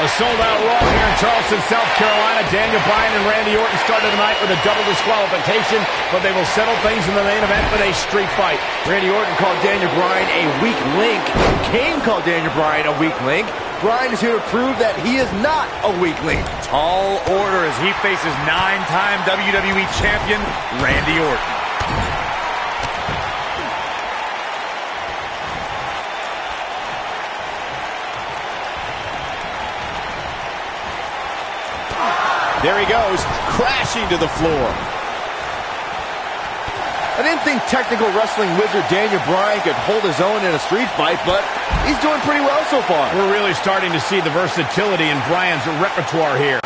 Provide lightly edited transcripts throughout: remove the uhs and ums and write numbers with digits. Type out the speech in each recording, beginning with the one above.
A sold-out Raw here in Charleston, South Carolina. Daniel Bryan and Randy Orton started the night with a double disqualification, but they will settle things in the main event with a street fight. Randy Orton called Daniel Bryan a weak link. Kane called Daniel Bryan a weak link. Bryan is here to prove that he is not a weak link. Tall order as he faces 9-time WWE Champion Randy Orton. There he goes, crashing to the floor. I didn't think technical wrestling wizard Daniel Bryan could hold his own in a street fight, but he's doing pretty well so far. We're really starting to see the versatility in Bryan's repertoire here.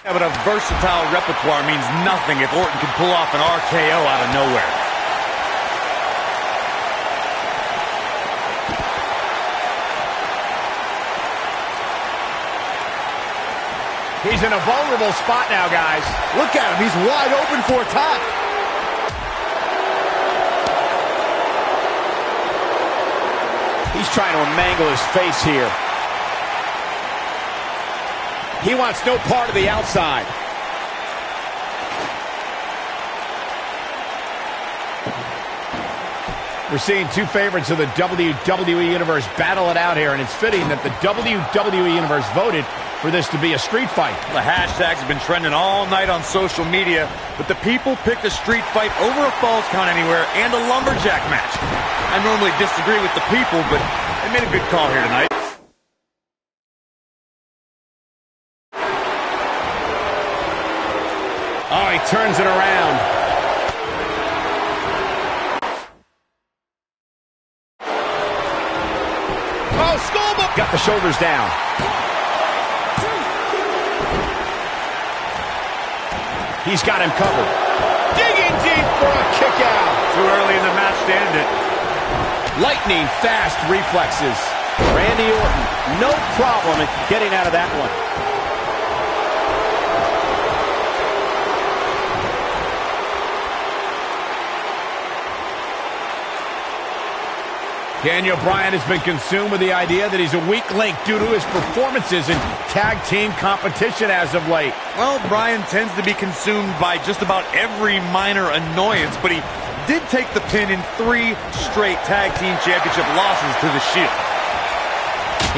Yeah, but a versatile repertoire means nothing if Orton can pull off an RKO out of nowhere. He's in a vulnerable spot now, guys. Look at him. He's wide open for attack. He's trying to mangle his face here. He wants no part of the outside. We're seeing two favorites of the WWE Universe battle it out here, and it's fitting that the WWE Universe voted for this to be a street fight. The hashtags have been trending all night on social media, but the people picked a street fight over a Falls Count Anywhere and a lumberjack match. I normally disagree with the people, but they made a good call here tonight. Oh, he turns it around. Oh, schoolbook! Got the shoulders down. He's got him covered. Digging deep for a kick out. Too early in the match to end it. Lightning fast reflexes. Randy Orton, no problem in getting out of that one. Daniel Bryan has been consumed with the idea that he's a weak link due to his performances in tag team competition as of late. Well, Bryan tends to be consumed by just about every minor annoyance, but he did take the pin in 3 straight tag team championship losses to the Shield.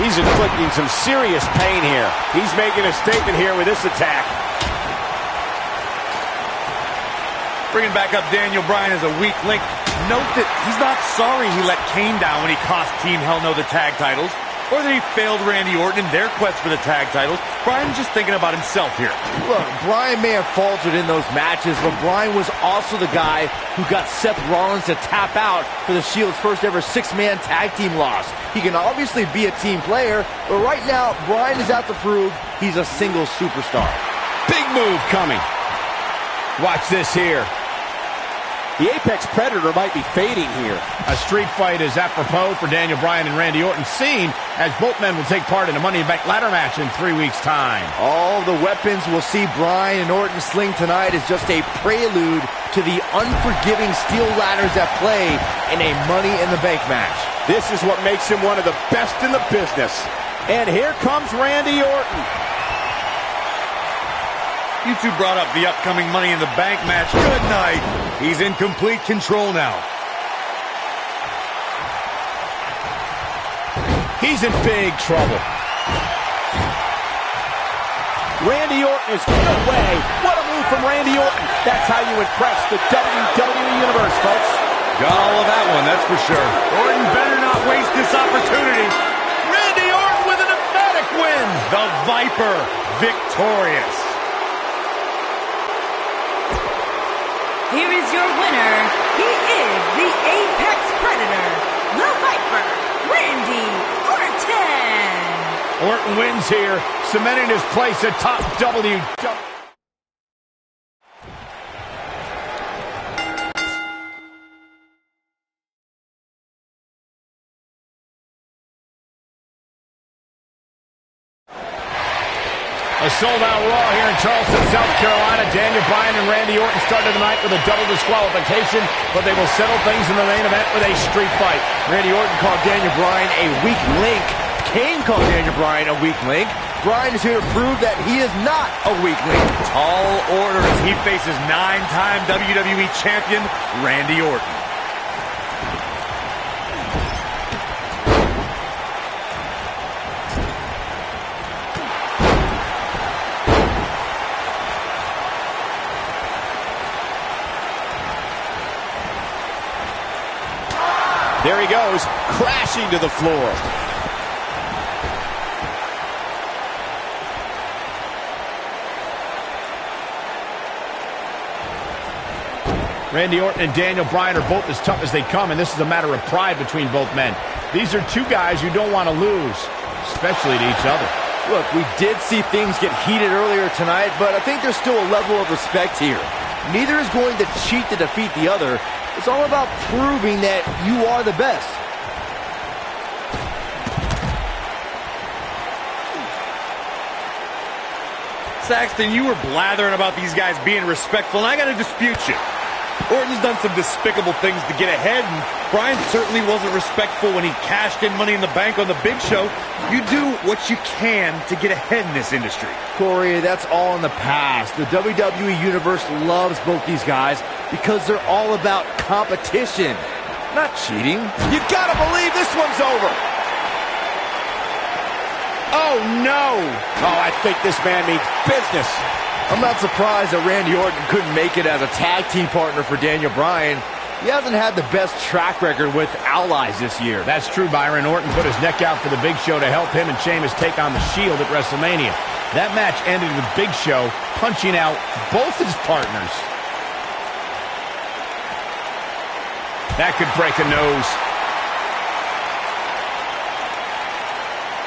He's inflicting some serious pain here. He's making a statement here with this attack. Bringing back up Daniel Bryan as a weak link. Note that he's not sorry he let Kane down when he cost Team Hell No the tag titles, or that he failed Randy Orton in their quest for the tag titles. Bryan's just thinking about himself here. Look, Bryan may have faltered in those matches, but Bryan was also the guy who got Seth Rollins to tap out for the Shield's first ever 6-man tag team loss. He can obviously be a team player, but right now, Bryan is out to prove he's a single superstar. Big move coming. Watch this here. The Apex Predator might be fading here. A street fight is apropos for Daniel Bryan and Randy Orton, seen as both men will take part in a Money in the Bank ladder match in 3 weeks' time. All the weapons we'll see Bryan and Orton sling tonight is just a prelude to the unforgiving steel ladders at play in a Money in the Bank match. This is what makes him one of the best in the business. And here comes Randy Orton. You two brought up the upcoming Money in the Bank match. Good night. He's in complete control now. He's in big trouble. Randy Orton is no way. What a move from Randy Orton. That's how you impress the WWE Universe, folks. Got all of that one, that's for sure. Orton better not waste this opportunity. Randy Orton with an emphatic win. The Viper victorious. Here is your winner. He is the Apex Predator, the Viper, Randy Orton. Orton wins here, cementing his place atop WWE. A sold-out Raw here in Charleston, South Carolina. Daniel Bryan and Randy Orton started the night with a double disqualification, but they will settle things in the main event with a street fight. Randy Orton called Daniel Bryan a weak link. Kane called Daniel Bryan a weak link. Bryan is here to prove that he is not a weak link. Tall order as he faces 9-time WWE Champion Randy Orton. There he goes, crashing to the floor. Randy Orton and Daniel Bryan are both as tough as they come, and this is a matter of pride between both men. These are two guys you don't want to lose, especially to each other. Look, we did see things get heated earlier tonight, but I think there's still a level of respect here. Neither is going to cheat to defeat the other. It's all about proving that you are the best. Saxton, you were blathering about these guys being respectful, and I got to dispute you. Orton's done some despicable things to get ahead, and Bryan certainly wasn't respectful when he cashed in Money in the Bank on the Big Show. You do what you can to get ahead in this industry. Corey, that's all in the past. The WWE Universe loves both these guys because they're all about competition, not cheating. You gotta believe this one's over. Oh, no. Oh, I think this man means business. I'm not surprised that Randy Orton couldn't make it as a tag team partner for Daniel Bryan. He hasn't had the best track record with allies this year. That's true, Byron. Orton put his neck out for the Big Show to help him and Sheamus take on the Shield at WrestleMania. That match ended with Big Show punching out both his partners. That could break a nose.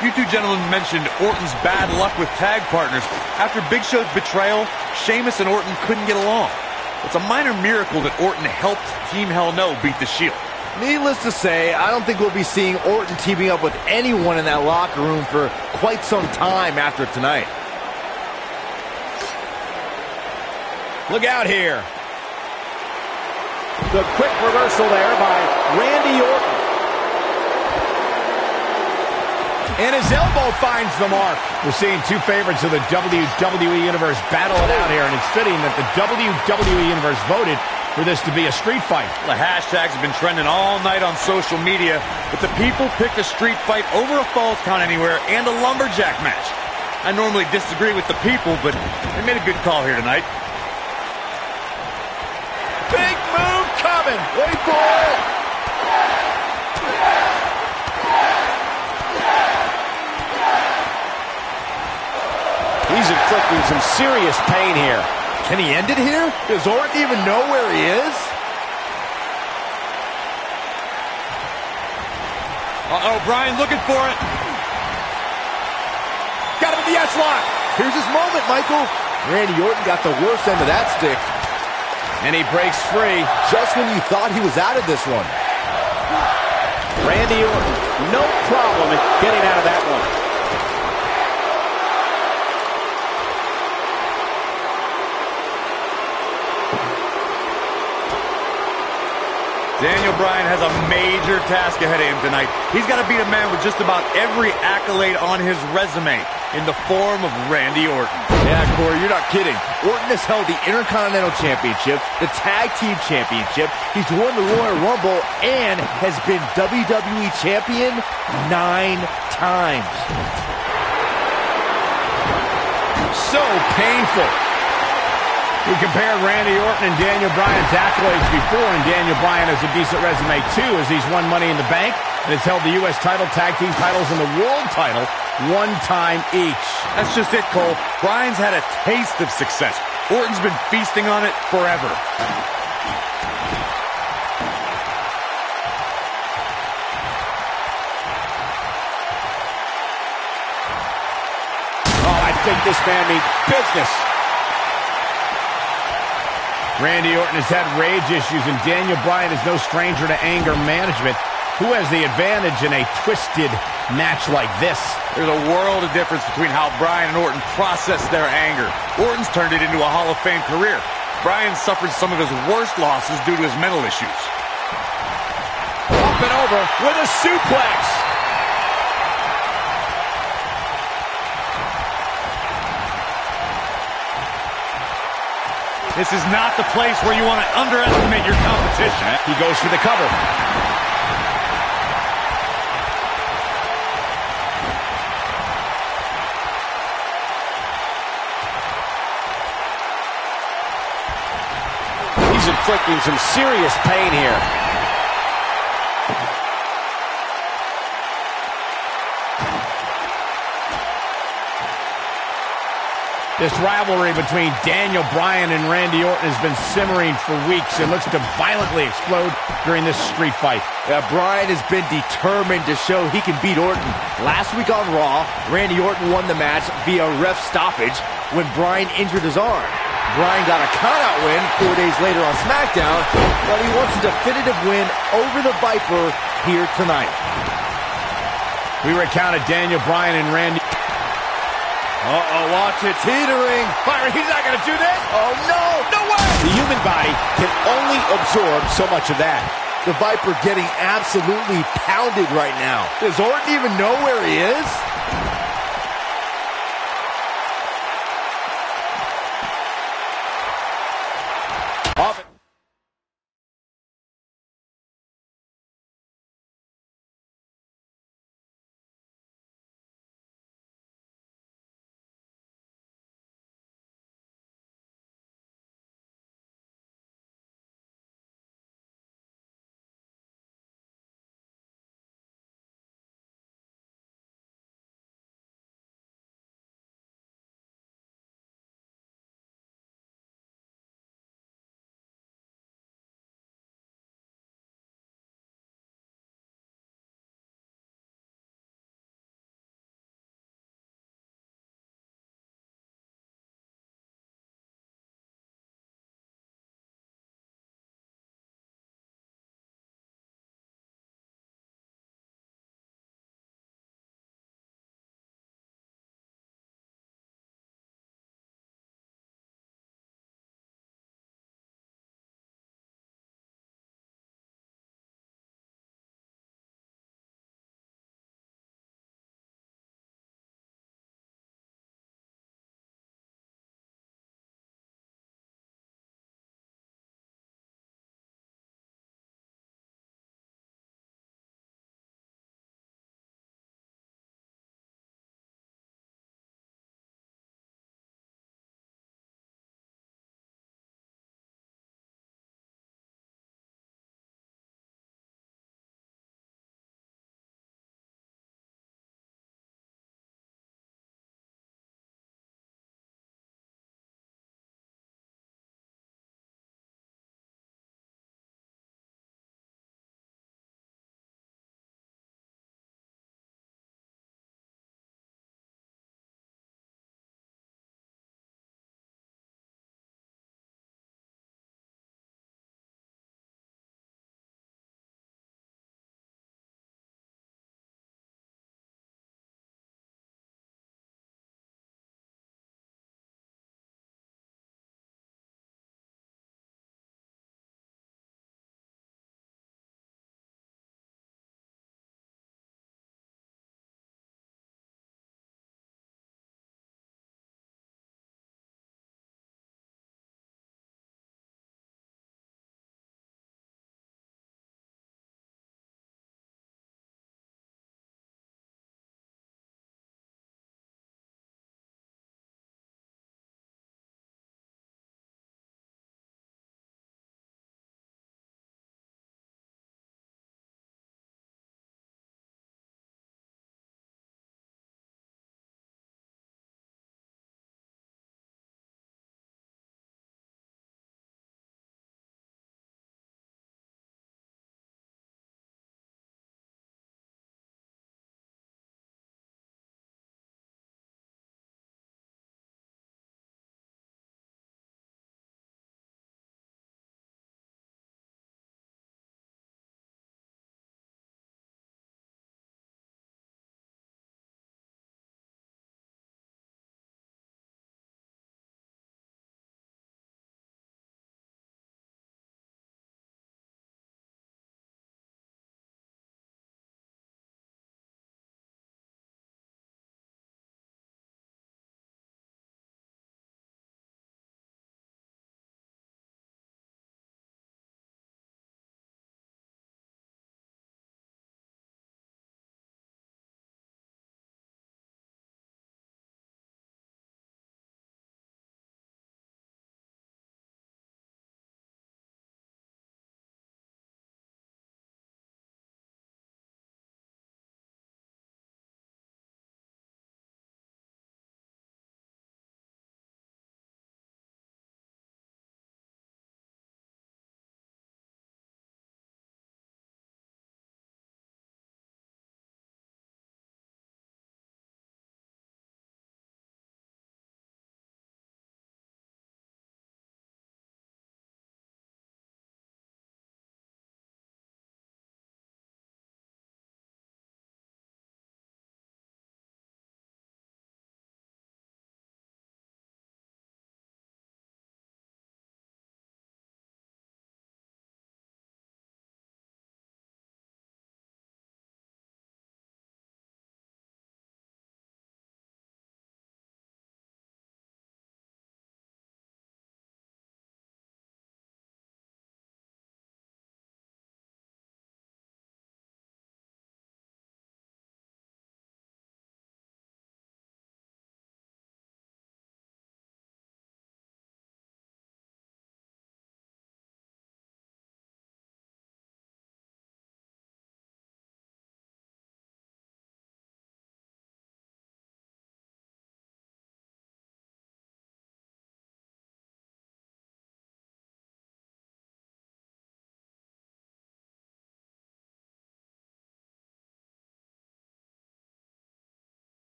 You two gentlemen mentioned Orton's bad luck with tag partners. After Big Show's betrayal, Sheamus and Orton couldn't get along. It's a minor miracle that Orton helped Team Hell No beat the Shield. Needless to say, I don't think we'll be seeing Orton teaming up with anyone in that locker room for quite some time after tonight. Look out here. The quick reversal there by Randy Orton. And his elbow finds the mark. We're seeing two favorites of the WWE Universe battle it out here, and it's fitting that the WWE Universe voted for this to be a street fight. The hashtags have been trending all night on social media, but the people picked a street fight over a Falls Count Anywhere and a lumberjack match. I normally disagree with the people, but they made a good call here tonight. Big move coming. Wait for it. He's inflicting some serious pain here. Can he end it here? Does Orton even know where he is? Uh-oh, Bryan looking for it. Got him in the S-lock. Here's his moment, Michael. Randy Orton got the worst end of that stick. And he breaks free. Just when you thought he was out of this one. Randy Orton, no problem in getting out of that one. Daniel Bryan has a major task ahead of him tonight. He's got to beat a man with just about every accolade on his resume in the form of Randy Orton. Yeah, Corey, you're not kidding. Orton has held the Intercontinental Championship, the Tag Team Championship, he's won the Royal Rumble, and has been WWE Champion 9 times. So painful. We compared Randy Orton and Daniel Bryan's accolades before, and Daniel Bryan has a decent resume too, as he's won Money in the Bank and has held the U.S. title, tag team titles, and the world title one time each. That's just it, Cole. Bryan's had a taste of success. Orton's been feasting on it forever. Oh, I think this man means business. Randy Orton has had rage issues, and Daniel Bryan is no stranger to anger management. Who has the advantage in a twisted match like this? There's a world of difference between how Bryan and Orton process their anger. Orton's turned it into a Hall of Fame career. Bryan suffered some of his worst losses due to his mental issues. Up and over with a suplex. This is not the place where you want to underestimate your competition. He goes for the cover. He's inflicting some serious pain here. This rivalry between Daniel Bryan and Randy Orton has been simmering for weeks and looks to violently explode during this street fight. Yeah, Bryan has been determined to show he can beat Orton. Last week on Raw, Randy Orton won the match via ref stoppage when Bryan injured his arm. Bryan got a countout win 4 days later on SmackDown, but he wants a definitive win over the Viper here tonight. We recounted Daniel Bryan and Randy. Uh-oh, watch it teetering. Byron, he's not going to do this. Oh, no. No way. The human body can only absorb so much of that. The Viper getting absolutely pounded right now. Does Orton even know where he is?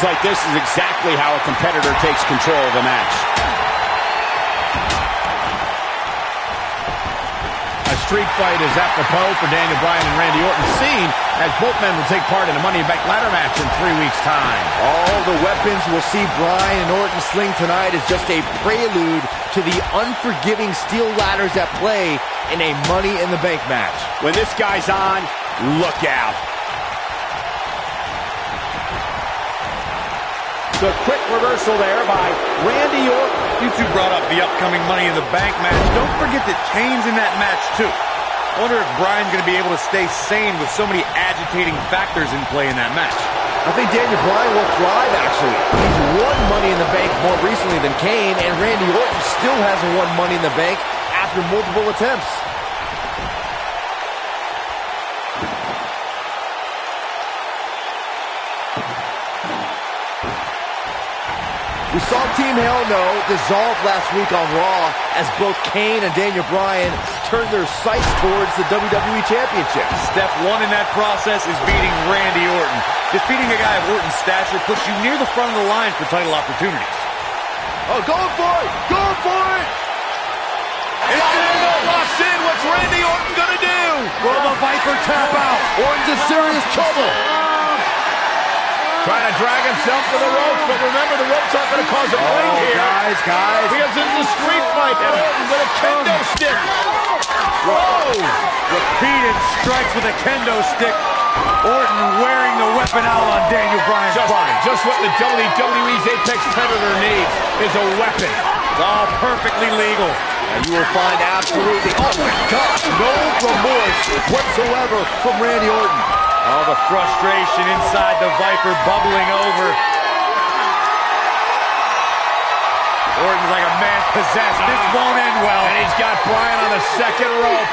Moments like this is exactly how a competitor takes control of a match. A street fight is apropos for Daniel Bryan and Randy Orton, seen as both men will take part in a Money in the Bank ladder match in 3 weeks' time. All the weapons we'll see Bryan and Orton sling tonight is just a prelude to the unforgiving steel ladders at play in a Money in the Bank match. When this guy's on, look out. The quick reversal there by Randy Orton. You two brought up the upcoming Money in the Bank match. Don't forget that Kane's in that match, too. I wonder if Bryan's going to be able to stay sane with so many agitating factors in play in that match. I think Daniel Bryan will thrive, actually. He's won Money in the Bank more recently than Kane, and Randy Orton still hasn't won Money in the Bank after multiple attempts. We saw Team Hell No dissolve last week on Raw as both Kane and Daniel Bryan turned their sights towards the WWE Championship. Step one in that process is beating Randy Orton. Defeating a guy of Orton's stature puts you near the front of the line for title opportunities. Oh, going for it! Going for it! Locks in. What's Randy Orton gonna do? Will the Viper tap out? Orton's in serious trouble. Trying to drag himself to the ropes, but remember, the ropes aren't going to cause a break here. Guys. Because it's a street fight, and Orton with a kendo stick. Whoa! Repeated strikes with a kendo stick. Orton wearing the weapon out on Daniel Bryan's body. Just what the WWE's Apex Predator needs is a weapon. It's all perfectly legal. And you will find absolutely, oh my gosh, no remorse whatsoever from Randy Orton. All the frustration inside the Viper bubbling over. Orton's like a man possessed. This won't end well. And he's got Bryan on the second rope.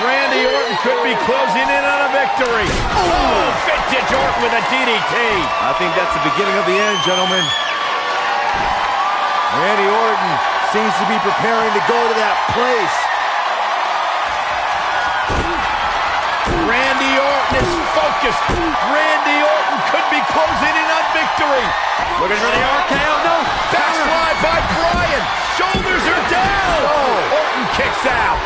Randy Orton could be closing in on a victory. Oh, vintage Orton with a DDT. I think that's the beginning of the end, gentlemen. Randy Orton seems to be preparing to go to that place. Randy Orton is focused. Randy Orton could be closing in on victory. Looking for the RKO. No. Backslide by Bryan. Shoulders are down. Orton kicks out.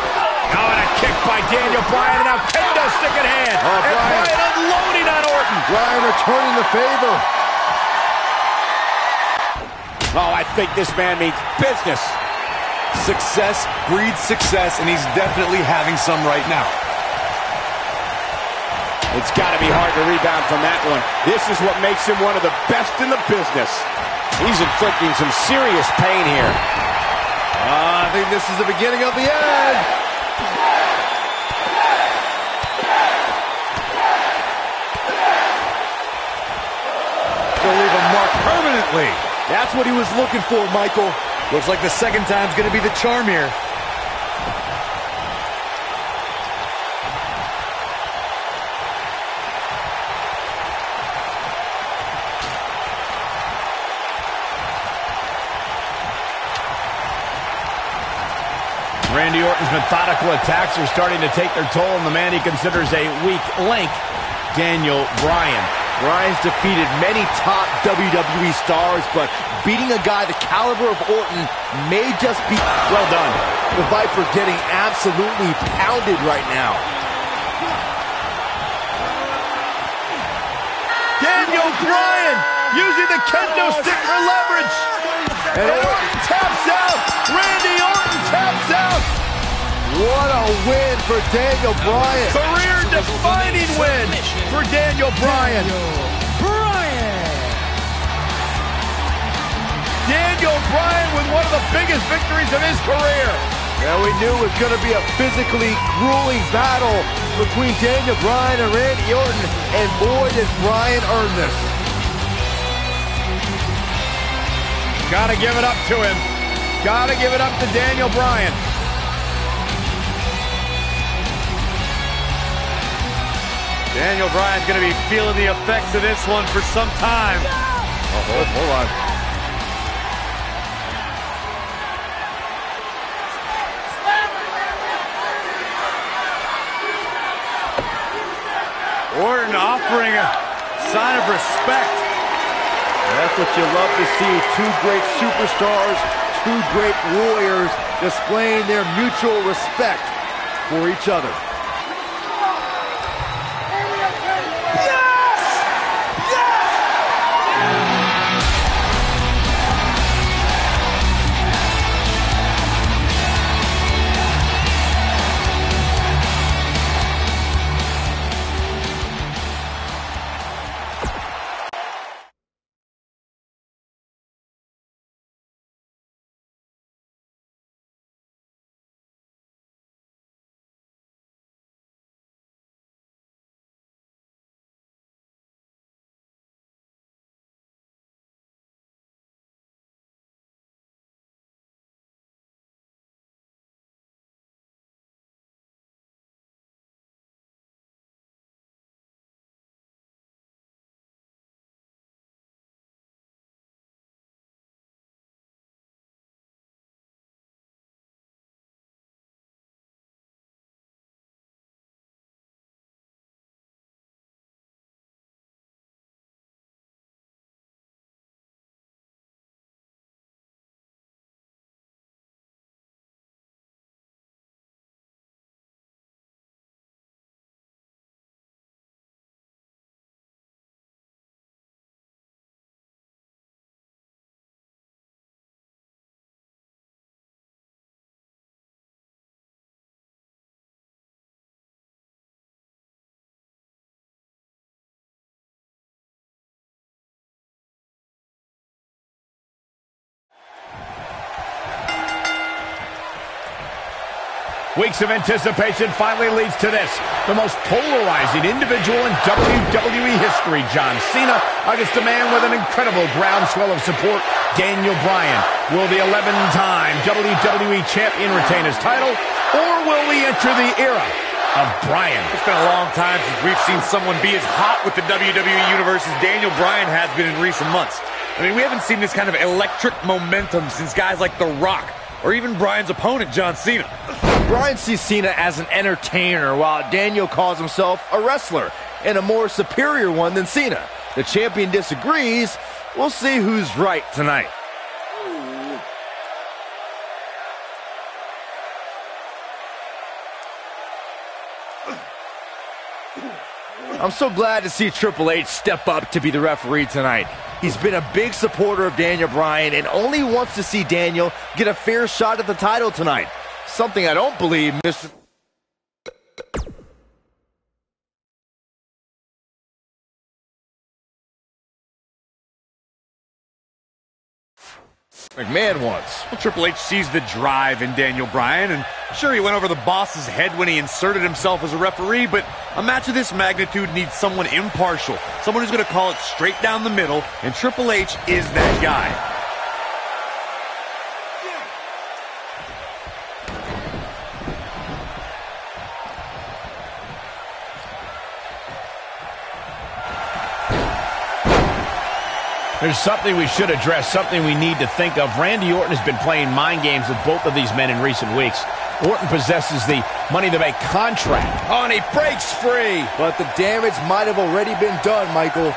Oh, and a kick by Daniel Bryan. And now kendo stick in hand. And Bryan unloading on Orton. Bryan returning the favor. Oh, I think this man means business. Success breeds success, and he's definitely having some right now. It's got to be hard to rebound from that one. This is what makes him one of the best in the business. He's inflicting some serious pain here. I think this is the beginning of the end. Gonna leave a mark permanently. That's what he was looking for, Michael. Looks like the second time's gonna be the charm here. Randy Orton's methodical attacks are starting to take their toll on the man he considers a weak link, Daniel Bryan. Bryan's defeated many top WWE stars, but beating a guy the caliber of Orton may just be... Well done. The Viper getting absolutely pounded right now. Daniel Bryan using the kendo stick for leverage. And Orton taps out. Randy Orton taps out. What a win for Daniel Bryan. Career-defining win for Daniel Bryan. Daniel Bryan with one of the biggest victories of his career. Yeah, we knew it was going to be a physically grueling battle between Daniel Bryan and Randy Orton, and boy, did Bryan earn this. Gotta give it up to him. Gotta give it up to Daniel Bryan. Daniel Bryan's going to be feeling the effects of this one for some time. Oh, hold on. Orton offering a sign of respect. That's what you love to see. Two great superstars, two great warriors displaying their mutual respect for each other. Weeks of anticipation finally leads to this. The most polarizing individual in WWE history, John Cena, against a man with an incredible groundswell of support, Daniel Bryan. Will the 11-time WWE Champion retain his title, or will we enter the era of Bryan? It's been a long time since we've seen someone be as hot with the WWE Universe as Daniel Bryan has been in recent months. I mean, we haven't seen this kind of electric momentum since guys like The Rock, or even Bryan's opponent, John Cena. Bryan sees Cena as an entertainer, while Daniel calls himself a wrestler, and a more superior one than Cena. The champion disagrees. We'll see who's right tonight. I'm so glad to see Triple H step up to be the referee tonight. He's been a big supporter of Daniel Bryan and only wants to see Daniel get a fair shot at the title tonight. Something I don't believe Mr. McMahon wants. Well, Triple H sees the drive in Daniel Bryan, and sure, he went over the boss's head when he inserted himself as a referee, but a match of this magnitude needs someone impartial, someone who's going to call it straight down the middle, and Triple H is that guy. There's something we should address, something we need to think of. Randy Orton has been playing mind games with both of these men in recent weeks. Orton possesses the Money in the Bank contract. Oh, and he breaks free. But the damage might have already been done, Michael.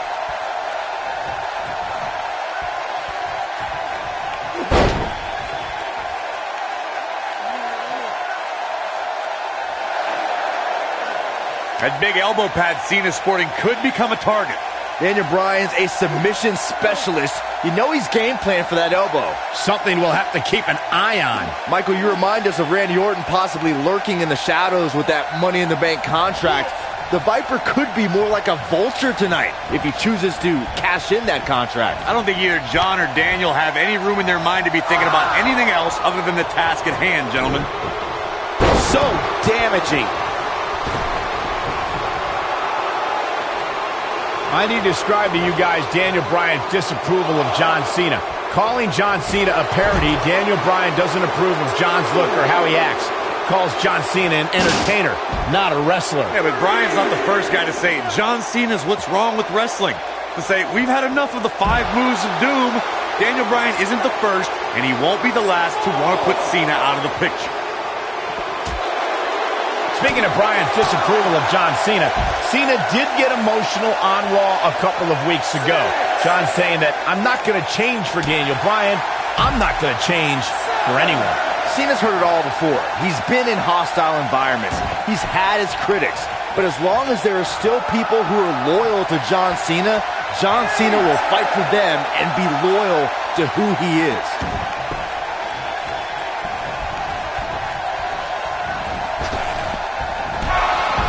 That big elbow pad Cena sporting could become a target. Daniel Bryan's a submission specialist. You know he's game planned for that elbow. Something we'll have to keep an eye on. Michael, you remind us of Randy Orton possibly lurking in the shadows with that Money in the Bank contract. The Viper could be more like a vulture tonight if he chooses to cash in that contract. I don't think either John or Daniel have any room in their mind to be thinking about anything else other than the task at hand, gentlemen. So damaging. I need to describe to you guys Daniel Bryan's disapproval of John Cena. Calling John Cena a parody, Daniel Bryan doesn't approve of John's look or how he acts. Calls John Cena an entertainer, not a wrestler. Yeah, but Bryan's not the first guy to say John Cena's what's wrong with wrestling. To say, we've had enough of the 5 moves of doom. Daniel Bryan isn't the first, and he won't be the last to want to put Cena out of the picture. Speaking of Bryan's disapproval of John Cena, Cena did get emotional on Raw a couple of weeks ago. John saying that, I'm not going to change for Daniel Bryan. I'm not going to change for anyone. Cena's heard it all before. He's been in hostile environments. He's had his critics. But as long as there are still people who are loyal to John Cena will fight for them and be loyal to who he is.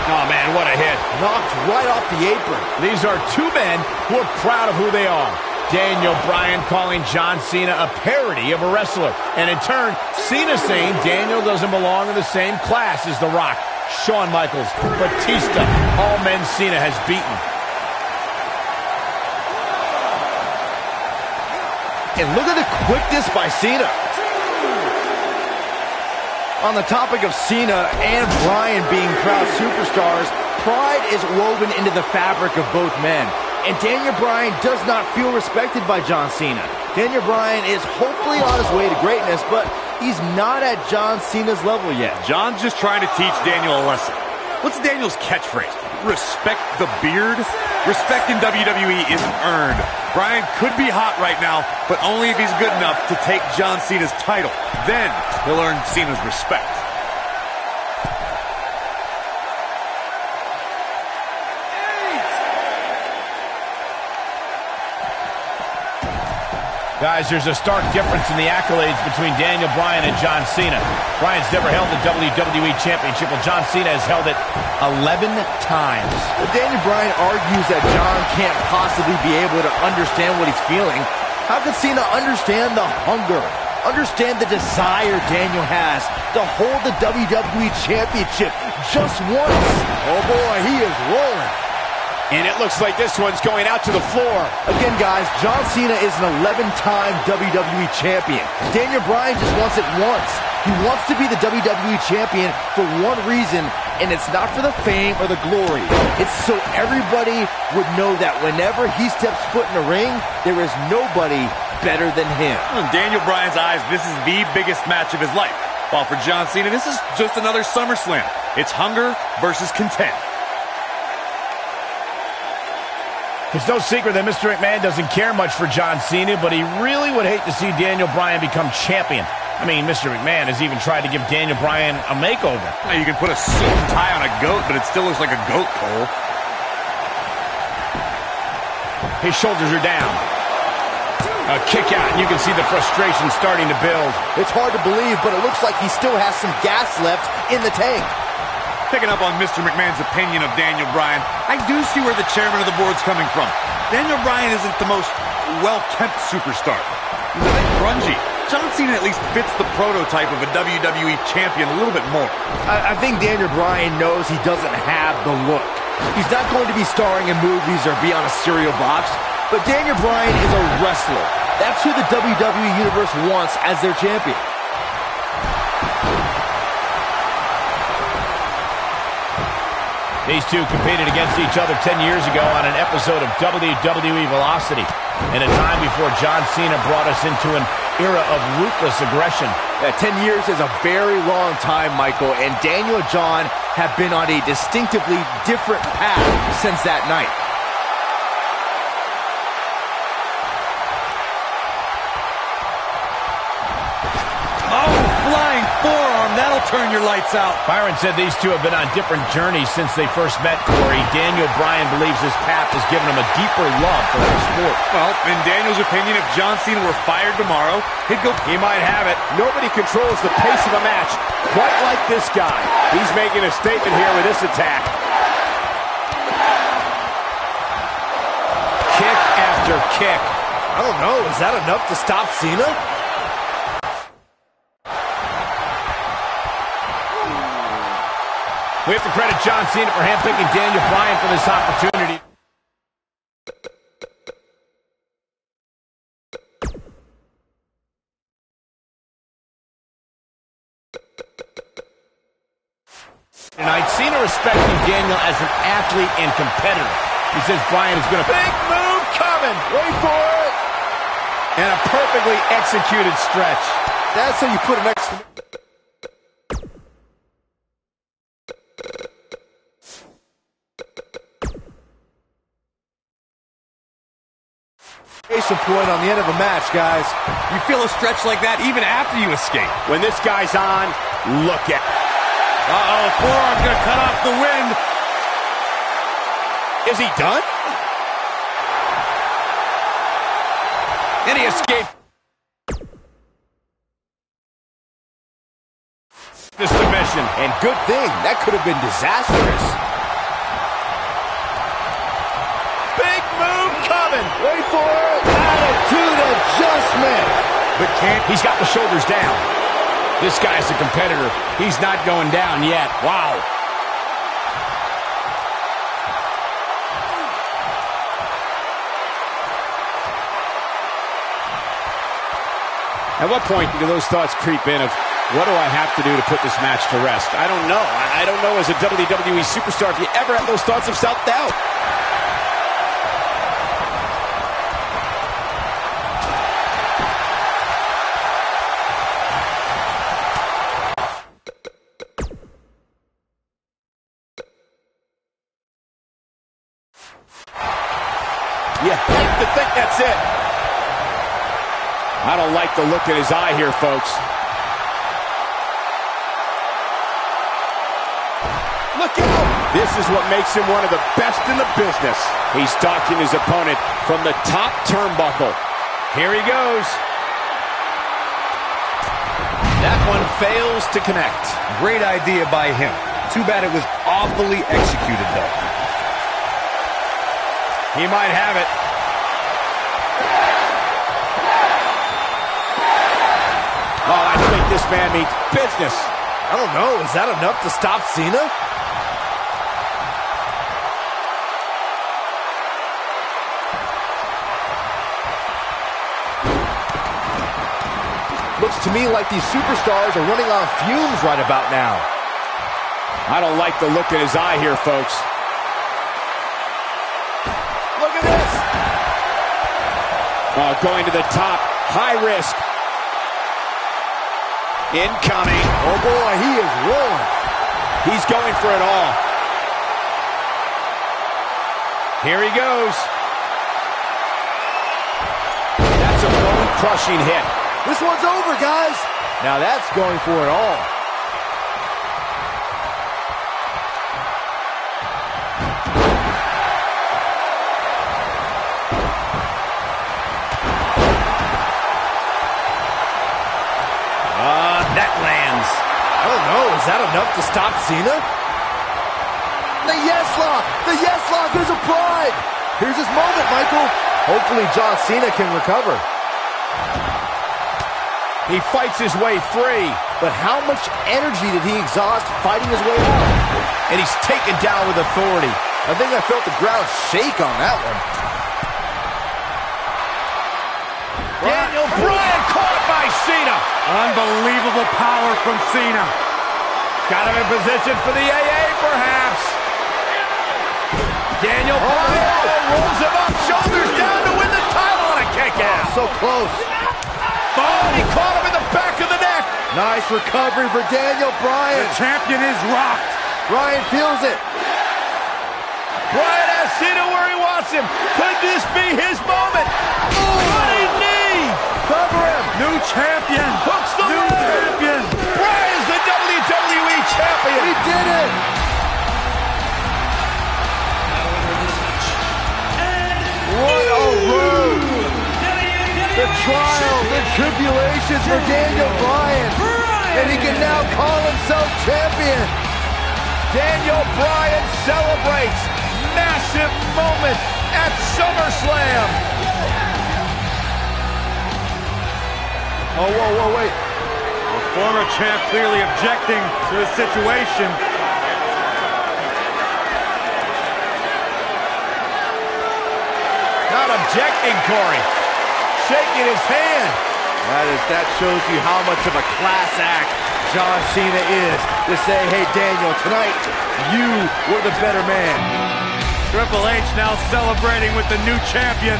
Oh, man, what a hit. Knocked right off the apron. These are two men who are proud of who they are. Daniel Bryan calling John Cena a parody of a wrestler. And in turn, Cena saying Daniel doesn't belong in the same class as The Rock, Shawn Michaels, Batista, all men Cena has beaten. And look at the quickness by Cena. On the topic of Cena and Bryan being proud superstars, pride is woven into the fabric of both men. And Daniel Bryan does not feel respected by John Cena. Daniel Bryan is hopefully on his way to greatness, but he's not at John Cena's level yet. John's just trying to teach Daniel a lesson. What's Daniel's catchphrase? Respect the beard? Respect in WWE isn't earned. Bryan could be hot right now, but only if he's good enough to take John Cena's title. Then he'll earn Cena's respect. Guys, there's a stark difference in the accolades between Daniel Bryan and John Cena. Bryan's never held the WWE Championship, while John Cena has held it 11 times. But Daniel Bryan argues that John can't possibly be able to understand what he's feeling. How could Cena understand the hunger, understand the desire Daniel has to hold the WWE Championship just once? Oh boy, he is rolling. And it looks like this one's going out to the floor. Again, guys, John Cena is an 11-time WWE Champion. Daniel Bryan just wants it once. He wants to be the WWE Champion for one reason, and it's not for the fame or the glory. It's so everybody would know that whenever he steps foot in the ring, there is nobody better than him. In Daniel Bryan's eyes, this is the biggest match of his life. While for John Cena, this is just another SummerSlam. It's hunger versus content. It's no secret that Mr. McMahon doesn't care much for John Cena, but he really would hate to see Daniel Bryan become champion. I mean, Mr. McMahon has even tried to give Daniel Bryan a makeover. You can put a suit and tie on a goat, but it still looks like a goat, Cole. His shoulders are down. A kick out, and you can see the frustration starting to build. It's hard to believe, but it looks like he still has some gas left in the tank. Picking up on Mr. McMahon's opinion of Daniel Bryan, I do see where the chairman of the board's coming from. Daniel Bryan isn't the most well-kept superstar. He's a bit grungy. John Cena at least fits the prototype of a WWE champion a little bit more. I think Daniel Bryan knows he doesn't have the look. He's not going to be starring in movies or be on a cereal box, but Daniel Bryan is a wrestler. That's who the WWE Universe wants as their champion. These two competed against each other 10 years ago on an episode of WWE Velocity, in a time before John Cena brought us into an era of ruthless aggression. 10 years is a very long time, Michael, and Daniel and John have been on a distinctively different path since that night. Flying forearm, that'll turn your lights out. Byron said these two have been on different journeys since they first met, Corey. Daniel Bryan believes this path has given him a deeper love for the sport. Well, in Daniel's opinion, if John Cena were fired tomorrow, he'd go... He might have it. Nobody controls the pace of a match quite like this guy. He's making a statement here with this attack. Kick after kick. I don't know, is that enough to stop Cena? We have to credit John Cena for handpicking Daniel Bryan for this opportunity. Tonight, Cena respecting Daniel as an athlete and competitor. He says Bryan is going to... Big move coming! Wait for it! And a perfectly executed stretch. That's how you put an exclamation. Point on the end of a match, guys. You feel a stretch like that even after you escape. When this guy's on, look at. Uh-oh, forearm's gonna cut off the wind. Is he done? And he escaped. The submission. And good thing, that could have been disastrous. Big move coming. Wait for it. Attitude adjustment. But he's got the shoulders down. This guy's a competitor. He's not going down yet. Wow. At what point do those thoughts creep in of, what do I have to do to put this match to rest? I don't know. I don't know as a WWE superstar if you ever have those thoughts of self-doubt. You have to think that's it. I don't like the look in his eye here, folks. Look out! This is what makes him one of the best in the business. He's stalking his opponent from the top turnbuckle. Here he goes. That one fails to connect. Great idea by him. Too bad it was awfully executed, though. He might have it. Oh, I think this man means business. I don't know. Is that enough to stop Cena? Looks to me like these superstars are running on fumes right about now. I don't like the look in his eye here, folks. Look at this. Oh, going to the top. High risk. Incoming. Oh, boy, he is rolling. He's going for it all. Here he goes. That's a bone-crushing hit. This one's over, guys. Now that's going for it all. That lands. I don't know. Is that enough to stop Cena? The yes lock. The yes lock is applied. Here's his moment, Michael. Hopefully John Cena can recover. He fights his way free. But how much energy did he exhaust fighting his way out? And he's taken down with authority. I think I felt the ground shake on that one. Daniel Bryan caught by Cena. Unbelievable power from Cena. Got him in position for the AA, perhaps. Daniel Bryan rolls him up, shoulders down to win the title on a kick out. So close. Oh, he caught him in the back of the neck. Nice recovery for Daniel Bryan. The champion is rocked. Bryan feels it. Bryan has Cena where he wants him. Could this be his moment? Running knee. Cover him. New champion. Hooks the New leg. champion. Bryan's the WWE champion. He did it. What a road. The trials and tribulations for Daniel Bryan. And he can now call himself champion. Daniel Bryan celebrates massive moment at SummerSlam. Oh, whoa, wait. The former champ clearly objecting to the situation. Not objecting, Corey. Shaking his hand. That shows you how much of a class act John Cena is. To say, hey, Daniel, tonight, you were the better man. Triple H now celebrating with the new champion.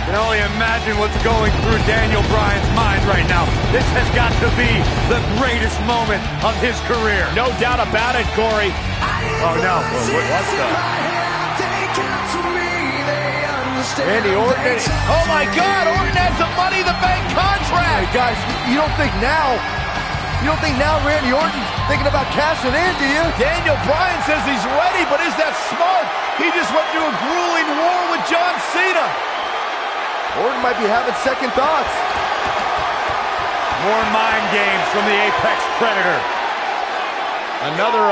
Can only imagine what's going through Daniel Bryan's mind right now. This has got to be the greatest moment of his career. No doubt about it, Corey. Oh, no. What's that? Randy Orton. Oh my God, Orton has the Money in the Bank contract. Hey guys, you don't think now Randy Orton's thinking about cashing in, do you? Daniel Bryan says he's ready, but is that smart? He just went through a grueling war with John Cena. Orton might be having second thoughts. More mind games from the Apex Predator. Another,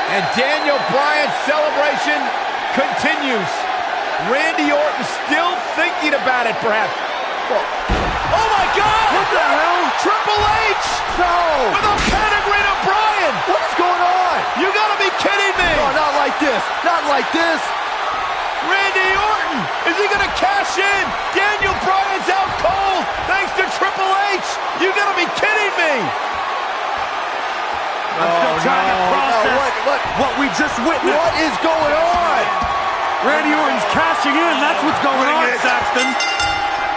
and Daniel Bryan's celebration continues. Randy Orton still thinking about it, perhaps. Oh my God! What the hell? Triple H! No! With a pedigree to Bryan! What is going on? You gotta be kidding me! No, not like this. Not like this. Randy Orton! Is he gonna cash in? Daniel Bryan's out cold thanks to Triple H! You gotta be kidding me! I'm still trying to process what we just witnessed. What is going on? Randy Orton's cashing in. That's what's going on, Saxton.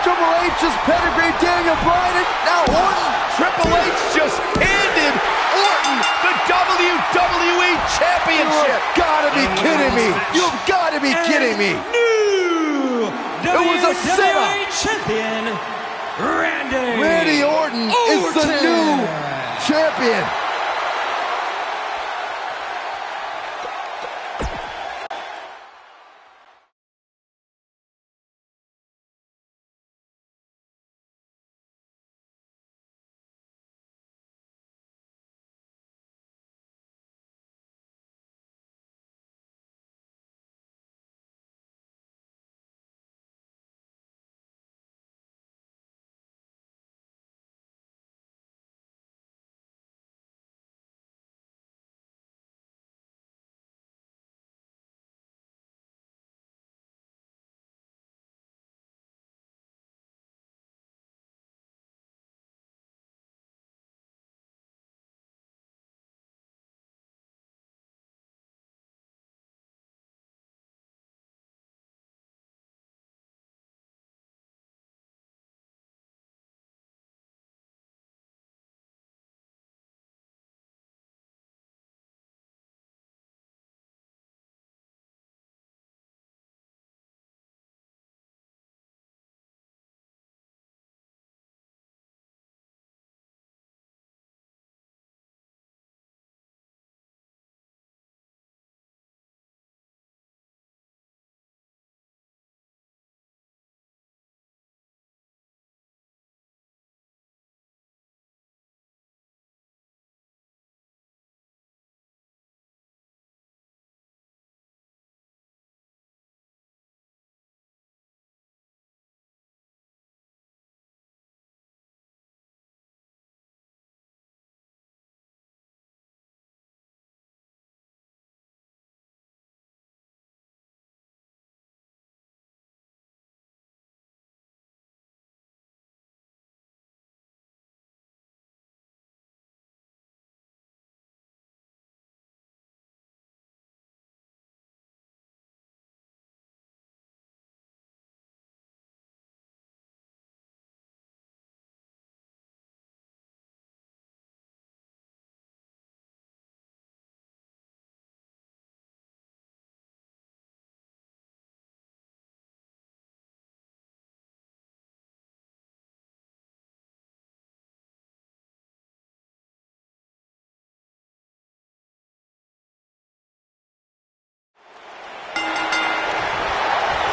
Triple H just pedigreed Daniel Bryan, and now Orton. Triple H just handed Orton the WWE Championship. You've got to be kidding me. You've got to be kidding me. New It was a setup. champion, Randy Orton is the new champion.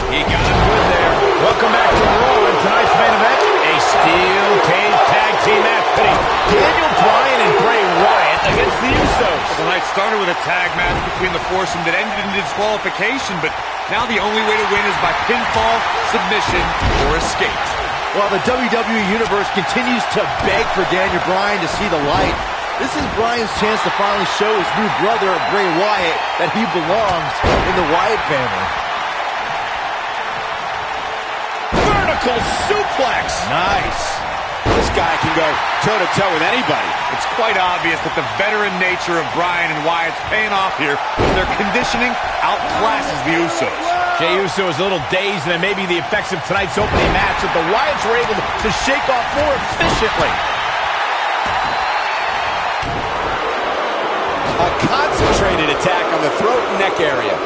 He got it good there. Welcome back to Raw, and tonight's main event, a steel cage tag team match pitting Daniel Bryan and Bray Wyatt against the Usos. The night started with a tag match between the foursome that ended in disqualification, but now the only way to win is by pinfall, submission, or escape. While the WWE Universe continues to beg for Daniel Bryan to see the light, this is Bryan's chance to finally show his new brother, Bray Wyatt, that he belongs in the Wyatt family. Vertical suplex. Nice. This guy can go toe-to-toe with anybody. It's quite obvious that the veteran nature of Bryan and Wyatt's paying off here as their conditioning outclasses the Usos. Jey Uso is a little dazed, and it may be the effects of tonight's opening match that the Wyatts were able to shake off more efficiently. A concept Concentrated attack on the throat and neck area.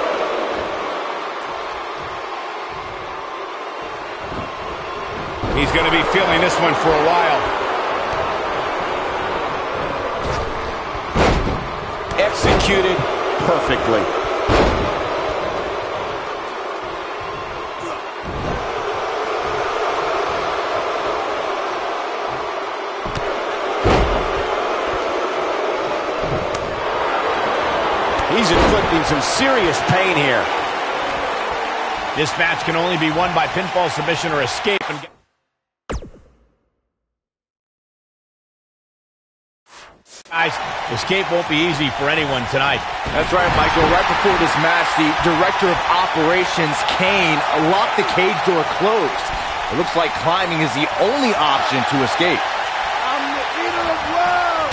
He's going to be feeling this one for a while. Executed perfectly. He's inflicting some serious pain here. This match can only be won by pinfall, submission, or escape. Guys, escape won't be easy for anyone tonight. That's right, Michael. Right before this match, the director of operations, Kane, locked the cage door closed. It looks like climbing is the only option to escape. I'm the eater of world.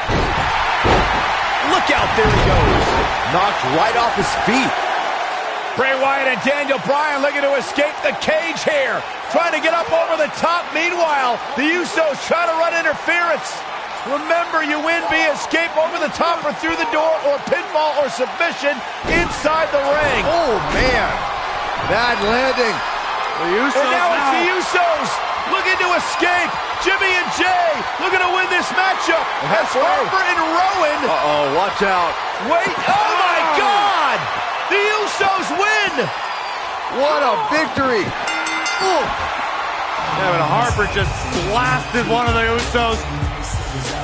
Look out, there he goes. Knocked right off his feet. Bray Wyatt and Daniel Bryan looking to escape the cage here. Trying to get up over the top. Meanwhile, the Usos try to run interference. Remember, you win via escape over the top or through the door, or pinfall or submission inside the ring. Oh, man. Bad landing. The Usos and now it's the Usos looking to escape. Jimmy and Jay looking to win this matchup. As Harper and Rowan. Uh-oh, watch out. Wait, oh my God! The Usos win! What a victory. Ooh. Kevin Harper just blasted one of the Usos.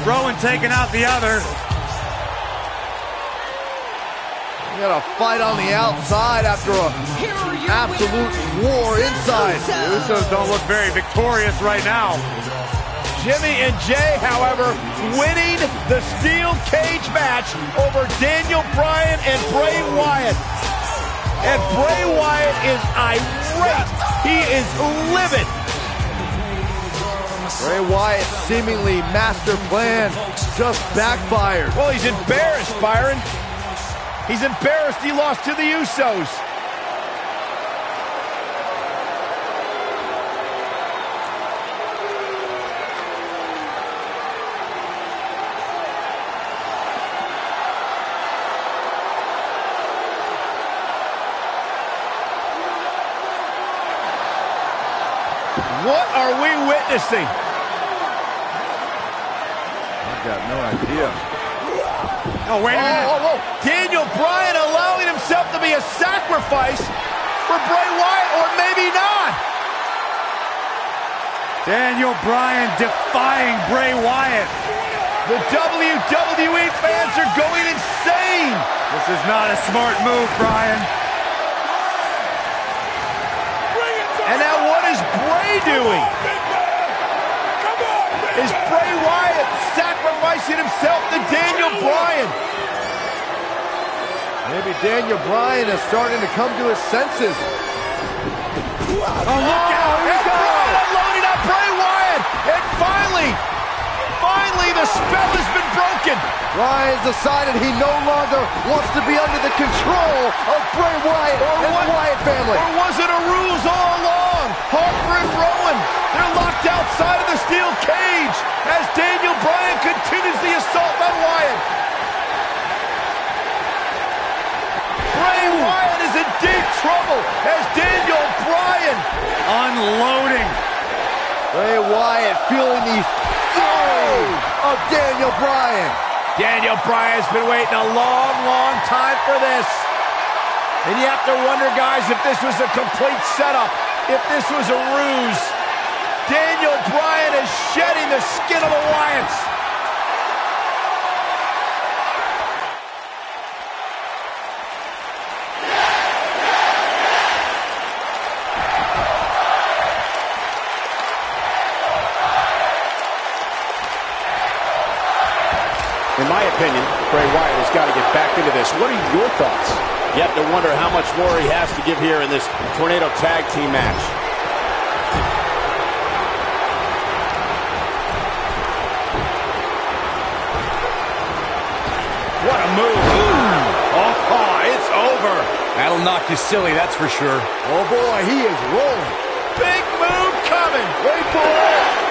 Rowan taking out the other. We got a fight on the outside after a absolute war inside. The Usos don't look very victorious right now. Jimmy and Jay, however, winning the steel cage match over Daniel Bryan and Bray Wyatt. And Bray Wyatt is irate. He is livid. Bray Wyatt's seemingly master plan just backfired. Well, he's embarrassed, Byron. He's embarrassed he lost to the Usos. What are we witnessing? I've got no idea. Oh, wait a minute. Daniel Bryan allowing himself to be a sacrifice for Bray Wyatt, or maybe not. Daniel Bryan defying Bray Wyatt. The WWE fans are going insane. This is not a smart move, Bryan. And now what is Bray doing? Is Bray Wyatt sacrificing himself to Daniel Bryan? Maybe Daniel Bryan is starting to come to his senses. Oh, look out! And Bryan unloading on Bray Wyatt! And finally, the spell has been broken! Bryan's decided he no longer wants to be under the control of Bray Wyatt and the Wyatt family. Or was it a ruse all along? Harper and Rowan, they're locked outside of the steel cage as Daniel Bryan continues the assault on Wyatt. Bray Wyatt is in deep trouble as Daniel Bryan Unloading. Bray Wyatt feeling the fury of Daniel Bryan. Daniel Bryan's been waiting a long, long time for this. And you have to wonder, guys, if this was a complete setup, if this was a ruse. Daniel Bryan is shedding the skin of the Wyatts. In my opinion, Bray Wyatt has got to get back into this. What are your thoughts? You have to wonder how much more he has to give here in this Tornado Tag Team match. What a move. Ooh. Oh, it's over. That'll knock you silly, that's for sure. Oh boy, he is rolling. Big move coming. Wait for it.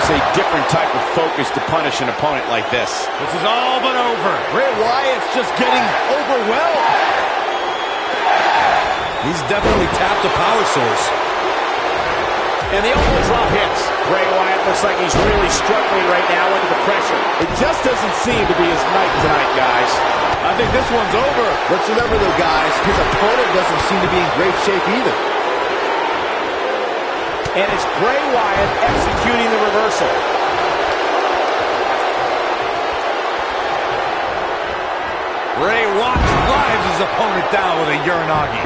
takes a different type of focus to punish an opponent like this. This is all but over. Bray Wyatt's just getting overwhelmed. He's definitely tapped a power source. And the elbow drop hits. Bray Wyatt looks like he's really struggling right now under the pressure. It just doesn't seem to be his night tonight, guys. I think this one's over. Let's remember, though, guys, his opponent doesn't seem to be in great shape either. And it's Bray Wyatt executing the reversal. Bray Wyatt drives his opponent down with a Uranagi.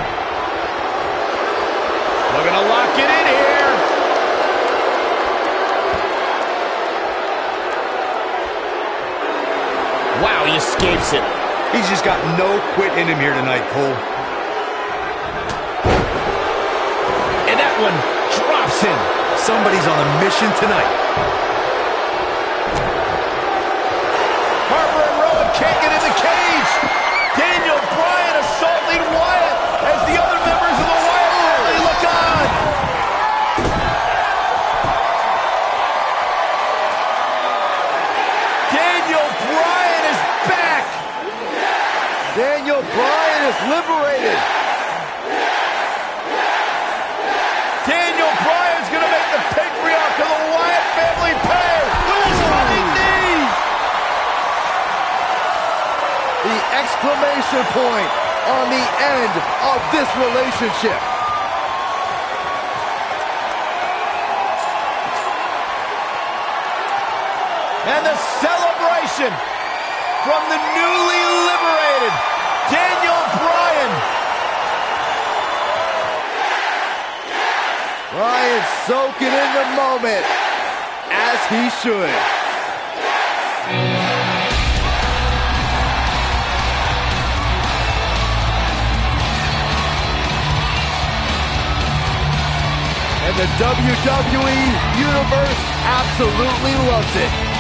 Looking to lock it in here. Wow, he escapes it. He's just got no quit in him here tonight, Cole. And that one drops him. Somebody's on a mission tonight. Harper and Rowan can't get in the cage. Daniel Bryan assaulting Wyatt as the other members of the Wyatt family look on. Daniel Bryan is back. Daniel Bryan is liberated. Daniel Bryan's going to make the patriarch of the Wyatt family pay with his running knee. The exclamation point on the end of this relationship. And the celebration from the newly liberated Daniel Bryan. Bryan soaking in the moment, as he should. And the WWE Universe absolutely loves it.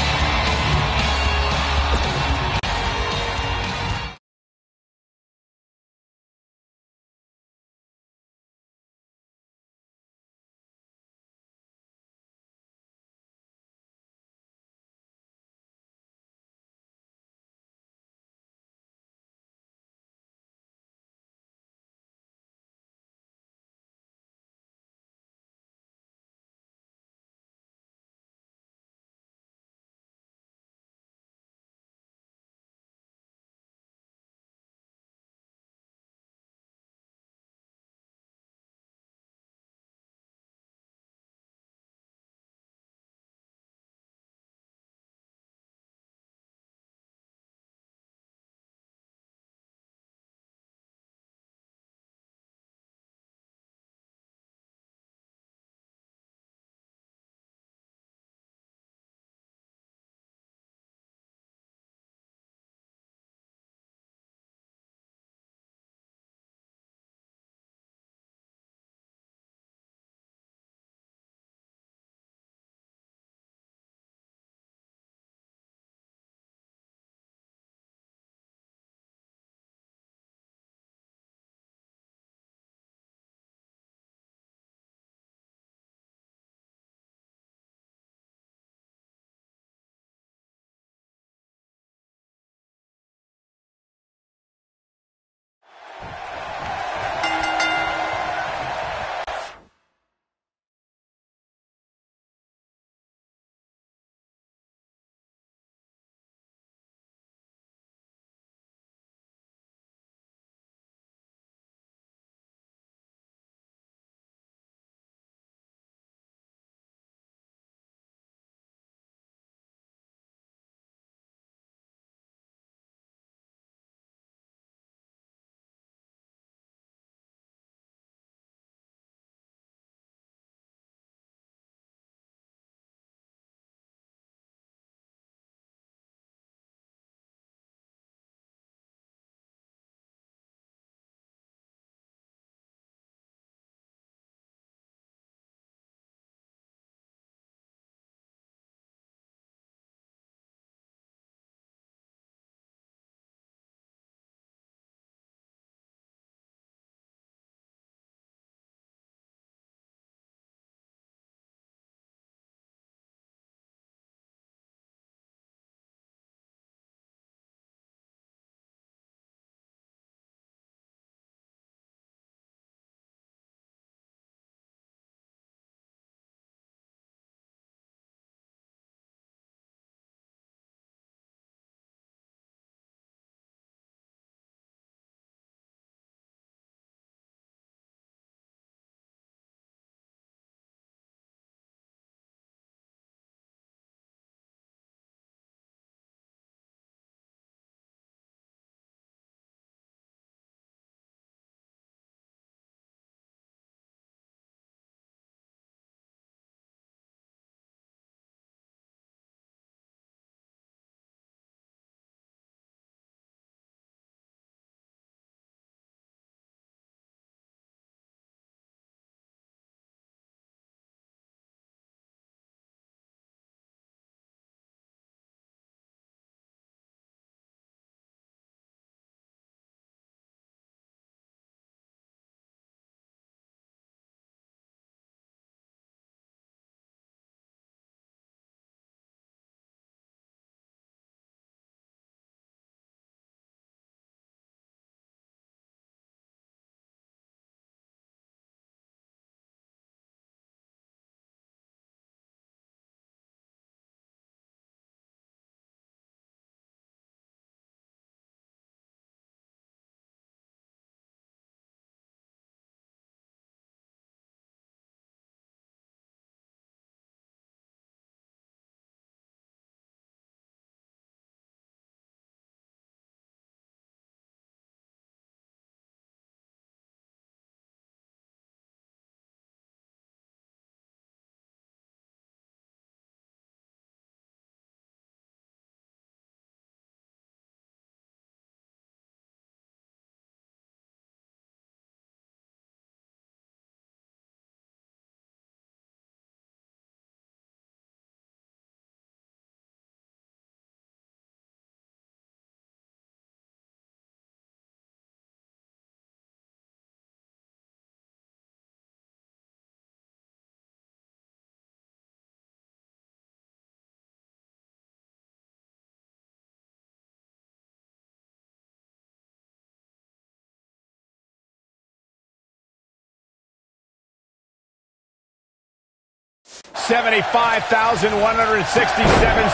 75,167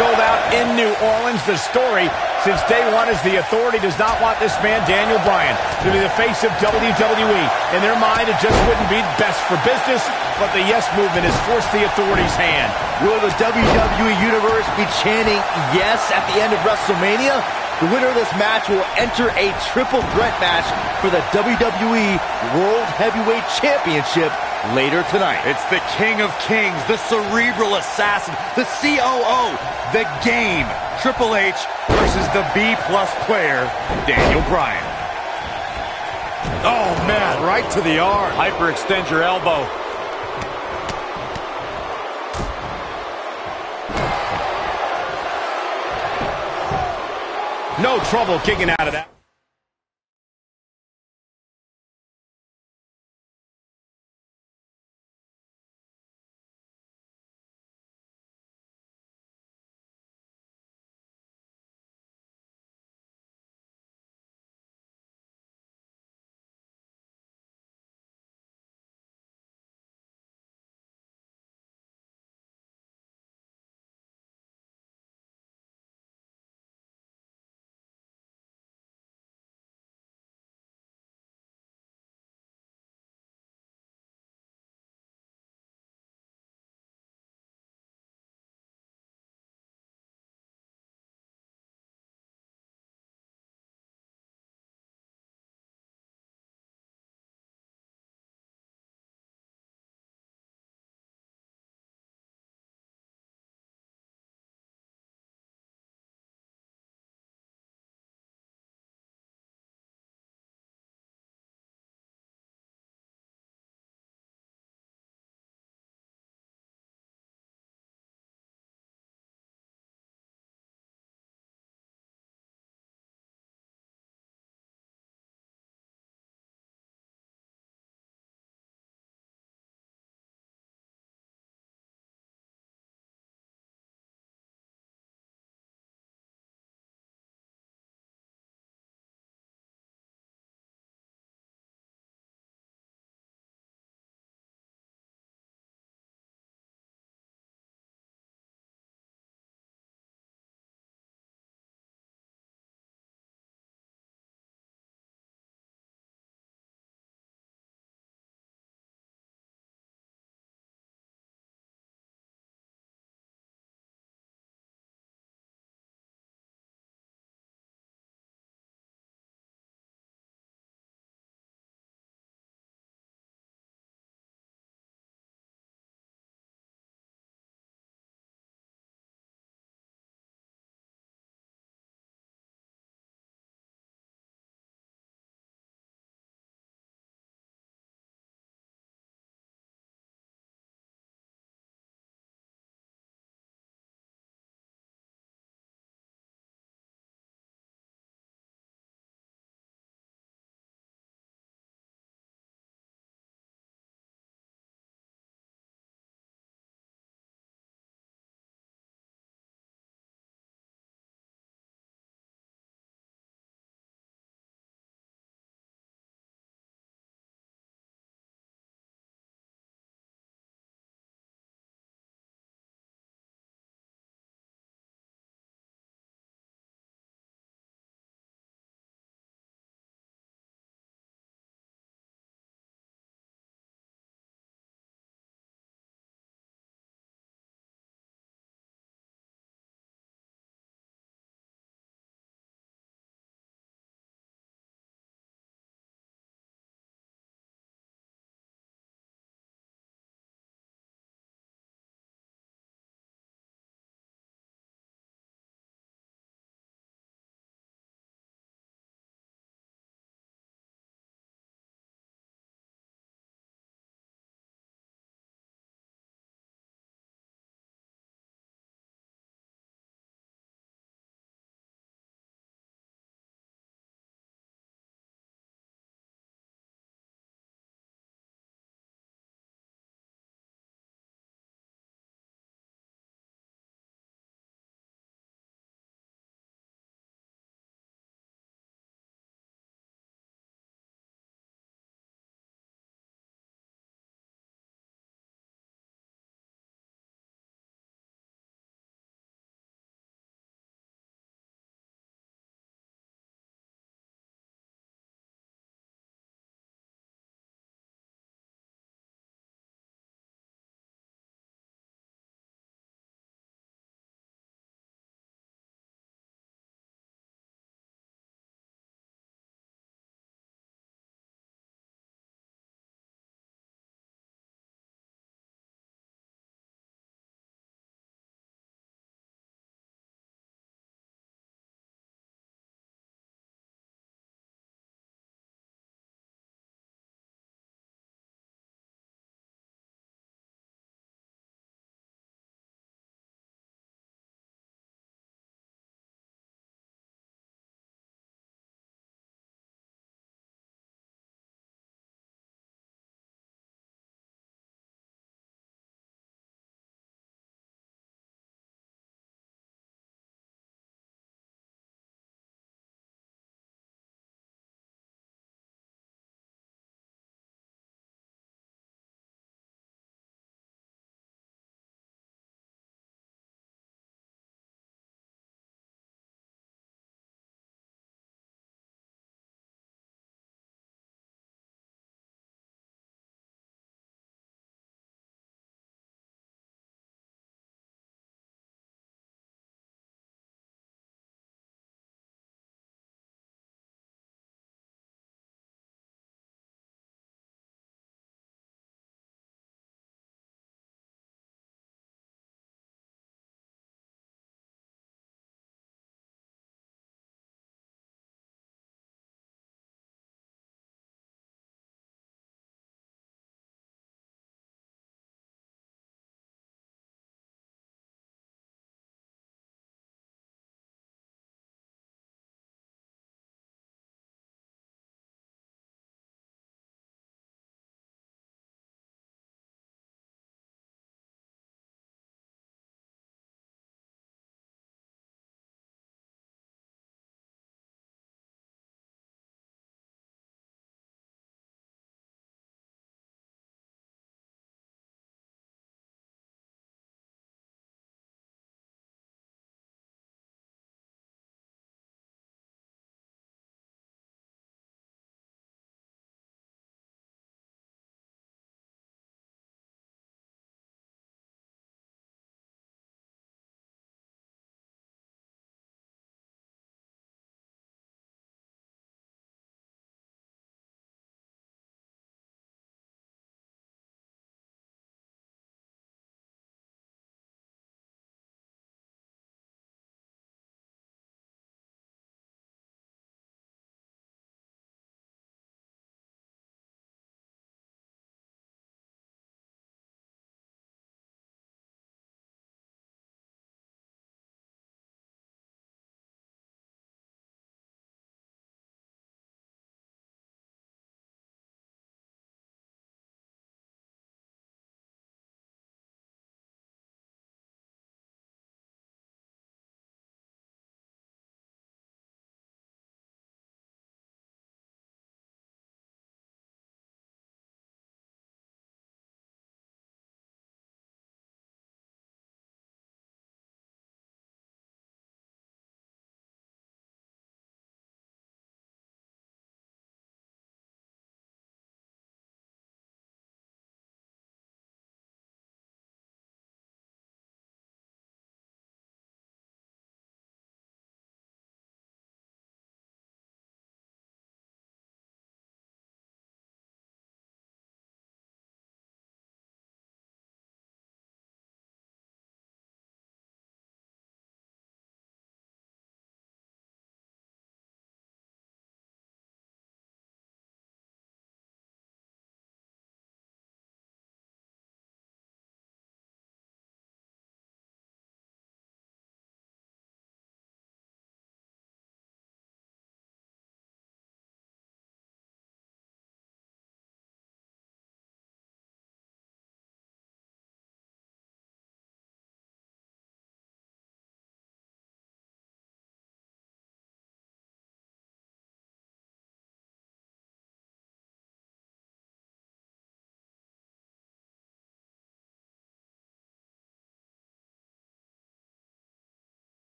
sold out in New Orleans. The story since day one is the authority does not want this man, Daniel Bryan, to be the face of WWE. In their mind, it just wouldn't be best for business, but the yes movement has forced the authority's hand. Will the WWE Universe be chanting yes at the end of WrestleMania? The winner of this match will enter a triple threat match for the WWE World Heavyweight Championship later tonight. It's the King of Kings, the cerebral assassin, the COO, the game. Triple H versus the B-plus player, Daniel Bryan. Oh, man, right to the arm. Hyperextend your elbow. No trouble kicking out of that.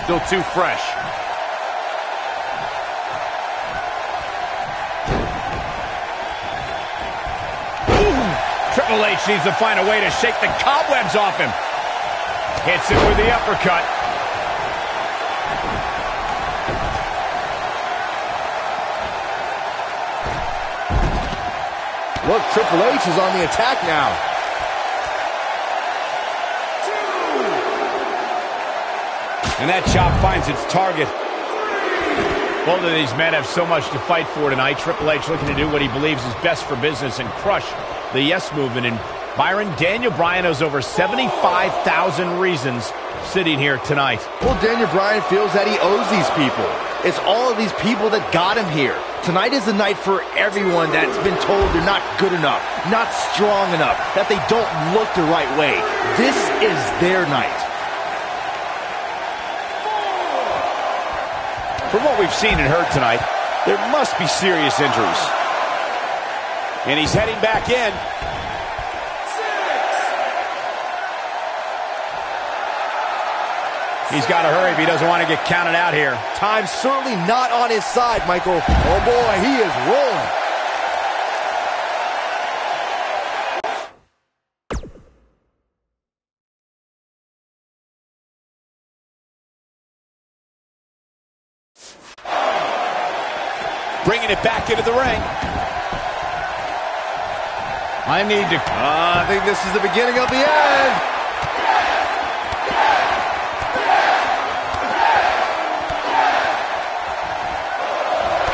still too fresh. Triple H needs to find a way to shake the cobwebs off him. Hits him with the uppercut. Look, Triple H is on the attack now. And that chop finds its target. Both of these men have so much to fight for tonight. Triple H looking to do what he believes is best for business and crush the yes movement. And Byron, Daniel Bryan has over 75,000 reasons sitting here tonight. Well, Daniel Bryan feels that he owes these people. It's all of these people that got him here. Tonight is the night for everyone that's been told they're not good enough, not strong enough, that they don't look the right way. This is their night. From what we've seen and heard tonight, there must be serious injuries. And he's heading back in. He's got to hurry if he doesn't want to get counted out here. Time's certainly not on his side, Michael. Oh boy, he is rolling. Bringing it back into the ring. I think this is the beginning of the end.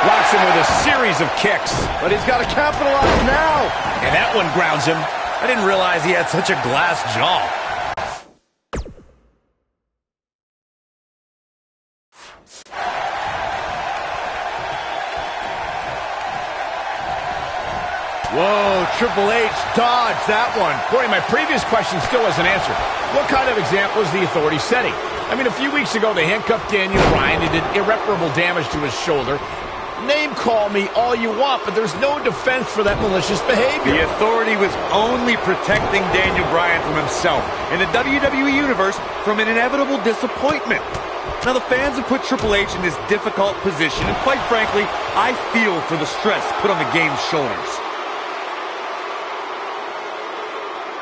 Rocks him with a series of kicks. But he's got to capitalize now. And that one grounds him. I didn't realize he had such a glass jaw. Whoa, Triple H dodged that one. Corey, my previous question still wasn't answered. What kind of example is the authority setting? I mean, a few weeks ago, they handcuffed Daniel Bryan. He did irreparable damage to his shoulder. Name call me all you want, but there's no defense for that malicious behavior. The authority was only protecting Daniel Bryan from himself, and the WWE Universe from an inevitable disappointment. Now, the fans have put Triple H in this difficult position, and quite frankly, I feel for the stress put on the game's shoulders.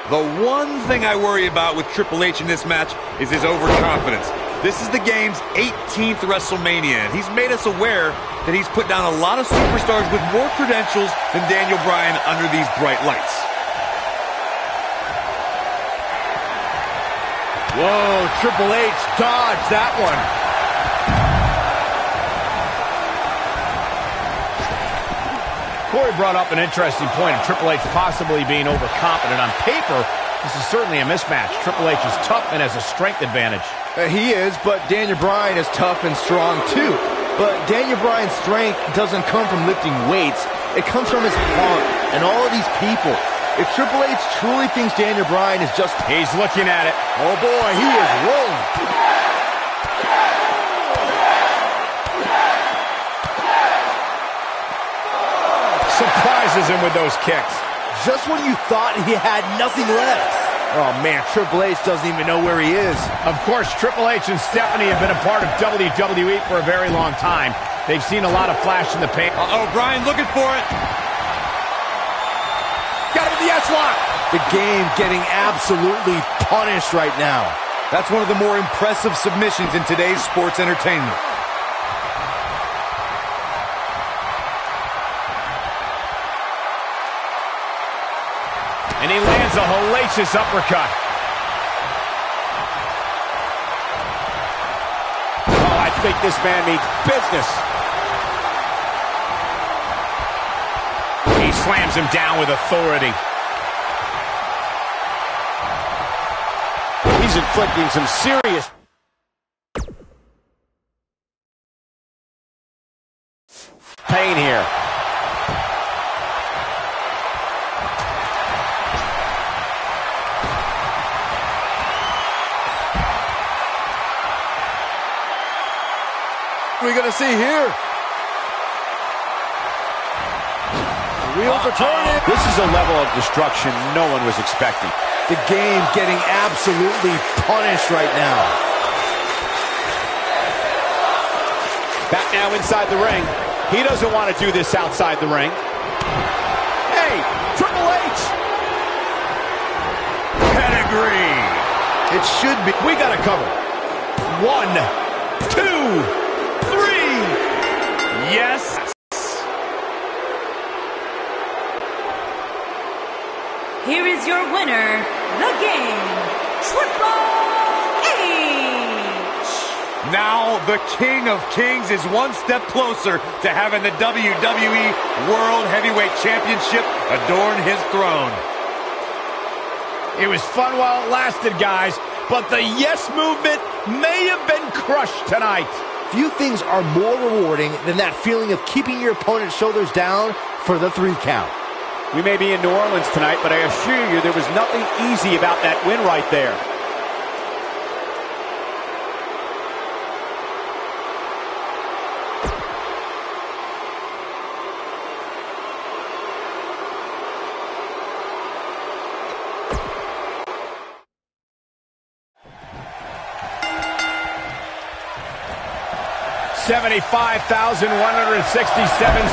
The one thing I worry about with Triple H in this match is his overconfidence. This is the game's 18th WrestleMania, and he's made us aware that he's put down a lot of superstars with more credentials than Daniel Bryan under these bright lights. Whoa, Triple H dodged that one. Corey brought up an interesting point of Triple H possibly being overconfident. On paper, this is certainly a mismatch. Triple H is tough and has a strength advantage. He is, but Daniel Bryan is tough and strong too. But Daniel Bryan's strength doesn't come from lifting weights. It comes from his heart and all of these people. If Triple H truly thinks Daniel Bryan is just... He's looking at it. Oh boy, he is rolling. Surprises him with those kicks. Just when you thought he had nothing left. Oh man, Triple H doesn't even know where he is. Of course, Triple H and Stephanie have been a part of WWE for a very long time. They've seen a lot of flash in the paint. Uh-oh, Bryan looking for it. Got him with the S-lock. The game getting absolutely punished right now. That's one of the more impressive submissions in today's sports entertainment. And he lands a hellacious uppercut. Oh, I think this man means business. He slams him down with authority. He's inflicting some serious pain here. What are we going to see here? The wheels are turning. This is a level of destruction no one was expecting. The game getting absolutely punished right now. Back now inside the ring. He doesn't want to do this outside the ring. Hey, Triple H! Pedigree. It should be. We got to cover. 1, 2, 3. Yes. Here is your winner, the game, Triple H. Now the King of Kings is one step closer to having the WWE World Heavyweight Championship adorn his throne. It was fun while it lasted, guys, but the yes movement may have been crushed tonight. Few things are more rewarding than that feeling of keeping your opponent's shoulders down for the 3 count. We may be in New Orleans tonight, but I assure you there was nothing easy about that win right there. $75,167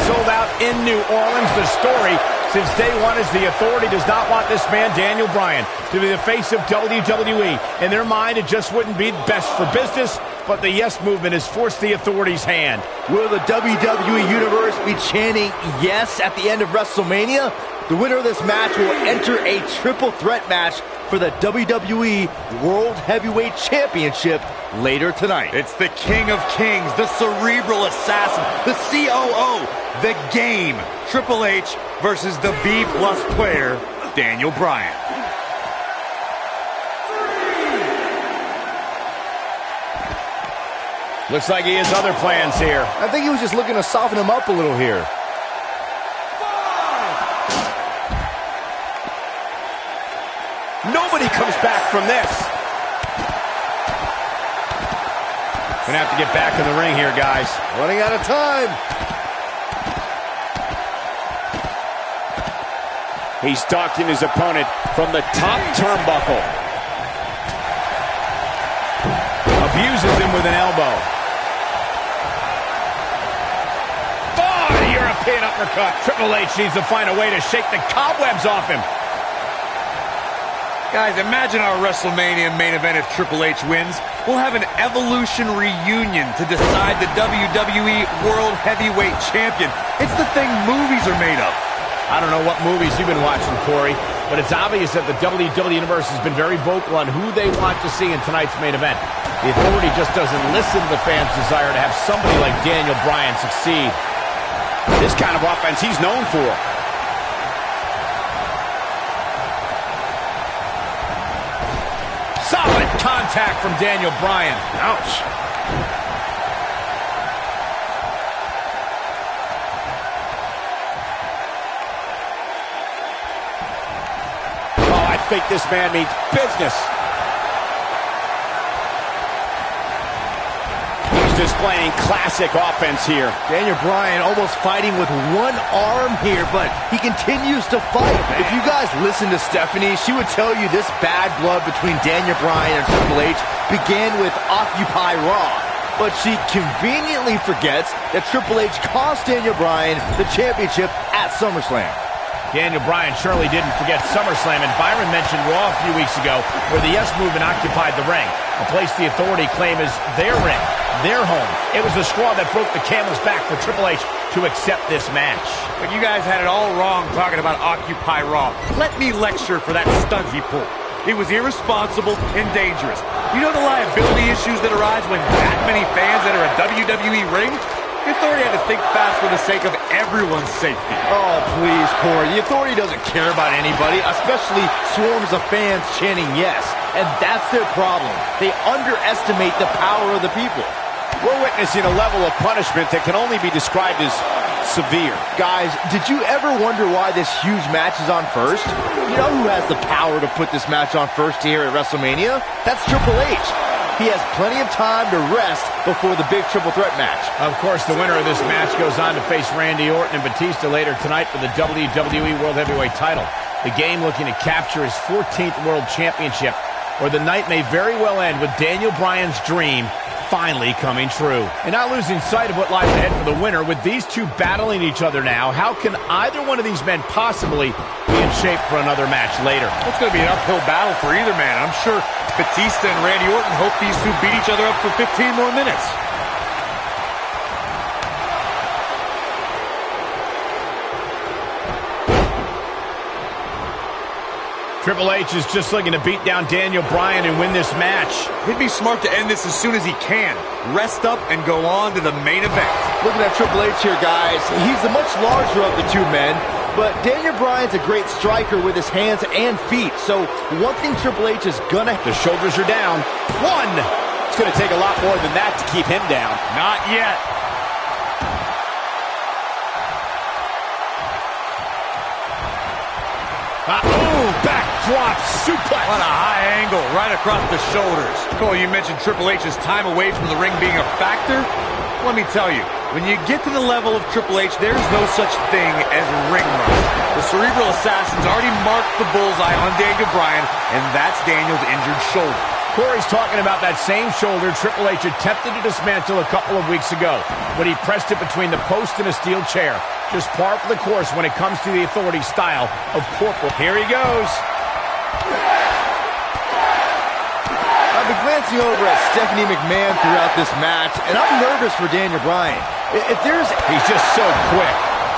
sold out in New Orleans. The story since day one is the Authority does not want this man, Daniel Bryan, to be the face of WWE. In their mind, it just wouldn't be best for business, but the yes movement has forced the Authority's hand. Will the WWE Universe be chanting yes at the end of WrestleMania? The winner of this match will enter a triple threat match for the WWE World Heavyweight Championship later tonight. It's the King of Kings, the Cerebral Assassin, the COO, the Game, Triple H versus the B-plus player, Daniel Bryan. Looks like he has other plans here. I think he was just looking to soften him up a little here. Nobody comes back from this. Gonna have to get back in the ring here, guys. Running out of time. He's stalking his opponent from the top turnbuckle. Abuses him with an elbow. Oh, the European uppercut. Triple H needs to find a way to shake the cobwebs off him. Guys, imagine our WrestleMania main event if Triple H wins. We'll have an Evolution reunion to decide the WWE World Heavyweight Champion. It's the thing movies are made of. I don't know what movies you've been watching, Corey, but it's obvious that the WWE Universe has been very vocal on who they want to see in tonight's main event. The Authority just doesn't listen to the fans' desire to have somebody like Daniel Bryan succeed. This kind of offense he's known for. Solid contact from Daniel Bryan. Ouch. Oh, I think this man means business. He's displaying classic offense here. Daniel Bryan almost fighting with one arm here, but he continues to fight. If you guys listen to Stephanie, she would tell you this bad blood between Daniel Bryan and Triple H began with Occupy Raw. But she conveniently forgets that Triple H cost Daniel Bryan the championship at SummerSlam. Daniel Bryan surely didn't forget SummerSlam, and Byron mentioned Raw a few weeks ago where the Yes Movement occupied the ring, a place the Authority claim is their ring, their home. It was the straw that broke the camel's back for Triple H to accept this match. But you guys had it all wrong talking about Occupy Raw. Let me lecture for that stunt he pulled. It was irresponsible and dangerous. You know the liability issues that arise when that many fans enter a WWE ring? The Authority had to think fast for the sake of everyone's safety. Oh, please, Corey. The Authority doesn't care about anybody, especially swarms of fans chanting yes. And that's their problem. They underestimate the power of the people. We're witnessing a level of punishment that can only be described as severe. Guys, did you ever wonder why this huge match is on first? You know who has the power to put this match on first here at WrestleMania? That's Triple H. He has plenty of time to rest before the big triple threat match. Of course, the winner of this match goes on to face Randy Orton and Batista later tonight for the WWE World Heavyweight title. The Game looking to capture his 14th World Championship, or the night may very well end with Daniel Bryan's dream finally coming true. And not losing sight of what lies ahead for the winner, with these two battling each other now, how can either one of these men possibly be in shape for another match later? It's going to be an uphill battle for either man. I'm sure Batista and Randy Orton hope these two beat each other up for 15 more minutes. Triple H is just looking to beat down Daniel Bryan and win this match. He'd be smart to end this as soon as he can. Rest up and go on to the main event. Looking at Triple H here, guys, he's the much larger of the two men, but Daniel Bryan's a great striker with his hands and feet, so one thing Triple H is gonna... The shoulders are down. One! It's gonna take a lot more than that to keep him down. Not yet. Backdrop suplex. On a high angle, right across the shoulders. Cole, you mentioned Triple H's time away from the ring being a factor. Let me tell you, when you get to the level of Triple H, there's no such thing as ring rust. The Cerebral Assassin's already marked the bullseye on Daniel Bryan, and that's Daniel's injured shoulder. Corey's talking about that same shoulder Triple H attempted to dismantle a couple of weeks ago when he pressed it between the post and a steel chair. Just par for the course when it comes to the Authority style of corporal. Here he goes. I've been glancing over at Stephanie McMahon throughout this match, and I'm nervous for Daniel Bryan. He's just so quick.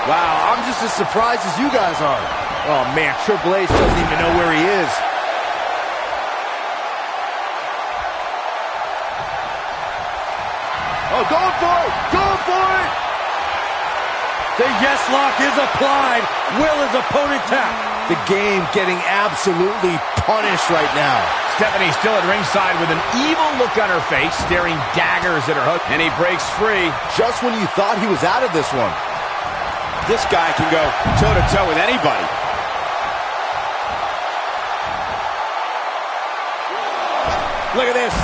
Wow, I'm just as surprised as you guys are. Oh, man, Triple H doesn't even know where he is. Oh, going for it! Going for it! The yes lock is applied. Will his opponent tap? The game getting absolutely punished right now. Stephanie still at ringside with an evil look on her face, staring daggers at her husband. And he breaks free. Just when you thought he was out of this one. This guy can go toe-to-toe with anybody. Look at this.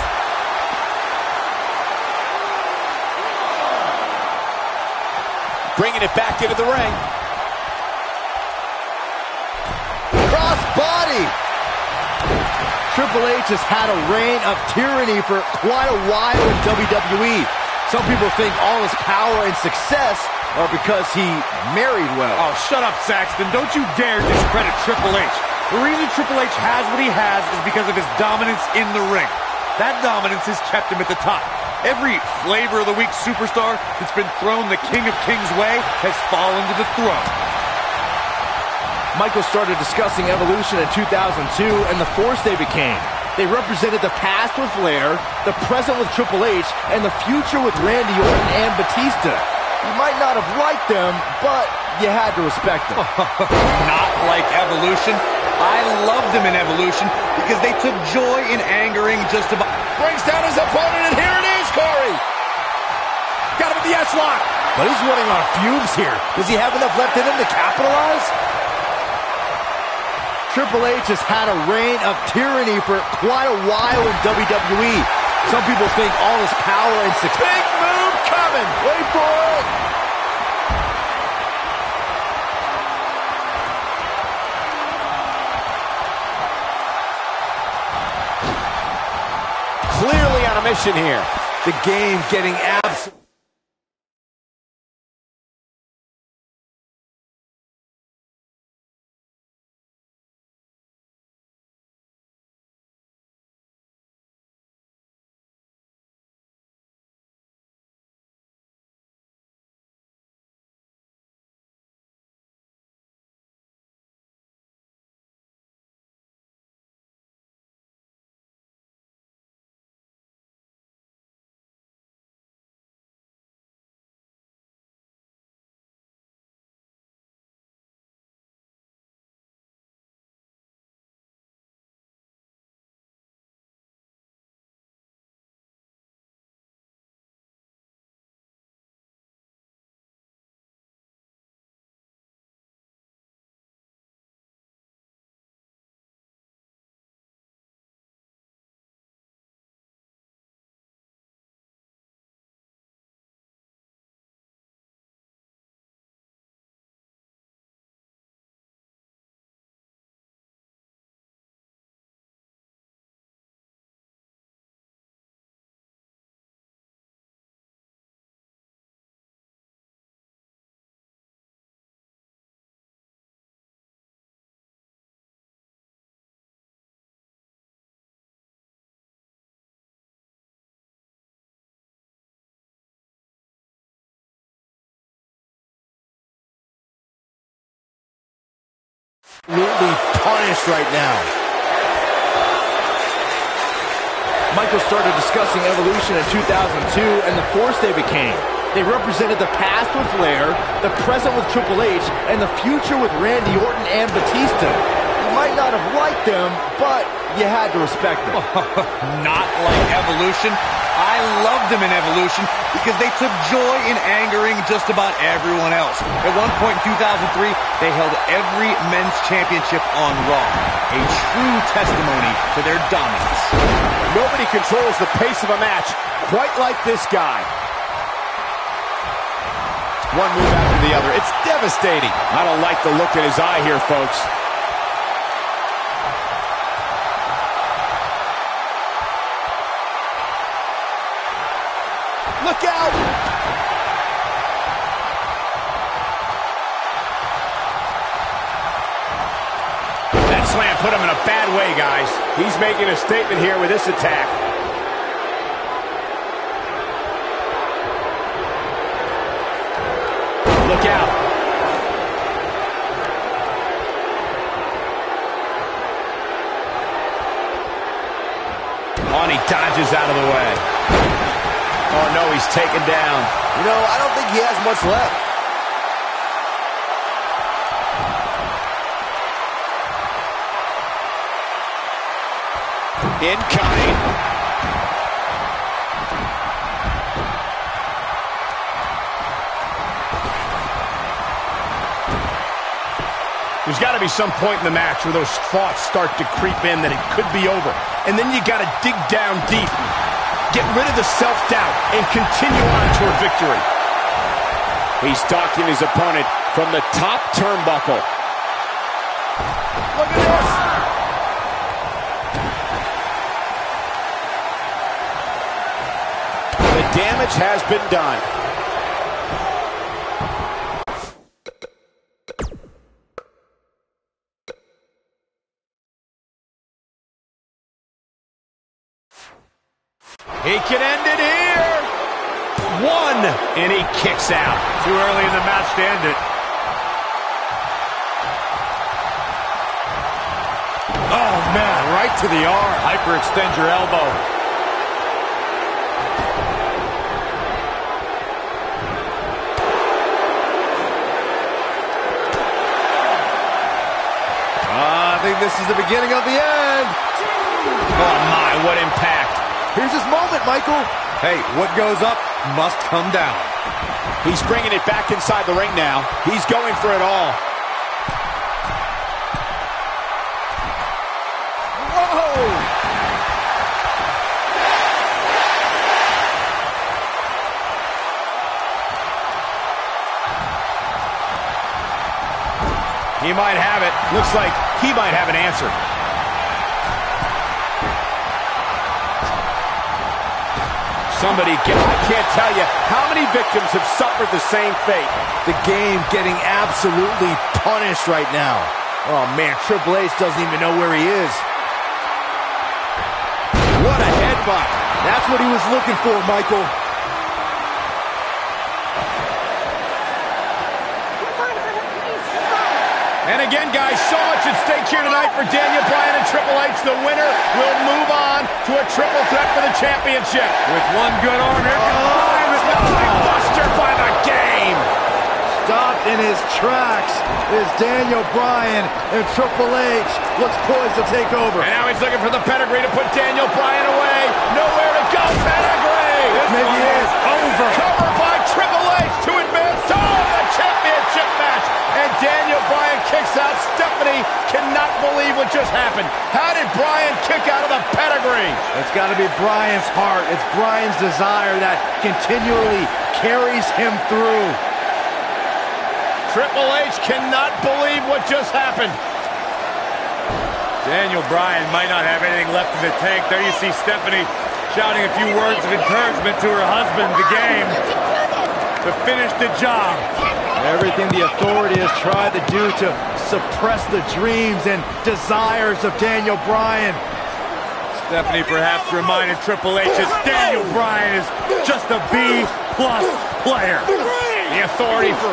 Bringing it back into the ring. Cross body. Triple H has had a reign of tyranny for quite a while in WWE. Some people think all his power and success are because he married well. Oh, shut up, Saxton. Don't you dare discredit Triple H. The reason Triple H has what he has is because of his dominance in the ring. That dominance has kept him at the top. Every flavor of the week superstar that's been thrown the King of Kings way has fallen to the throne. Michael started discussing Evolution in 2002 and the force they became. They represented the past with Flair, the present with Triple H, and the future with Randy Orton and Batista. You might not have liked them, but you had to respect them. Not like Evolution. I loved them in Evolution because they took joy in angering just about... Brings down his opponent, and here it is, Corey. Got him with the S-lock. But he's running on fumes here. Does he have enough left in him to capitalize? Triple H has had a reign of tyranny for quite a while in WWE. Some people think all his power and success... Big move coming. Wait for it. Clearly on a mission here. The game getting absolutely... absolutely punished right now. Michael started discussing Evolution in 2002 and the force they became. They represented the past with Flair, the present with Triple H, and the future with Randy Orton and Batista. You might not have liked them, but you had to respect them. Not like Evolution. I loved them in Evolution because they took joy in angering just about everyone else. At one point in 2003, they held every men's championship on Raw. A true testimony to their dominance. Nobody controls the pace of a match quite like this guy. One move after the other. It's devastating. I don't like the look in his eye here, folks. Look out! That slam put him in a bad way, guys. He's making a statement here with this attack. Look out. Oh, and he dodges out of the way. Oh, no, he's taken down. You know, I don't think he has much left. Incoming. There's got to be some point in the match where those thoughts start to creep in that it could be over. And then you got to dig down deep. Get rid of the self-doubt and continue on toward victory. He's stalking his opponent from the top turnbuckle. Look at this. The damage has been done. He can end it here. One, and he kicks out. Too early in the match to end it. Oh, man, right to the arm. Hyperextend your elbow. I think this is the beginning of the end. Oh, my, what impact. Here's his moment, Michael. Hey, what goes up must come down. He's bringing it back inside the ring now. He's going for it all. Whoa! He might have it. Looks like he might have an answer. Somebody, I can't tell you how many victims have suffered the same fate. The game getting absolutely punished right now. Oh, man, Triple H doesn't even know where he is. What a headbutt. That's what he was looking for, Michael. And again, guys, so much at stake here tonight for Daniel Bryan and Triple H. The winner will move on to a triple threat for the championship. With one good arm, here comes Bryan with the Buster by the game. Stopped in his tracks is Daniel Bryan, and Triple H looks poised to take over. And now he's looking for the pedigree to put Daniel Bryan away. Nowhere to go, pedigree. This maybe one is over. Covered by Triple H to advance to the championship match. And Daniel Bryan kicks out. Stephanie cannot believe what just happened. How did Bryan kick out of the pedigree? It's got to be Bryan's heart. It's Bryan's desire that continually carries him through. Triple H cannot believe what just happened. Daniel Bryan might not have anything left in the tank. There you see Stephanie shouting a few words of encouragement to her husband, the game, to finish the job. Everything the authority has tried to do to suppress the dreams and desires of Daniel Bryan. Stephanie perhaps reminded Triple H that Daniel Bryan is just a B+ player. The authority for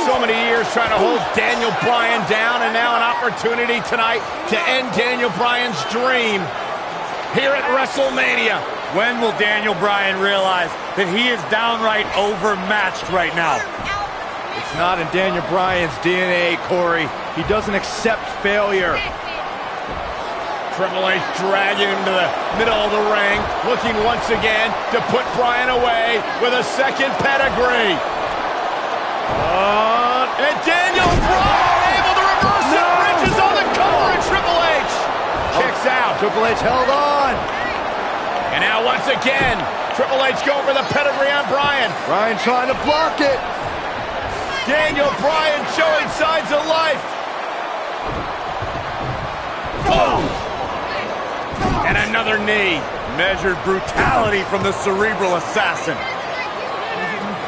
so many years trying to hold Daniel Bryan down, and now an opportunity tonight to end Daniel Bryan's dream here at WrestleMania. When will Daniel Bryan realize that he is downright overmatched right now? It's not in Daniel Bryan's DNA, Corey. He doesn't accept failure. Triple H dragging him to the middle of the ring, looking once again to put Bryan away with a second pedigree. And Daniel Bryan able to reverse it. Bridges on the cover, and Triple H kicks out. Triple H held on. And now once again, Triple H going for the pedigree on Bryan. Bryan trying to block it. Daniel Bryan showing signs of life. Boom! And another knee. Measured brutality from the cerebral assassin.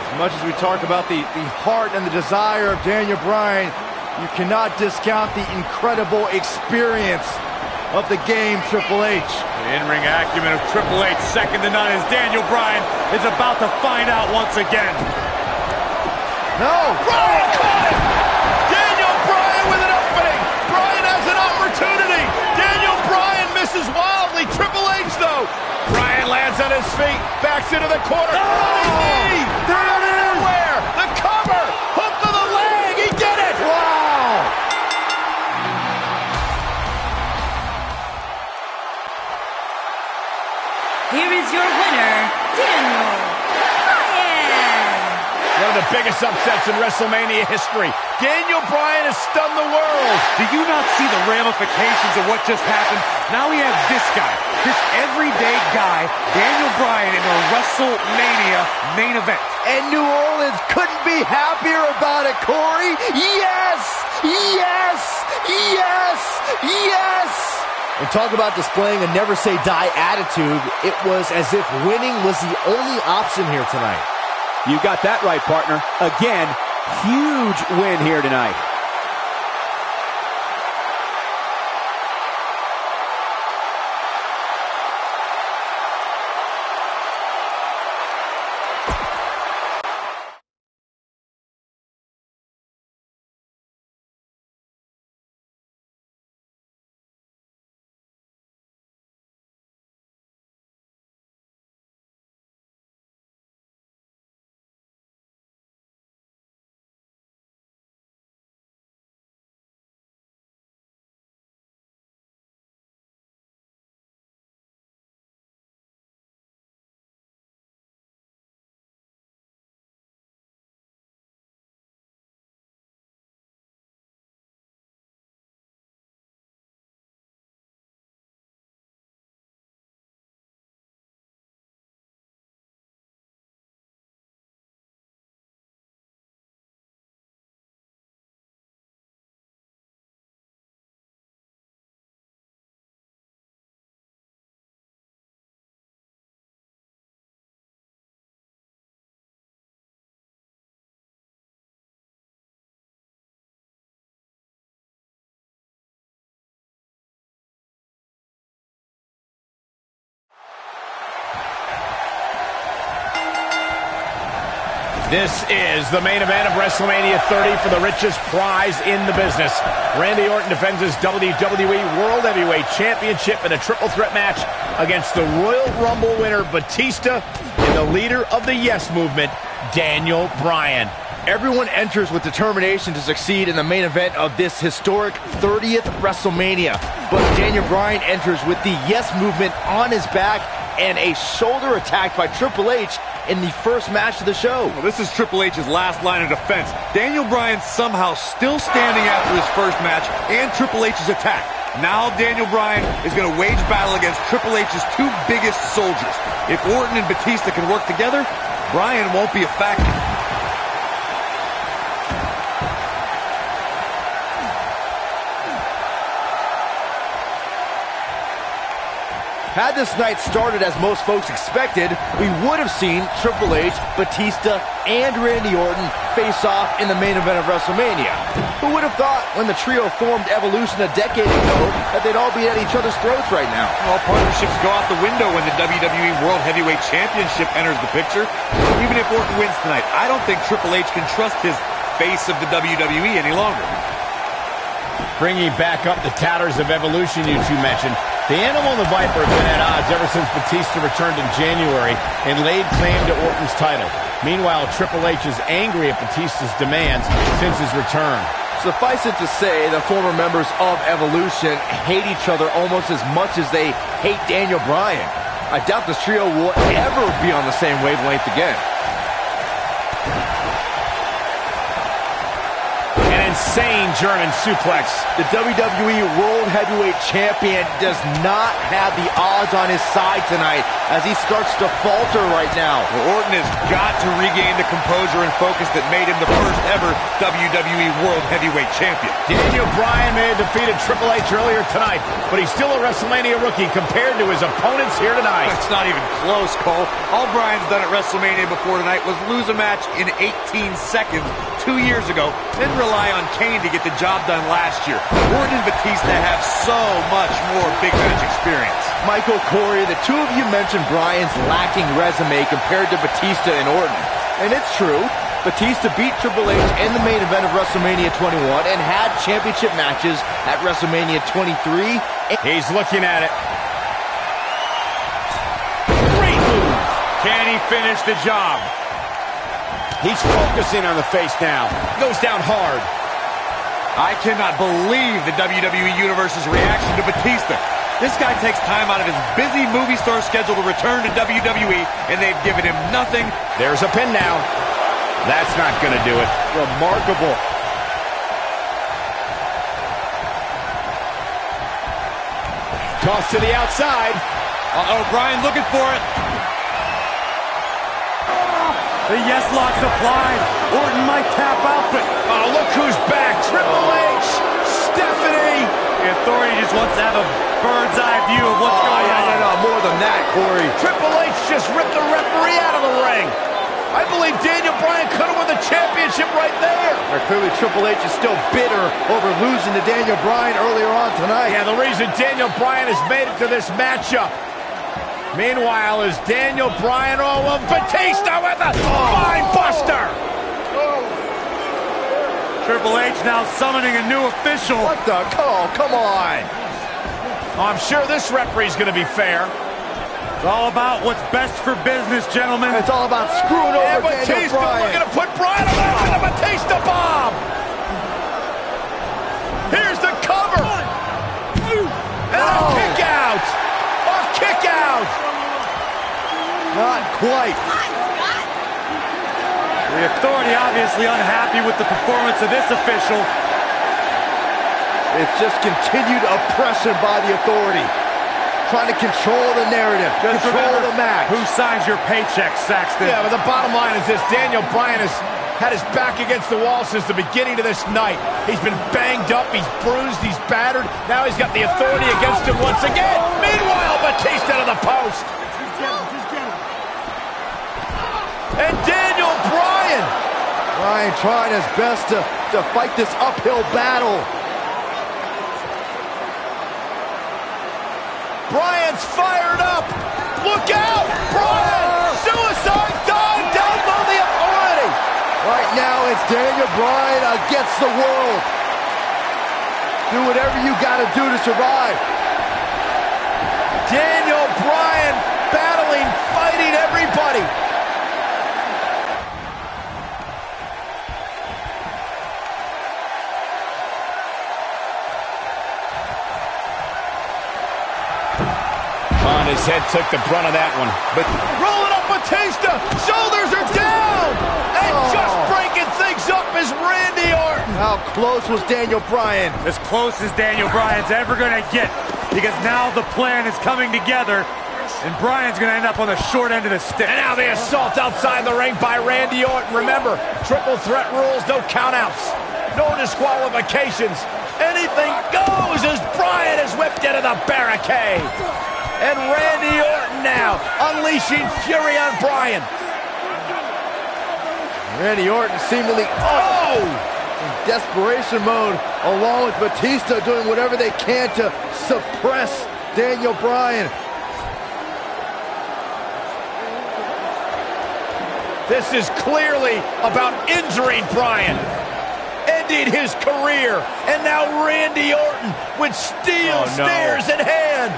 As much as we talk about the heart and the desire of Daniel Bryan, you cannot discount the incredible experience of the game, Triple H. The in-ring acumen of Triple H, second to none, as Daniel Bryan is about to find out once again. No! Bryan caught it! Daniel Bryan with an opening! Bryan has an opportunity! Daniel Bryan misses wildly! Triple H, though! Bryan lands on his feet, backs into the corner. Running knee! There it is! Where? The cover! Hook to the leg! He did it! Wow! Here is your winner, Daniel Bryan. One of the biggest upsets in WrestleMania history. Daniel Bryan has stunned the world. Do you not see the ramifications of what just happened? Now we have this guy, this everyday guy, Daniel Bryan, in a WrestleMania main event. And New Orleans couldn't be happier about it, Corey. Yes! Yes! Yes! Yes! And talk about displaying a never-say-die attitude. It was as if winning was the only option here tonight. You got that right, partner. Again, huge win here tonight. This is the main event of WrestleMania 30 for the richest prize in the business. Randy Orton defends his WWE World Heavyweight Championship in a triple threat match against the Royal Rumble winner Batista and the leader of the Yes Movement, Daniel Bryan. Everyone enters with determination to succeed in the main event of this historic 30th WrestleMania. But Daniel Bryan enters with the Yes Movement on his back and a shoulder attack by Triple H in the first match of the show. Well, this is Triple H's last line of defense. Daniel Bryan somehow still standing after his first match and Triple H's attack. Now Daniel Bryan is going to wage battle against Triple H's two biggest soldiers. If Orton and Batista can work together, Bryan won't be a factor. Had this night started as most folks expected, we would have seen Triple H, Batista, and Randy Orton face off in the main event of WrestleMania. Who would have thought when the trio formed Evolution a decade ago that they'd all be at each other's throats right now? All partnerships go out the window when the WWE World Heavyweight Championship enters the picture. Even if Orton wins tonight, I don't think Triple H can trust his face of the WWE any longer. Bringing back up the tatters of Evolution you two mentioned, the Animal and the Viper have been at odds ever since Batista returned in January and laid claim to Orton's title. Meanwhile, Triple H is angry at Batista's demands since his return. Suffice it to say, the former members of Evolution hate each other almost as much as they hate Daniel Bryan. I doubt this trio will ever be on the same wavelength again. Insane German suplex. The WWE World Heavyweight Champion does not have the odds on his side tonight as he starts to falter right now. Well, Orton has got to regain the composure and focus that made him the first ever WWE World Heavyweight Champion. Daniel Bryan may have defeated Triple H earlier tonight, but he's still a WrestleMania rookie compared to his opponents here tonight. That's not even close, Cole. All Bryan's done at WrestleMania before tonight was lose a match in 18 seconds 2 years ago, then rely on Kane to get the job done last year. Orton and Batista have so much more big match experience. Michael, Corey, the two of you mentioned Bryan's lacking resume compared to Batista and Orton. And it's true. Batista beat Triple H in the main event of WrestleMania 21 and had championship matches at WrestleMania 23. He's looking at it. Great move. Can he finish the job? He's focusing on the face now. Goes down hard. I cannot believe the WWE Universe's reaction to Batista. This guy takes time out of his busy movie star schedule to return to WWE, and they've given him nothing. There's a pin now. That's not going to do it. Remarkable. Toss to the outside. Uh-oh, Bryan looking for it. The yes lock's applied. Orton might tap out, but oh, look who's back. Triple H. Stephanie. the Authority just wants to have a bird's eye view of what's going on. No, more than that, Corey. Triple H just ripped the referee out of the ring. I believe Daniel Bryan could have won the championship right there. Clearly, Triple H is still bitter over losing to Daniel Bryan earlier on tonight. Yeah, the reason Daniel Bryan has made it to this matchup. Meanwhile, is Daniel Bryan of Batista with a spine buster. Triple H now summoning a new official. What the? Oh, come on. I'm sure this referee's going to be fair. It's all about what's best for business, gentlemen. It's all about screwing over Daniel Batista Bryan. looking to put Bryan on the Batista bomb. Here's the cover. And a kick out. A kick out. Not quite. The Authority obviously unhappy with the performance of this official. It's just continued oppression by the Authority. Trying to control the narrative, Just control remember the match. who signs your paycheck, Saxton? Yeah, but the bottom line is this. Daniel Bryan has had his back against the wall since the beginning of this night. He's been banged up, he's bruised, he's battered. Now he's got the Authority against him once again. Meanwhile, Batista to the post. And Daniel Bryan. Bryan trying his best to fight this uphill battle. Bryan's fired up. Look out. Bryan. Suicide dive down below the Authority. Right now, it's Daniel Bryan against the world. Do whatever you got to do to survive. Daniel Bryan battling, fighting everybody. His head took the brunt of that one. But rolling up Batista. Shoulders are down. And just breaking things up is Randy Orton. How close was Daniel Bryan? As close as Daniel Bryan's ever going to get, because now the plan is coming together, and Bryan's going to end up on the short end of the stick. And now the assault outside the ring by Randy Orton. Remember, triple threat rules, no countouts, no disqualifications. Anything goes as Bryan is whipped into the barricade. And Randy Orton now unleashing fury on Bryan. Randy Orton seemingly in desperation mode, along with Batista doing whatever they can to suppress Daniel Bryan. This is clearly about injuring Bryan. ending his career. And now Randy Orton with steel stairs in hand.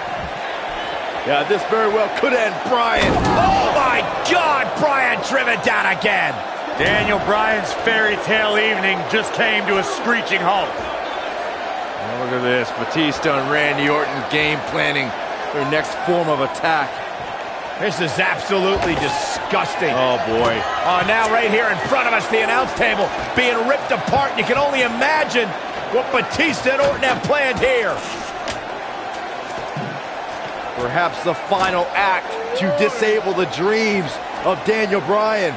Yeah, this very well could end Bryan. Oh my God, Bryan driven down again. Daniel Bryan's fairy tale evening just came to a screeching halt. Oh, look at this, Batista and Randy Orton game planning their next form of attack. This is absolutely disgusting. Oh boy. Oh, now right here in front of us, the announce table being ripped apart. You can only imagine what Batista and Orton have planned here. Perhaps the final act to disable the dreams of Daniel Bryan.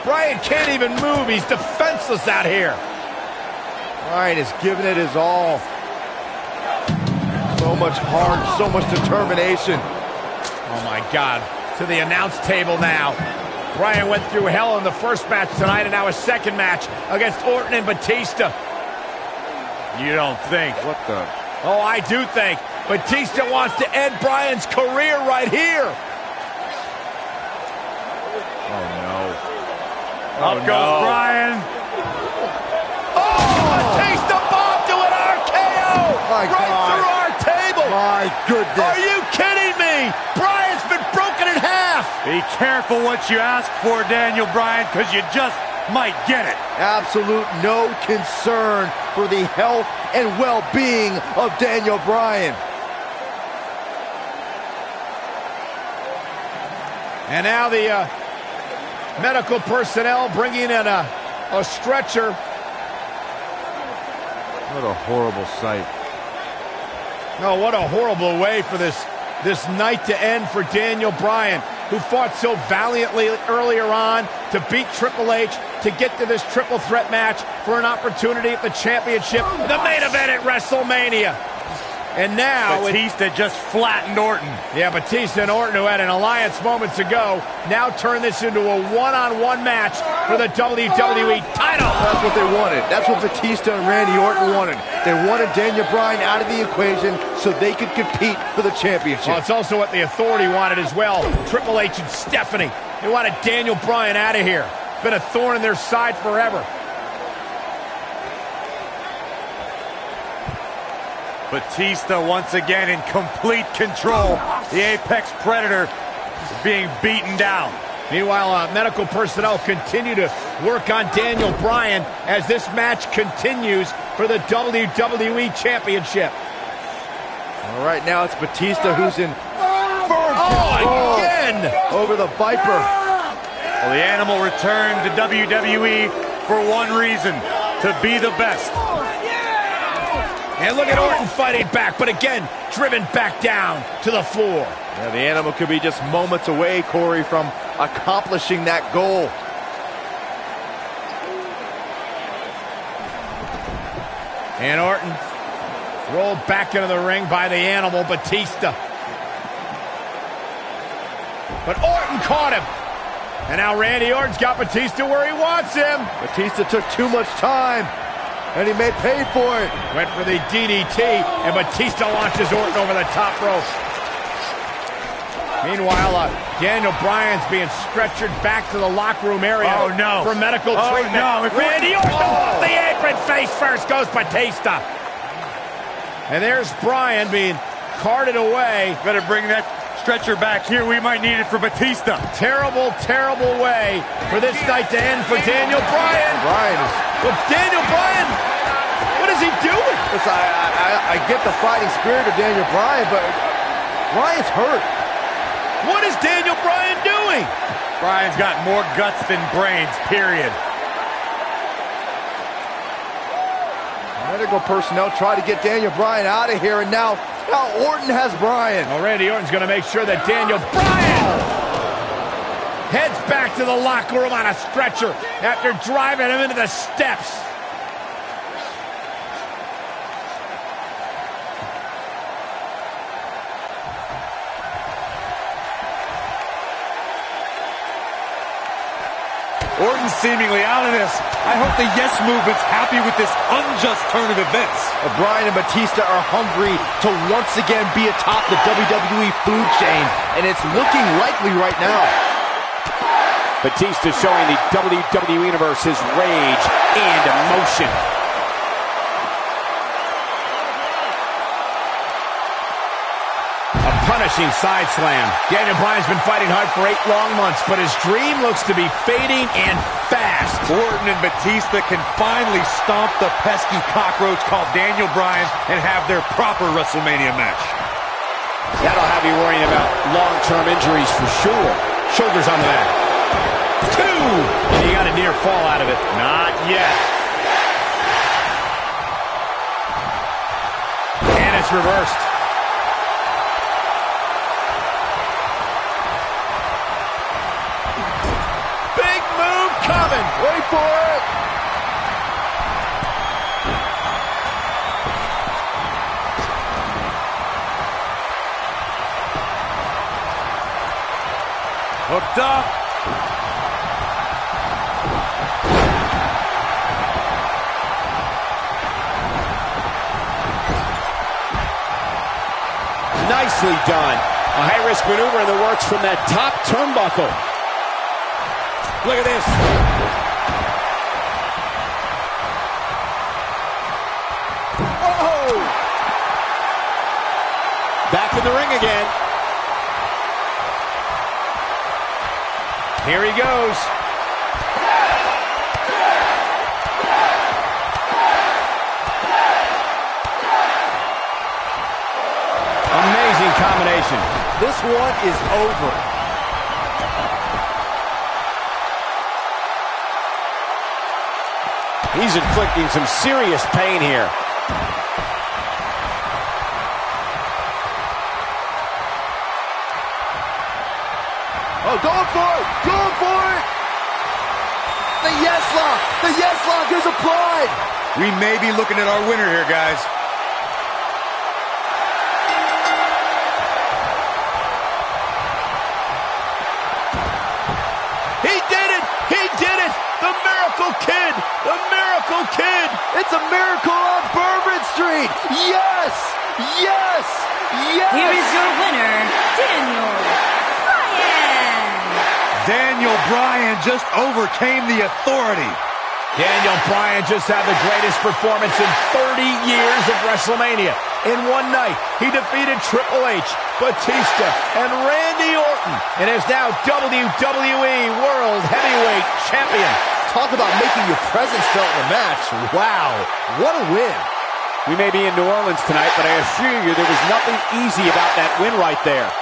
Bryan can't even move. He's defenseless out here. Bryan is giving it his all. So much heart, so much determination. Oh my God. To the announce table now. Bryan went through hell in the first match tonight, and now a second match against Orton and Batista. You don't think? What the? Oh, I do think. Batista wants to end Bryan's career right here. Oh no. Up goes Bryan. Oh, Batista bomb to an RKO. My right God. through our table. My goodness. Are you kidding me? Bryan's been broken in half. Be careful what you ask for, Daniel Bryan, because you just might get it. Absolute no concern for the health and well-being of Daniel Bryan. And now the medical personnel bringing in a stretcher. What a horrible sight. Oh, what a horrible way for this night to end for Daniel Bryan, who fought so valiantly earlier on to beat Triple H, to get to this triple threat match for an opportunity at the championship, the main event at WrestleMania. And now Batista just flattened Orton. Yeah, Batista and Orton, who had an alliance moments ago, now turn this into a one-on-one match for the WWE title. That's what they wanted. That's what Batista and Randy Orton wanted. They wanted Daniel Bryan out of the equation so they could compete for the championship. Well, it's also what the Authority wanted as well. Triple H and Stephanie. They wanted Daniel Bryan out of here. Been a thorn in their side forever. Batista once again in complete control. The Apex Predator being beaten down. Meanwhile, medical personnel continue to work on Daniel Bryan as this match continues for the WWE Championship. All right, now it's Batista who's in firm control again over the Viper. Well, the animal returned to WWE for one reason, to be the best. And look at Orton fighting back, but again, driven back down to the floor. Yeah, the animal could be just moments away, Corey, from accomplishing that goal. And Orton rolled back into the ring by the animal, Batista. But Orton caught him. And now Randy Orton's got Batista where he wants him. Batista took too much time, and he may pay for it. Went for the DDT, and Batista launches Orton over the top rope. Meanwhile, Daniel Bryan's being stretchered back to the locker room area for medical treatment. Randy Orton off the apron, face first goes Batista. And there's Bryan being carted away. Better bring that stretcher back here. We might need it for Batista. Terrible, terrible way for this night to end for Daniel Bryan. Well, Daniel Bryan, what is he doing? Listen, I get the fighting spirit of Daniel Bryan, but Bryan's hurt. What is Daniel Bryan doing? Bryan's got more guts than brains, period. Medical personnel try to get Daniel Bryan out of here, and now Orton has Bryan. Well, Randy Orton's going to make sure that Daniel Bryan heads back to the locker room on a stretcher after driving him into the steps. Orton's seemingly out of this. I hope the Yes Movement's happy with this unjust turn of events. Bryan and Batista are hungry to once again be atop the WWE food chain, and it's looking likely right now. Batista showing the WWE Universe his rage and emotion. punishing side slam. Daniel Bryan's been fighting hard for 8 long months, but his dream looks to be fading and fast. Orton and Batista can finally stomp the pesky cockroach called Daniel Bryan and have their proper WrestleMania match. That'll have you worrying about long-term injuries for sure. Shoulders on the mat. 2! And he got a near fall out of it. Not yet. And it's reversed. Big move coming. Wait for it. Hooked up. Nicely done. A high-risk maneuver in the works from that top turnbuckle. Look at this. Whoa! Back in the ring again. Here he goes. Amazing combination. This one is over. He's inflicting some serious pain here. Oh, going for it! Going for it! The yes lock! The yes lock is applied! We may be looking at our winner here, guys. He did it! He did it! The Miracle Kid! The Miracle Kid! It's a miracle on Bourbon Street! Yes! Yes! Yes! Here is your winner, Daniel Bryan. Daniel Bryan just overcame the authority. Daniel Bryan just had the greatest performance in 30 years of WrestleMania. In one night, he defeated Triple H, Batista, and Randy Orton, and is now WWE World Heavyweight Champion. Talk about making your presence felt in the match. Wow, what a win. We may be in New Orleans tonight, but I assure you there was nothing easy about that win right there.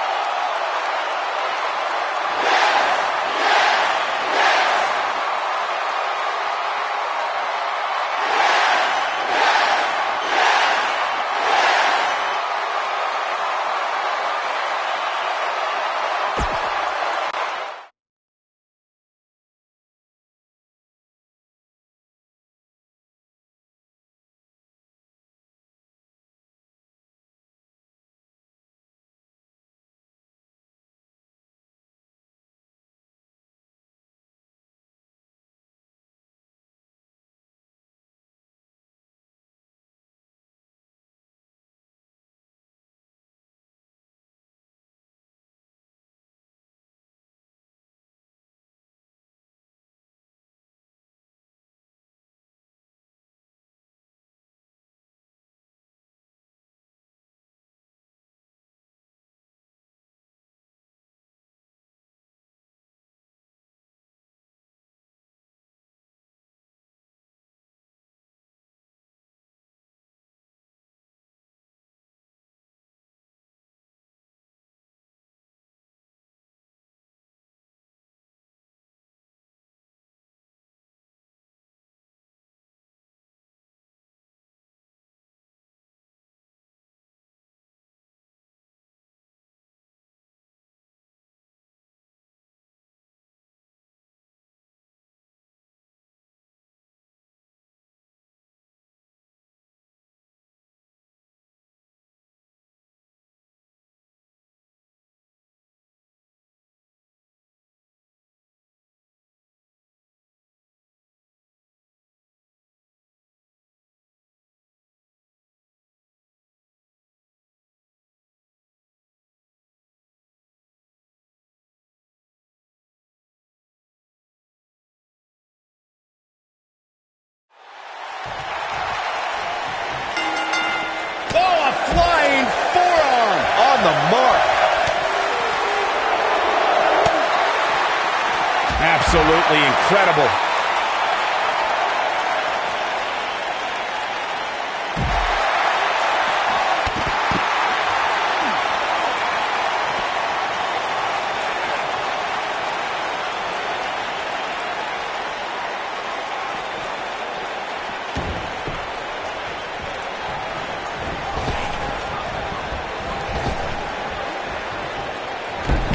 Absolutely incredible.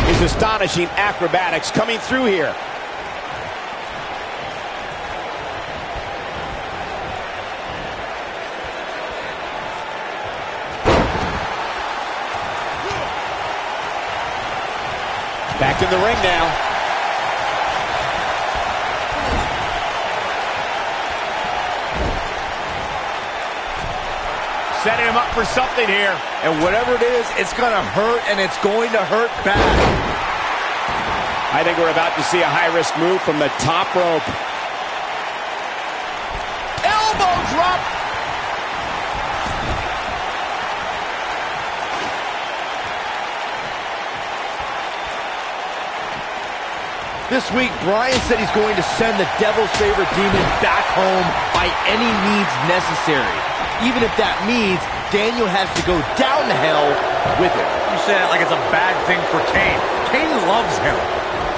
His astonishing acrobatics coming through here. Back in the ring now. Setting him up for something here. And whatever it is, it's going to hurt, and it's going to hurt bad. I think we're about to see a high-risk move from the top rope. Elbow drop. This week, Bryan said he's going to send the Devil's favorite demon back home by any means necessary. Even if that means Daniel has to go down to hell with it. You say that like it's a bad thing for Kane. Kane loves him.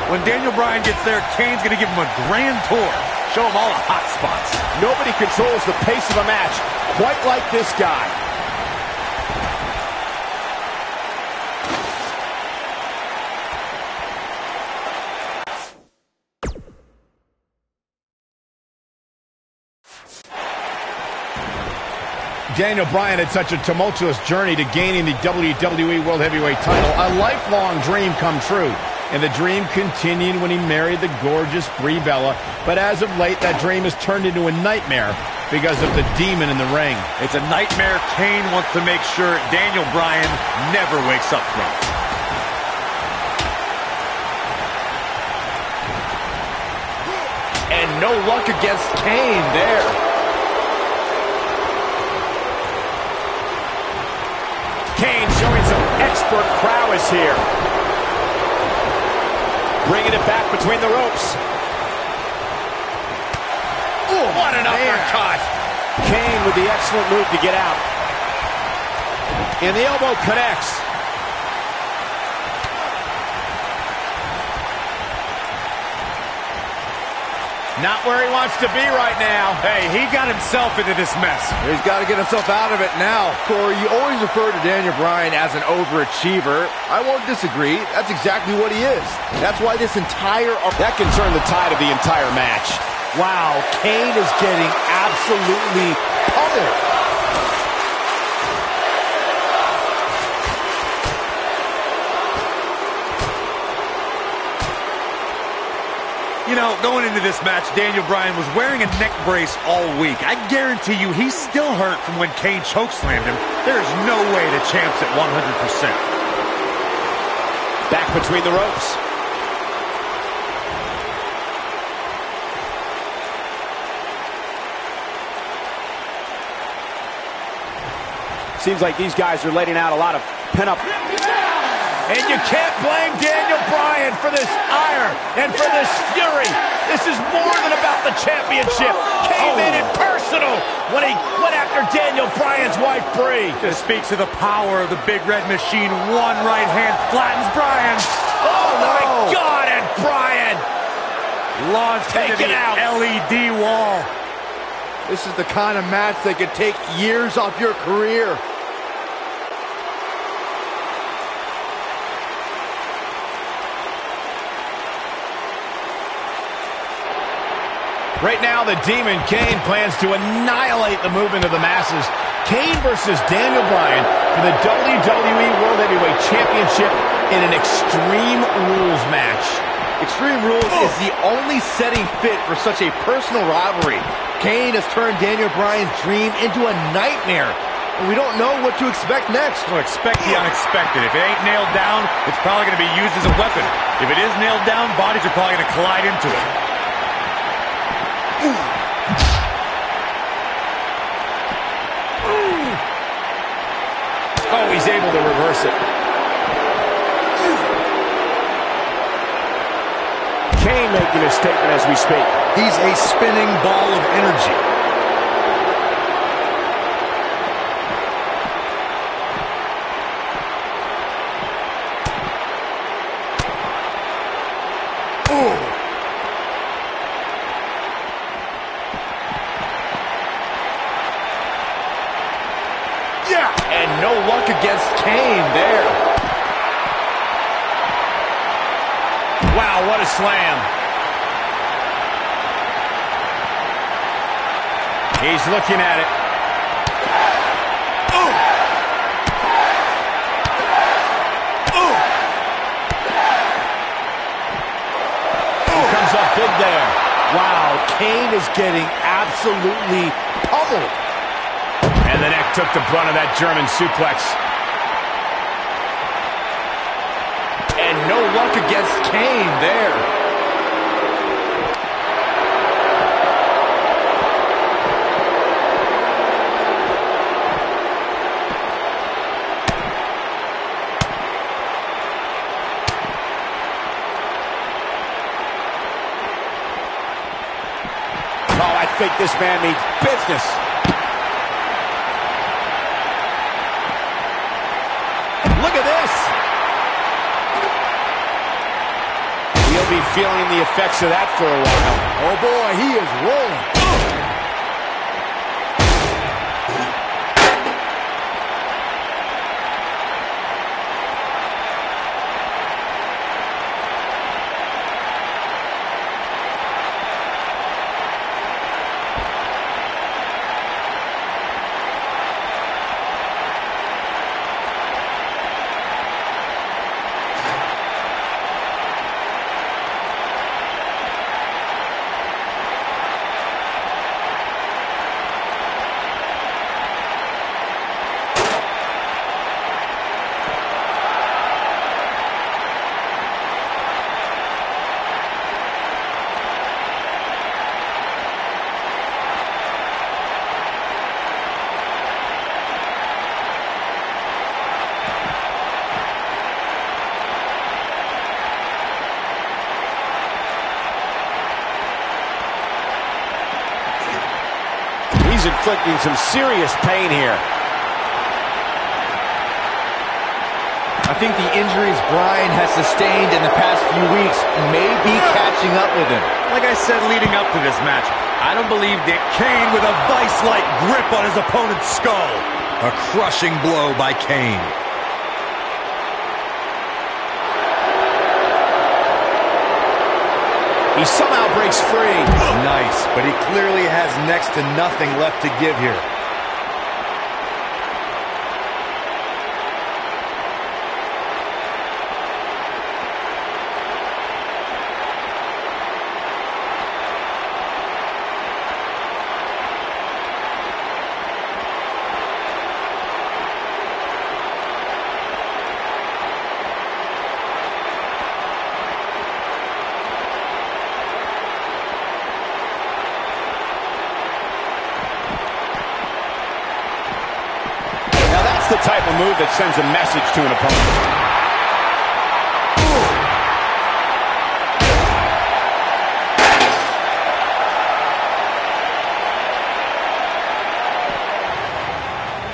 When Daniel Bryan gets there, Kane's going to give him a grand tour. Show him all the hot spots. Nobody controls the pace of a match quite like this guy. Daniel Bryan had such a tumultuous journey to gaining the WWE World Heavyweight title. A lifelong dream come true. And the dream continued when he married the gorgeous Brie Bella. But as of late, that dream has turned into a nightmare because of the demon in the ring. It's a nightmare Kane wants to make sure Daniel Bryan never wakes up from. And no luck against Kane there. Kane showing some expert prowess here. Bringing it back between the ropes. Ooh, what an uppercut. Kane with the excellent move to get out. And the elbow connects. Not where he wants to be right now. Hey, he got himself into this mess. He's got to get himself out of it now. Corey, you always refer to Daniel Bryan as an overachiever. I won't disagree. That's exactly what he is. That's why this entire... That can turn the tide of the entire match. Wow, Kane is getting absolutely pummeled. You know, going into this match, Daniel Bryan was wearing a neck brace all week. I guarantee you he's still hurt from when Kane chokeslammed him. There's no way the champ's at 100%. Back between the ropes. Seems like these guys are letting out a lot of pent-up... And you can't blame Daniel Bryan for this ire and for this fury. This is more than about the championship. Came in personal when he went after Daniel Bryan's wife, Brie. Just speaks to the power of the big red machine. One right hand flattens Bryan. Oh, my God, and Bryan launched into the LED wall. This is the kind of match that could take years off your career. Right now, the Demon Kane plans to annihilate the movement of the masses. Kane versus Daniel Bryan for the WWE World Heavyweight Championship in an Extreme Rules match. Extreme Rules is the only setting fit for such a personal rivalry. Kane has turned Daniel Bryan's dream into a nightmare. And we don't know what to expect next. Well, expect the unexpected. If it ain't nailed down, it's probably going to be used as a weapon. If it is nailed down, bodies are probably going to collide into it. Oh, he's able to reverse it. Kane making a statement as we speak. He's a spinning ball of energy. And no luck against Kane there. Wow, what a slam. He's looking at it. Ooh. Ooh. He comes up big there. Wow, Kane is getting absolutely pummeled. And the neck took the brunt of that German suplex. And no luck against Kane there. Oh, I think this man needs business. Look at this. He'll be feeling the effects of that for a while. Oh boy, he is rolling. He's inflicting some serious pain here. I think the injuries Bryan has sustained in the past few weeks may be catching up with him. Like I said leading up to this match, I don't believe that Kane with a vice-like grip on his opponent's skull. A crushing blow by Kane. He somehow breaks free. Nice, but he clearly has next to nothing left to give here. The type of move that sends a message to an opponent.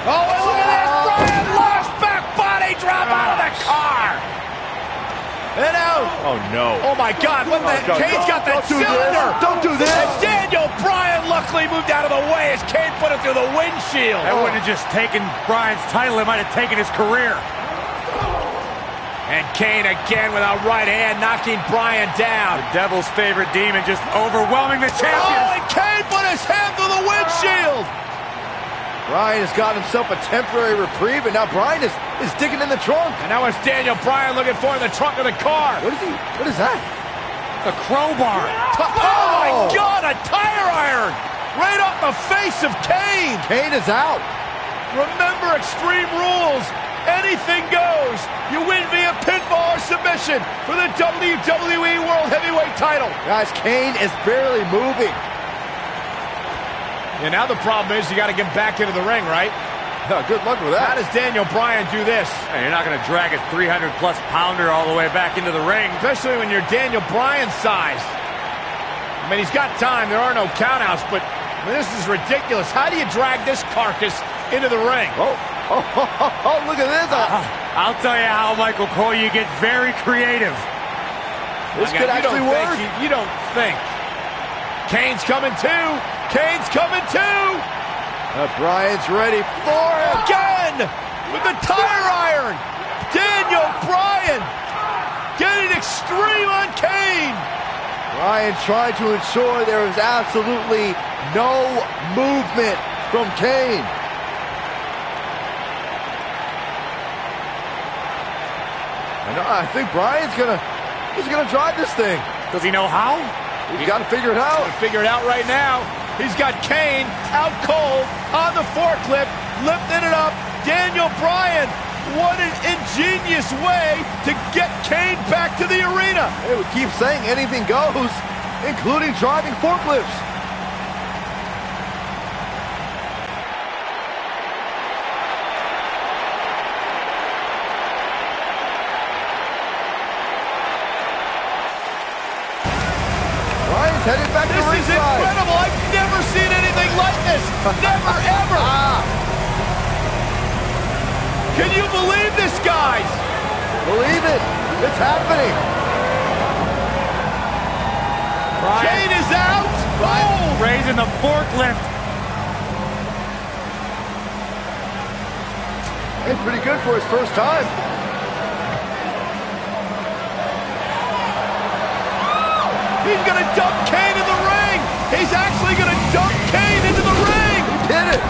Oh, and look at this! Bryan lost back body drop out of the car. And out. Oh, no. Oh, my God. What the? Kane's got that cylinder. Don't do this. And Daniel Bryan luckily moved out of the way as Kane put it through the windshield. That wouldn't have just taken Bryan's title, it might have taken his career. And Kane again with a right hand knocking Bryan down. The devil's favorite demon just overwhelming the champion. Oh, and Kane put his hand through the windshield. Bryan has got himself a temporary reprieve, and now Bryan is digging in the trunk. And now it's Daniel Bryan looking for in the trunk of the car. What is that? The crowbar. Oh, my God, a tire iron. Right off the face of Kane. Kane is out. Remember Extreme Rules. Anything goes. You win via pinfall or submission for the WWE World Heavyweight title. Guys, Kane is barely moving. And now the problem is you got to get back into the ring, right? Good luck with that. How does Daniel Bryan do this? Hey, you're not going to drag a 300-plus pounder all the way back into the ring. Especially when you're Daniel Bryan's size. I mean, he's got time. There are no countouts, but I mean, this is ridiculous. How do you drag this carcass into the ring? Oh, look at this. I'll tell you how, Michael Cole, you get very creative. This could actually work. You don't think. Kane's coming too. Kane's coming too. Bryan's ready for it. Again with the tire iron. Daniel Bryan getting extreme on Kane. Bryan trying to ensure there is absolutely no movement from Kane. I think Bryan's gonna drive this thing. Does he know how? He's got to figure it out. Figure it out right now. He's got Kane out cold on the forklift, lifting it up. Daniel Bryan, what an ingenious way to get Kane back to the arena. Hey, we keep saying anything goes, including driving forklifts. Bryan's headed back to ringside. This is incredible. I've never seen anything like this. Never, ever. Can you believe this, guys? Believe it. It's happening. Kane is out. Oh! Raising the forklift. Hey, pretty good for his first time. He's going to dump Kane in the ring. He's actually going to dump Kane into the ring. He did it.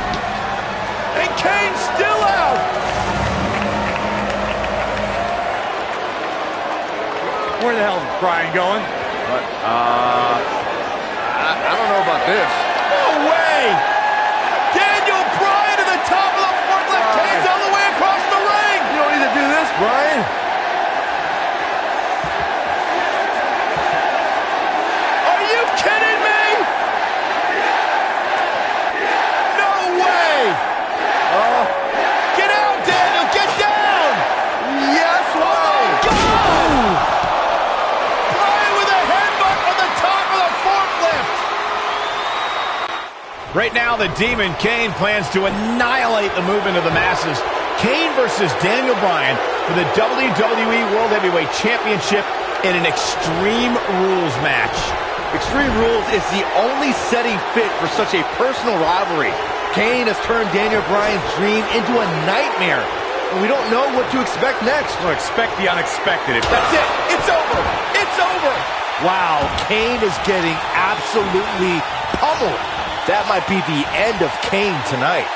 And Kane's still out. Where the hell is Bryan going? I don't know about this. No way. Daniel Bryan to the top of the forklift. Kane's all the way across the ring. You don't need to do this, Bryan. Are you kidding me? No way. Get out, Daniel. Get down. Yes way. Go! Bryan with a headbutt on the top of the forklift. Right now, the Demon Kane plans to annihilate the movement of the masses. Kane versus Daniel Bryan for the WWE World Heavyweight Championship in an Extreme Rules match. Extreme Rules is the only setting fit for such a personal rivalry. Kane has turned Daniel Bryan's dream into a nightmare, and we don't know what to expect next. Well, expect the unexpected. That's it. It's over. It's over. Wow, Kane is getting absolutely pummeled. That might be the end of Kane tonight.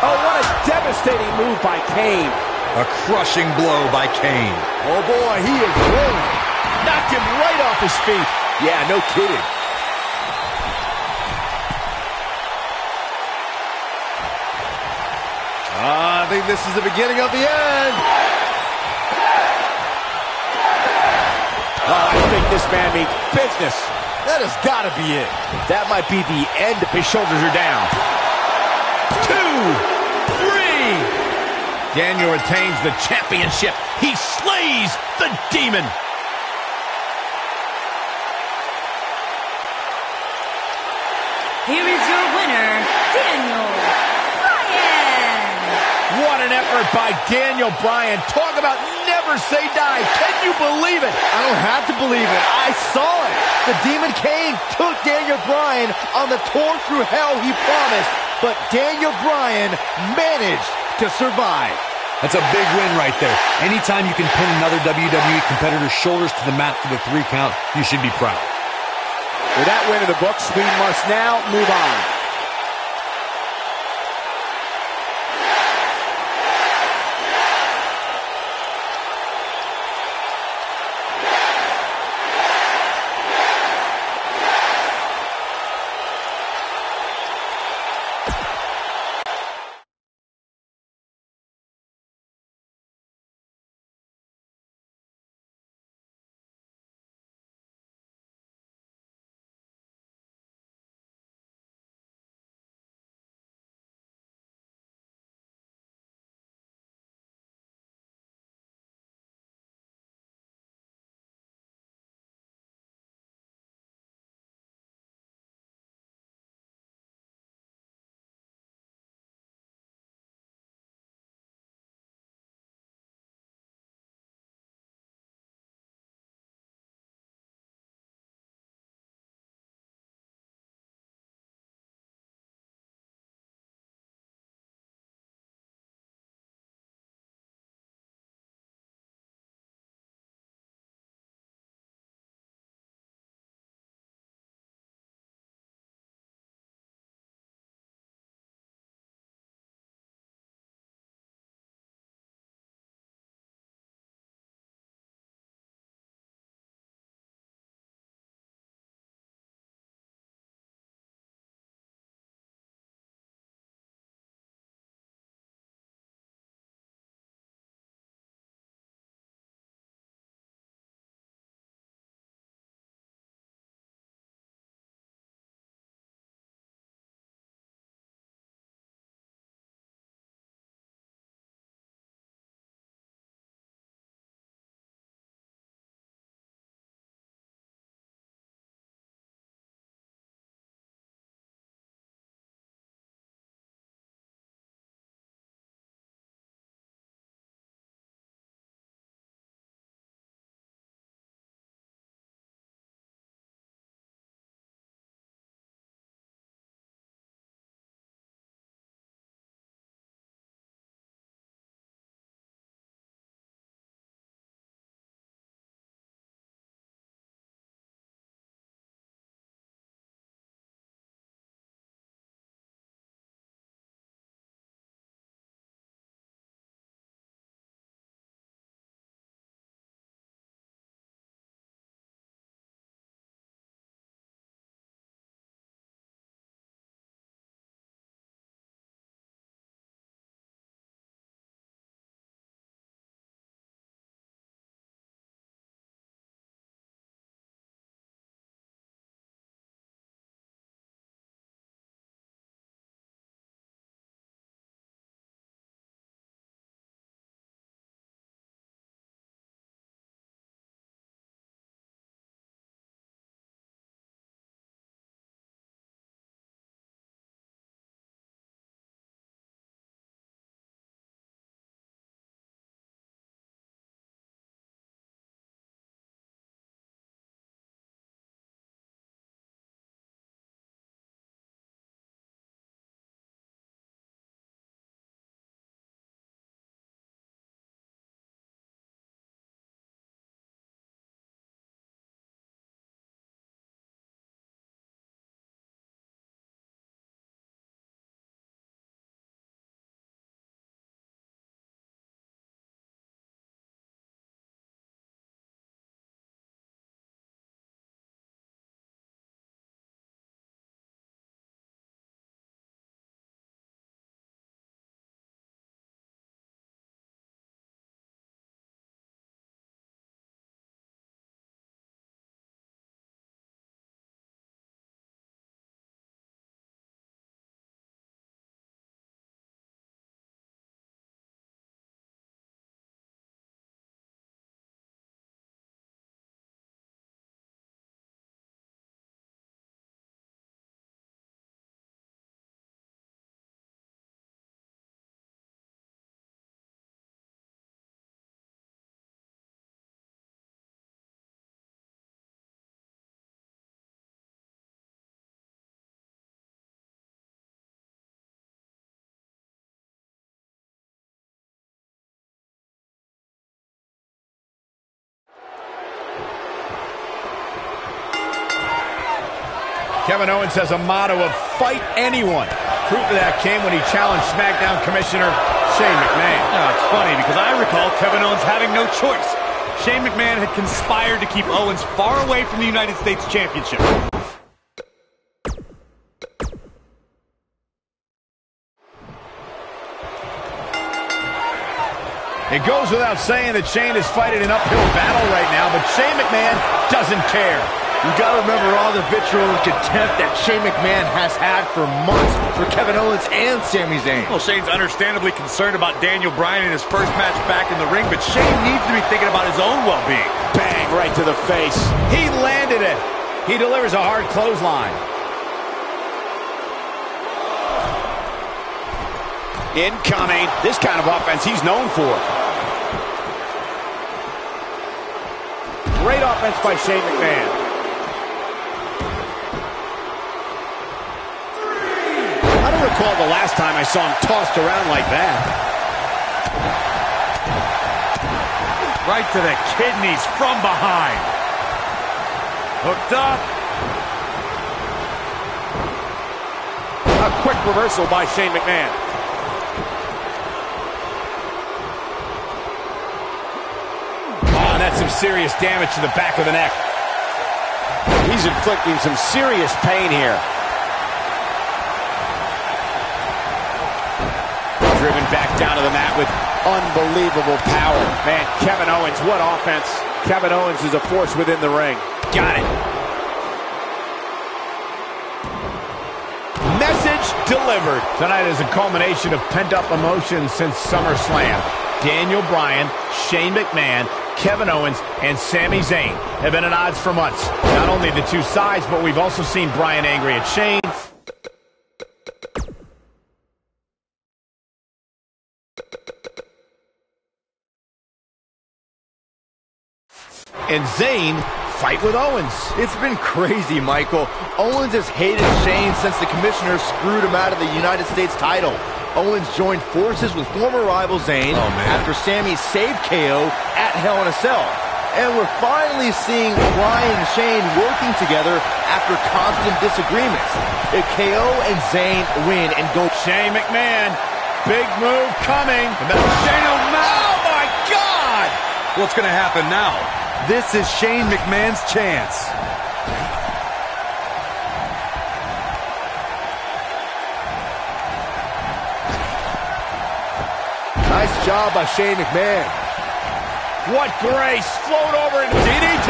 Oh, what a devastating move by Kane. A crushing blow by Kane. Oh boy, he is rolling. Knocked him right off his feet. Yeah, no kidding. I think this is the beginning of the end. I think this man means business. That has got to be it. That might be the end. His shoulders are down. 2, 3. Daniel retains the championship. He slays the Demon. Here is your winner, Daniel Bryan. What an effort by Daniel Bryan. Talk about never say die. Can you believe it? I don't have to believe it. I saw it. The Demon Kane took Daniel Bryan on the tour through hell he promised, but Daniel Bryan managed to survive. That's a big win right there. Anytime you can pin another WWE competitor's shoulders to the mat for the 3 count, you should be proud. With that win in the books, we must now move on. Kevin Owens has a motto of fight anyone. Proof of that came when he challenged SmackDown Commissioner Shane McMahon. Now, it's funny because I recall Kevin Owens having no choice. Shane McMahon had conspired to keep Owens far away from the United States Championship. It goes without saying that Shane is fighting an uphill battle right now, but Shane McMahon doesn't care. You gotta remember all the vitriol and contempt that Shane McMahon has had for months for Kevin Owens and Sami Zayn. Well, Shane's understandably concerned about Daniel Bryan in his first match back in the ring, but Shane needs to be thinking about his own well-being. Bang, right to the face. He landed it. He delivers a hard clothesline. Incoming. This kind of offense he's known for. Great offense by Shane McMahon. I don't recall the last time I saw him tossed around like that. Right to the kidneys from behind. Hooked up. A quick reversal by Shane McMahon. That's some serious damage to the back of the neck. He's inflicting some serious pain here. Driven back down to the mat with unbelievable power. Man, Kevin Owens, what offense. Kevin Owens is a force within the ring. Got it. Message delivered. Tonight is a culmination of pent-up emotions since SummerSlam. Daniel Bryan, Shane McMahon, Kevin Owens, and Sami Zayn have been at odds for months. Not only the two sides, but we've also seen Bryan angry at Shane. And Zayn fight with Owens. It's been crazy, Michael. Owens has hated Shane since the commissioner screwed him out of the United States title. Owens joined forces with former rival Zayn after Sami saved KO at Hell in a Cell. And we're finally seeing Bryan and Shane working together after constant disagreements. If KO and Zayn win and go... Shane McMahon, big move coming. Shane O'Mac. Oh, my God! What's going to happen now? This is Shane McMahon's chance. Nice job by Shane McMahon. What grace! Float over and DDT!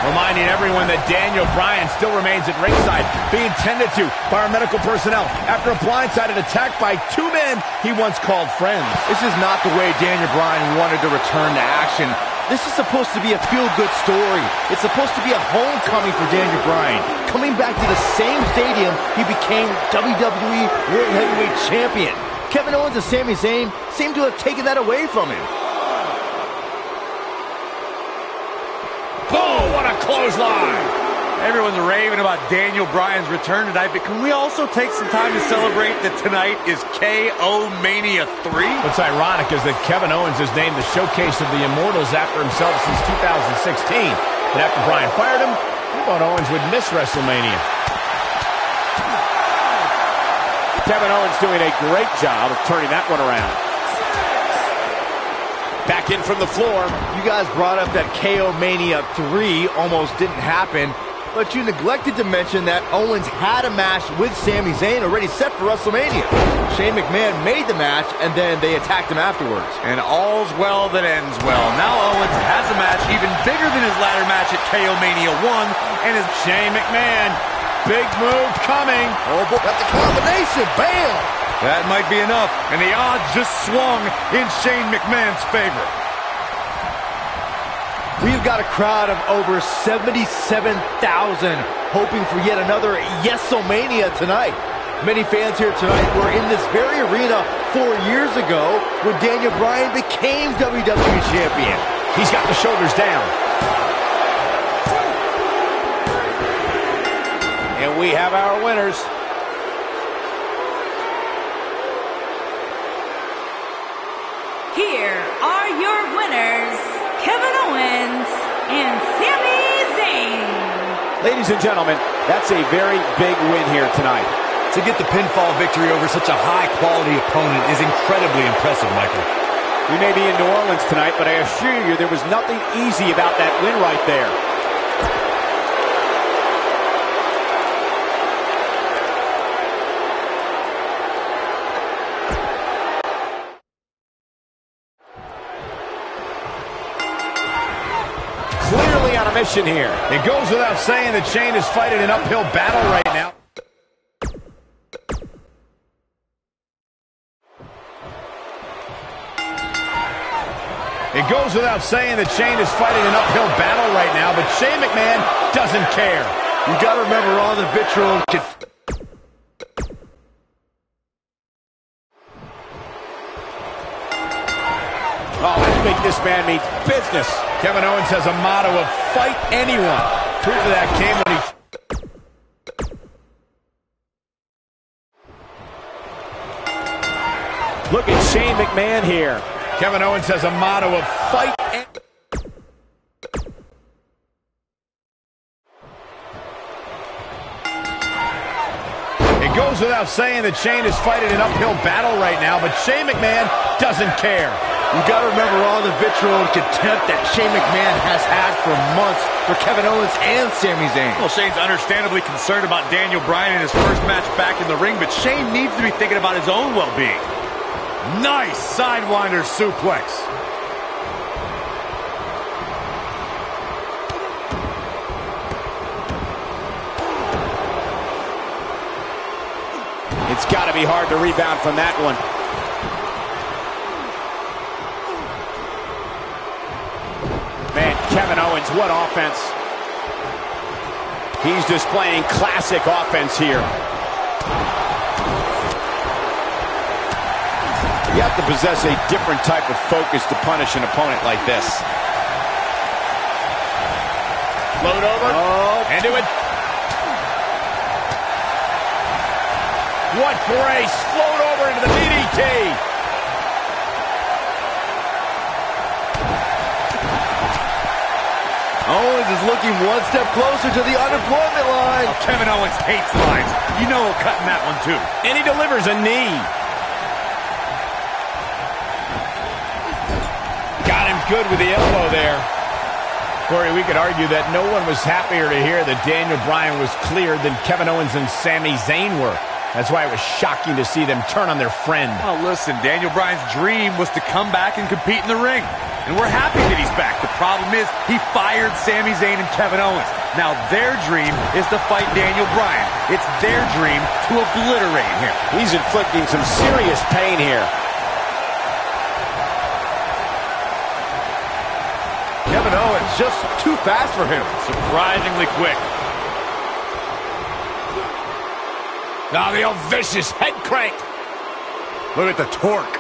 Reminding everyone that Daniel Bryan still remains at ringside, being tended to by our medical personnel after a blindsided attack by two men he once called friends. This is not the way Daniel Bryan wanted to return to action. This is supposed to be a feel-good story. It's supposed to be a homecoming for Daniel Bryan. Coming back to the same stadium he became WWE World Heavyweight Champion. Kevin Owens and Sami Zayn seem to have taken that away from him. Oh, what a clothesline! Everyone's raving about Daniel Bryan's return tonight, but can we also take some time to celebrate that tonight is KO Mania 3? What's ironic is that Kevin Owens has named the showcase of the Immortals after himself since 2016. But after Bryan fired him, he thought Owens would miss WrestleMania. Kevin Owens doing a great job of turning that one around. Back in from the floor. You guys brought up that KO Mania 3 almost didn't happen, but you neglected to mention that Owens had a match with Sami Zayn already set for WrestleMania. Shane McMahon made the match, and then they attacked him afterwards. And all's well that ends well. Now Owens has a match even bigger than his ladder match at KO Mania 1, and his Shane McMahon, big move coming. Oh, boy, that's a combination. Bam! that might be enough, and the odds just swung in Shane McMahon's favor. We've got a crowd of over 77,000 hoping for yet another Yes-O-Mania tonight. Many fans here tonight were in this very arena 4 years ago when Daniel Bryan became WWE Champion. He's got the shoulders down. And we have our winners. Here are your winners, Kevin Owens and Sami Zayn. Ladies and gentlemen, that's a very big win here tonight. To get the pinfall victory over such a high-quality opponent is incredibly impressive, Michael. We may be in New Orleans tonight, but I assure you there was nothing easy about that win right there. Clearly on a mission here. It goes without saying that Shane is fighting an uphill battle right now. It goes without saying that Shane is fighting an uphill battle right now, but Shane McMahon doesn't care. You got to remember all the vitriol. Oh, I think this man means business. Kevin Owens has a motto of fight anyone. Proof of that came when he... Look at Shane McMahon here. Kevin Owens has a motto of fight anyone. It goes without saying that Shane is fighting an uphill battle right now, but Shane McMahon doesn't care. You got to remember all the vitriol and contempt that Shane McMahon has had for months for Kevin Owens and Sami Zayn. Well, Shane's understandably concerned about Daniel Bryan in his first match back in the ring, but Shane needs to be thinking about his own well-being. Nice Sidewinder suplex. It's got to be hard to rebound from that one. Man, Kevin Owens, what offense. He's displaying classic offense here. You have to possess a different type of focus to punish an opponent like this. Float over. Oh. Into it. What brace. Float over into the DDT. Owens is looking one step closer to the unemployment line. Oh, Kevin Owens hates lines. You know he'll cut in that one, too. And he delivers a knee. Got him good with the elbow there. Corey, we could argue that no one was happier to hear that Daniel Bryan was cleared than Kevin Owens and Sami Zayn were. That's why it was shocking to see them turn on their friend. Oh, listen, Daniel Bryan's dream was to come back and compete in the ring. And we're happy that he's back. The problem is he fired Sami Zayn and Kevin Owens. Now their dream is to fight Daniel Bryan. It's their dream to obliterate him. He's inflicting some serious pain here. Kevin Owens just too fast for him. Surprisingly quick. Now the old vicious head crank. Look at the torque.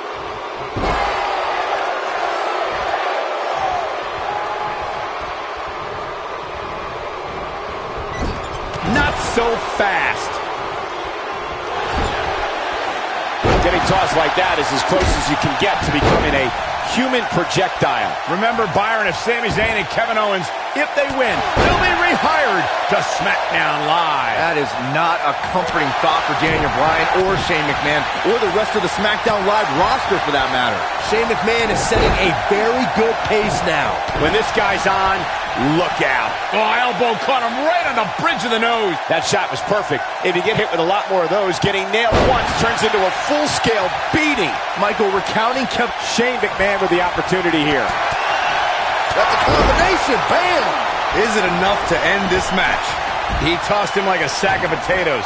Not so fast. Getting tossed like that is as close as you can get to becoming a human projectile. Remember, Byron, if Sami Zayn and Kevin Owens, if they win, they'll be rehired to SmackDown Live. That is not a comforting thought for Daniel Bryan or Shane McMahon or the rest of the SmackDown Live roster for that matter. Shane McMahon is setting a very good pace now. When this guy's on, look out. Oh, elbow caught him right on the bridge of the nose. That shot was perfect. If you get hit with a lot more of those, getting nailed once turns into a full-scale beating. Michael, recounting Shane McMahon with the opportunity here. That's a combination. Bam! Is it enough to end this match? He tossed him like a sack of potatoes.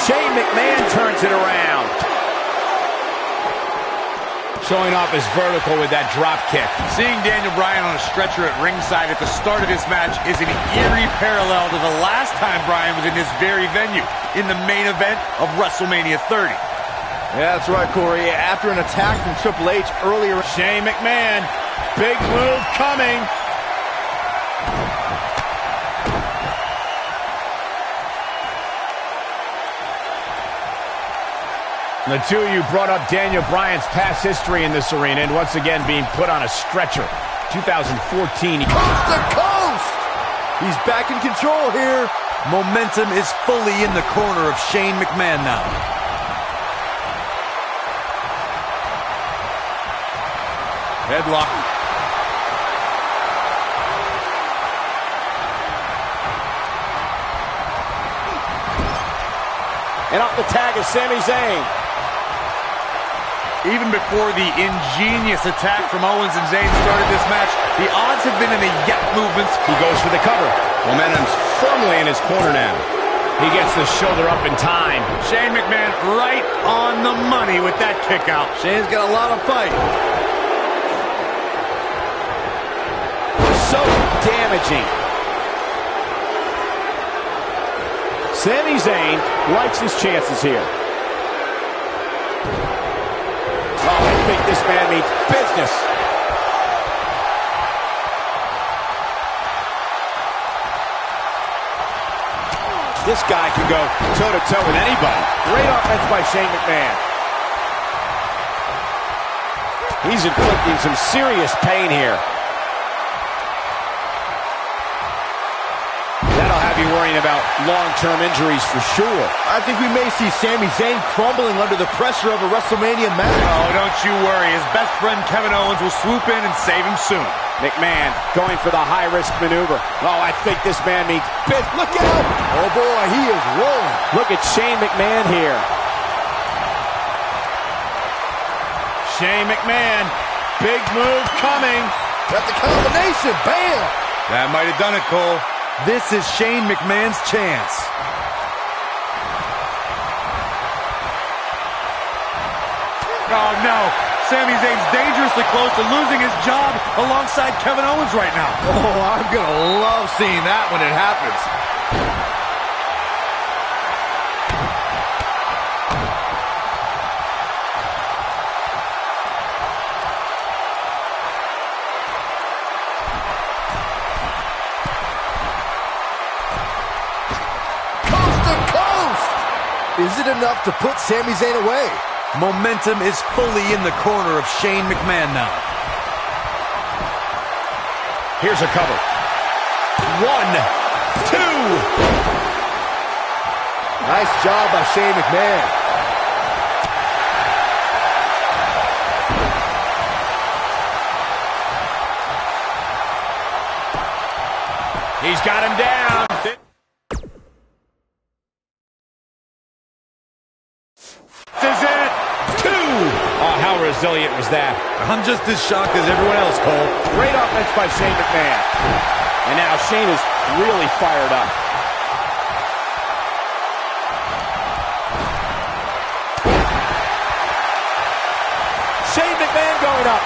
Shane McMahon turns it around. Showing off his vertical with that drop kick. Seeing Daniel Bryan on a stretcher at ringside at the start of this match is an eerie parallel to the last time Bryan was in this very venue, in the main event of WrestleMania 30. Yeah, that's right, Corey. After an attack from Triple H earlier. Shane McMahon, big move coming. The two of you brought up Daniel Bryan's past history in this arena and once again being put on a stretcher. 2014. Coast to coast! He's back in control here. Momentum is fully in the corner of Shane McMahon now. Headlock. And up the tag is Sami Zayn. Even before the ingenious attack from Owens and Zayn started this match, the odds have been in the yep movements. He goes for the cover. Momentum's firmly in his corner now. He gets the shoulder up in time. Shane McMahon right on the money with that kick out. Shane's got a lot of fight. So damaging. Sami Zayn likes his chances here. Oh, I think this man means business. This guy can go toe-to-toe with anybody. Great offense by Shane McMahon. He's inflicting some serious pain here. That'll have you worrying about long-term injuries for sure. I think we may see Sami Zayn crumbling under the pressure of a WrestleMania match. Oh, don't you worry. His best friend Kevin Owens will swoop in and save him soon. McMahon going for the high-risk maneuver. Oh, I think this man means big. Look out! Oh, boy, he is rolling. Look at Shane McMahon here. Shane McMahon, big move coming. Got the combination, bam! That might have done it, Cole. This is Shane McMahon's chance. Oh, no. Sami Zayn's dangerously close to losing his job alongside Kevin Owens right now. Oh, I'm going to love seeing that when it happens. Coast to coast! Is it enough to put Sami Zayn away? Momentum is fully in the corner of Shane McMahon now. Here's a cover. 1, 2. Nice job by Shane McMahon. He's got him down. This is it. 2. Oh, how resilient was that? I'm just as shocked as everyone else, Cole. Great offense by Shane McMahon. And now Shane is really fired up. Shane McMahon going up.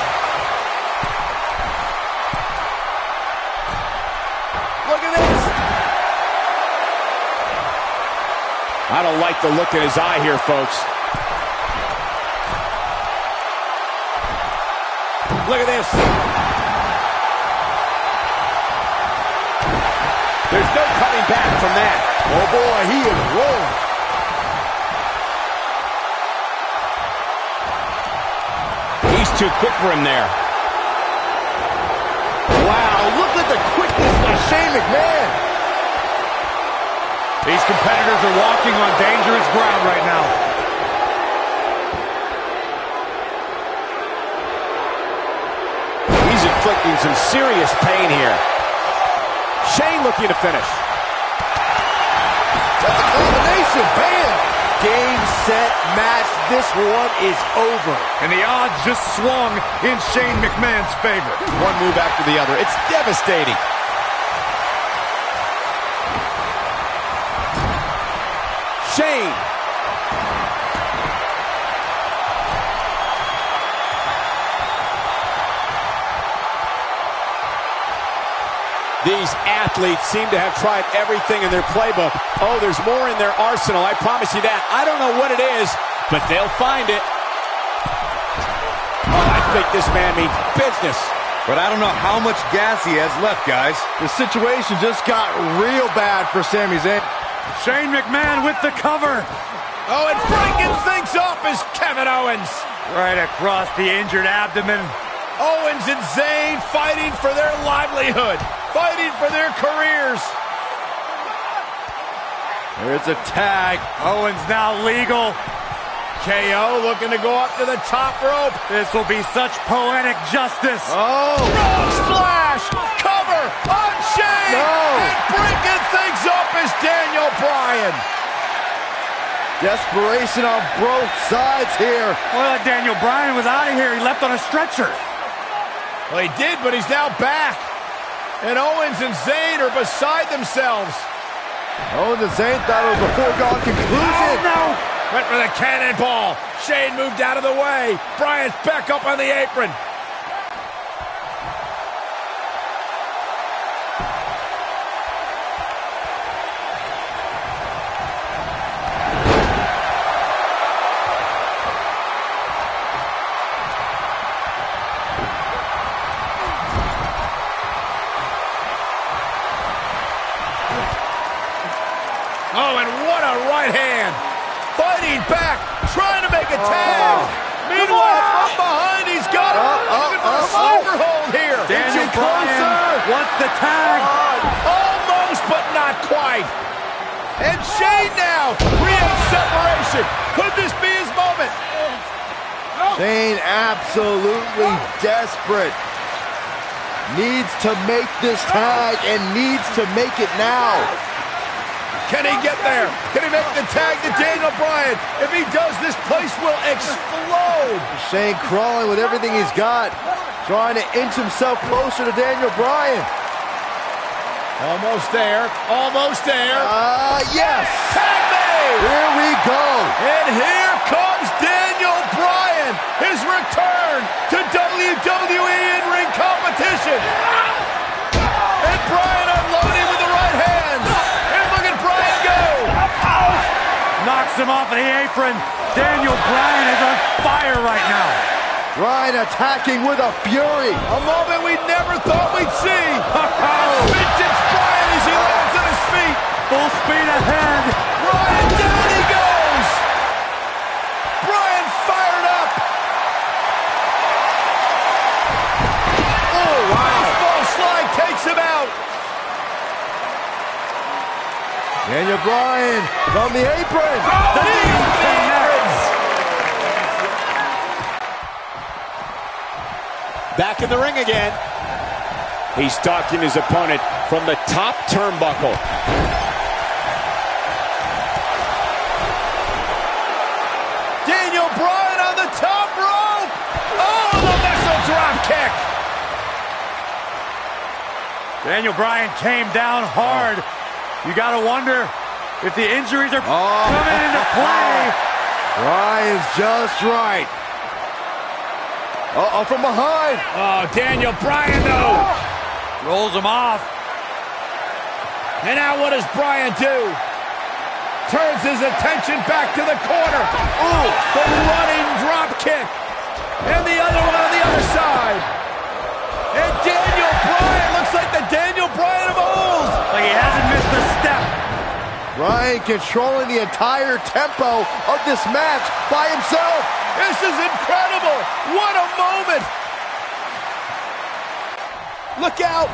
Look at this. I don't like the look in his eye here, folks. Look at this. There's no coming back from that. Oh, boy, he is rolling. He's too quick for him there. Wow, look at the quickness by Shane McMahon. These competitors are walking on dangerous ground right now. He's inflicting some serious pain here. Shane looking to finish. That's a combination, bam! Game, set, match. This one is over. And the odds just swung in Shane McMahon's favor. One move after the other. It's devastating. Shane. These athletes seem to have tried everything in their playbook. Oh, there's more in their arsenal, I promise you that. I don't know what it is, but they'll find it. Oh, I think this man means business. But I don't know how much gas he has left, guys. The situation just got real bad for Sami Zayn. Shane McMahon with the cover. Oh, and breaking things up. is Kevin Owens. Right across the injured abdomen. Owens and Zayn fighting for their livelihood, fighting for their careers. There's a tag. Owens now legal. KO looking to go up to the top rope. This will be such poetic justice. Oh! Frog splash! Cover on Shane! No! And breaking things up is Daniel Bryan. Desperation on both sides here. Well, Daniel Bryan was out of here. He left on a stretcher. Well, he did, but he's now back. And Owens and Zayn are beside themselves. Owens and Zayn thought it was a foregone conclusion. Oh, no! Went for the cannonball. Shane moved out of the way. Bryan's back up on the apron. Oh, and what a right hand. Fighting back, trying to make a tag. Meanwhile, from behind, he's got him. Looking for a sleeper hold here. Daniel Inching Bryan closer. wants the tag. Almost, but not quite. And Shane now creates separation. Could this be his moment? Shane absolutely desperate. Needs to make this tag and needs to make it now. Can he get there? Can he make the tag to Daniel Bryan? If he does, this place will explode. Shane crawling with everything he's got, trying to inch himself closer to Daniel Bryan. Almost there. Almost there. Yes. Tag me! Here we go. And here comes Daniel Bryan. His return to WWE in-ring competition. And Bryan unloading with the right hands. And look at Bryan go. Knocks him off of the apron. Daniel Bryan is on fire right now. Bryan attacking with a fury. A moment we never thought we'd see. Vintage Bryan as he lands on his feet. Full speed ahead. Bryan, down he goes. Bryan fired up. Oh, wow. Baseball slide takes him out. Daniel Bryan from the apron. The knee on the aprons. Back in the ring again. He's stalking his opponent from the top turnbuckle. Daniel Bryan on the top rope. Oh, the missile drop kick. Daniel Bryan came down hard. You got to wonder if the injuries are coming into play. Bryan's just right. From behind. Oh, Daniel Bryan, though. Rolls him off. And now what does Bryan do? Turns his attention back to the corner. Ooh, the running drop kick. And the other one on the other side. And Daniel Bryan looks like the Daniel Bryan of old. Like he hasn't missed a step. Bryan controlling the entire tempo of this match by himself. This is incredible. What a moment. Look out.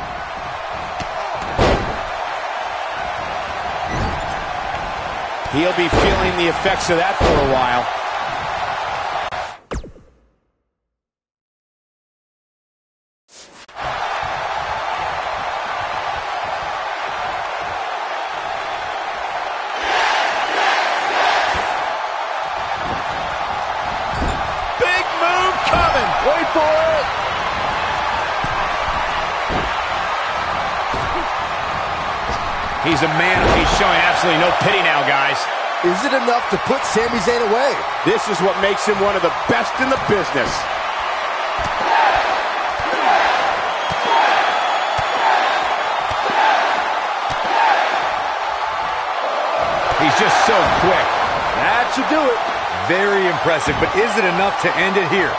He'll be feeling the effects of that for a while. Big move coming. Wait for it. He's a man. He's showing absolutely no pity now, guys. Is it enough to put Sami Zayn away? This is what makes him one of the best in the business. He's just so quick. That should do it. Very impressive, but is it enough to end it here?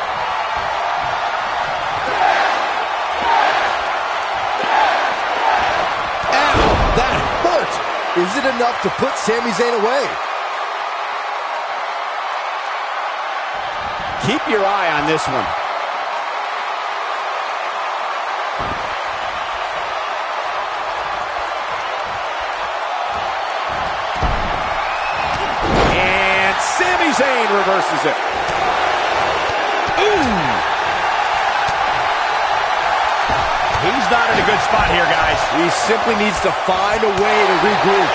Ow, that hurt. Is it enough to put Sami Zayn away? Keep your eye on this one. And Sami Zayn reverses it. Ooh! He's not in a good spot here, guys. He simply needs to find a way to regroup.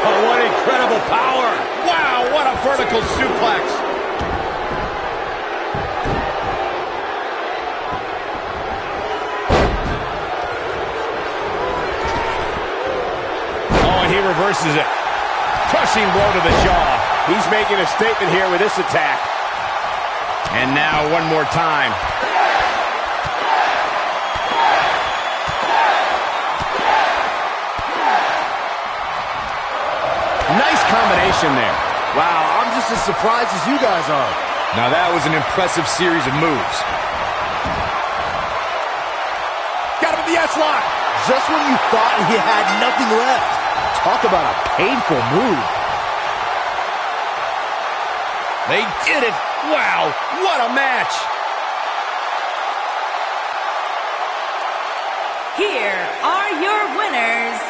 Oh, what incredible power. Wow, what a vertical suplex. He reverses it. Crushing blow to the jaw. He's making a statement here with this attack. And now one more time. Nice combination there. Wow, I'm just as surprised as you guys are. Now that was an impressive series of moves. Got him in the S-lock. Just when you thought he had nothing left. Talk about a painful move. They did it. Wow, what a match. Here are your winners,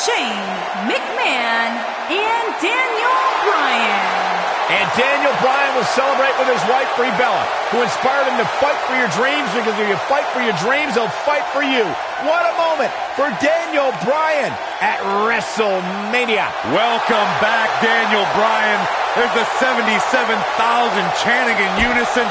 Shane McMahon and Daniel Bryan. And Daniel Bryan will celebrate with his wife, Brie Bella, who inspired him to fight for your dreams, because if you fight for your dreams, they'll fight for you. What a moment for Daniel Bryan at WrestleMania. Welcome back, Daniel Bryan. There's the 77,000 chanting in unison.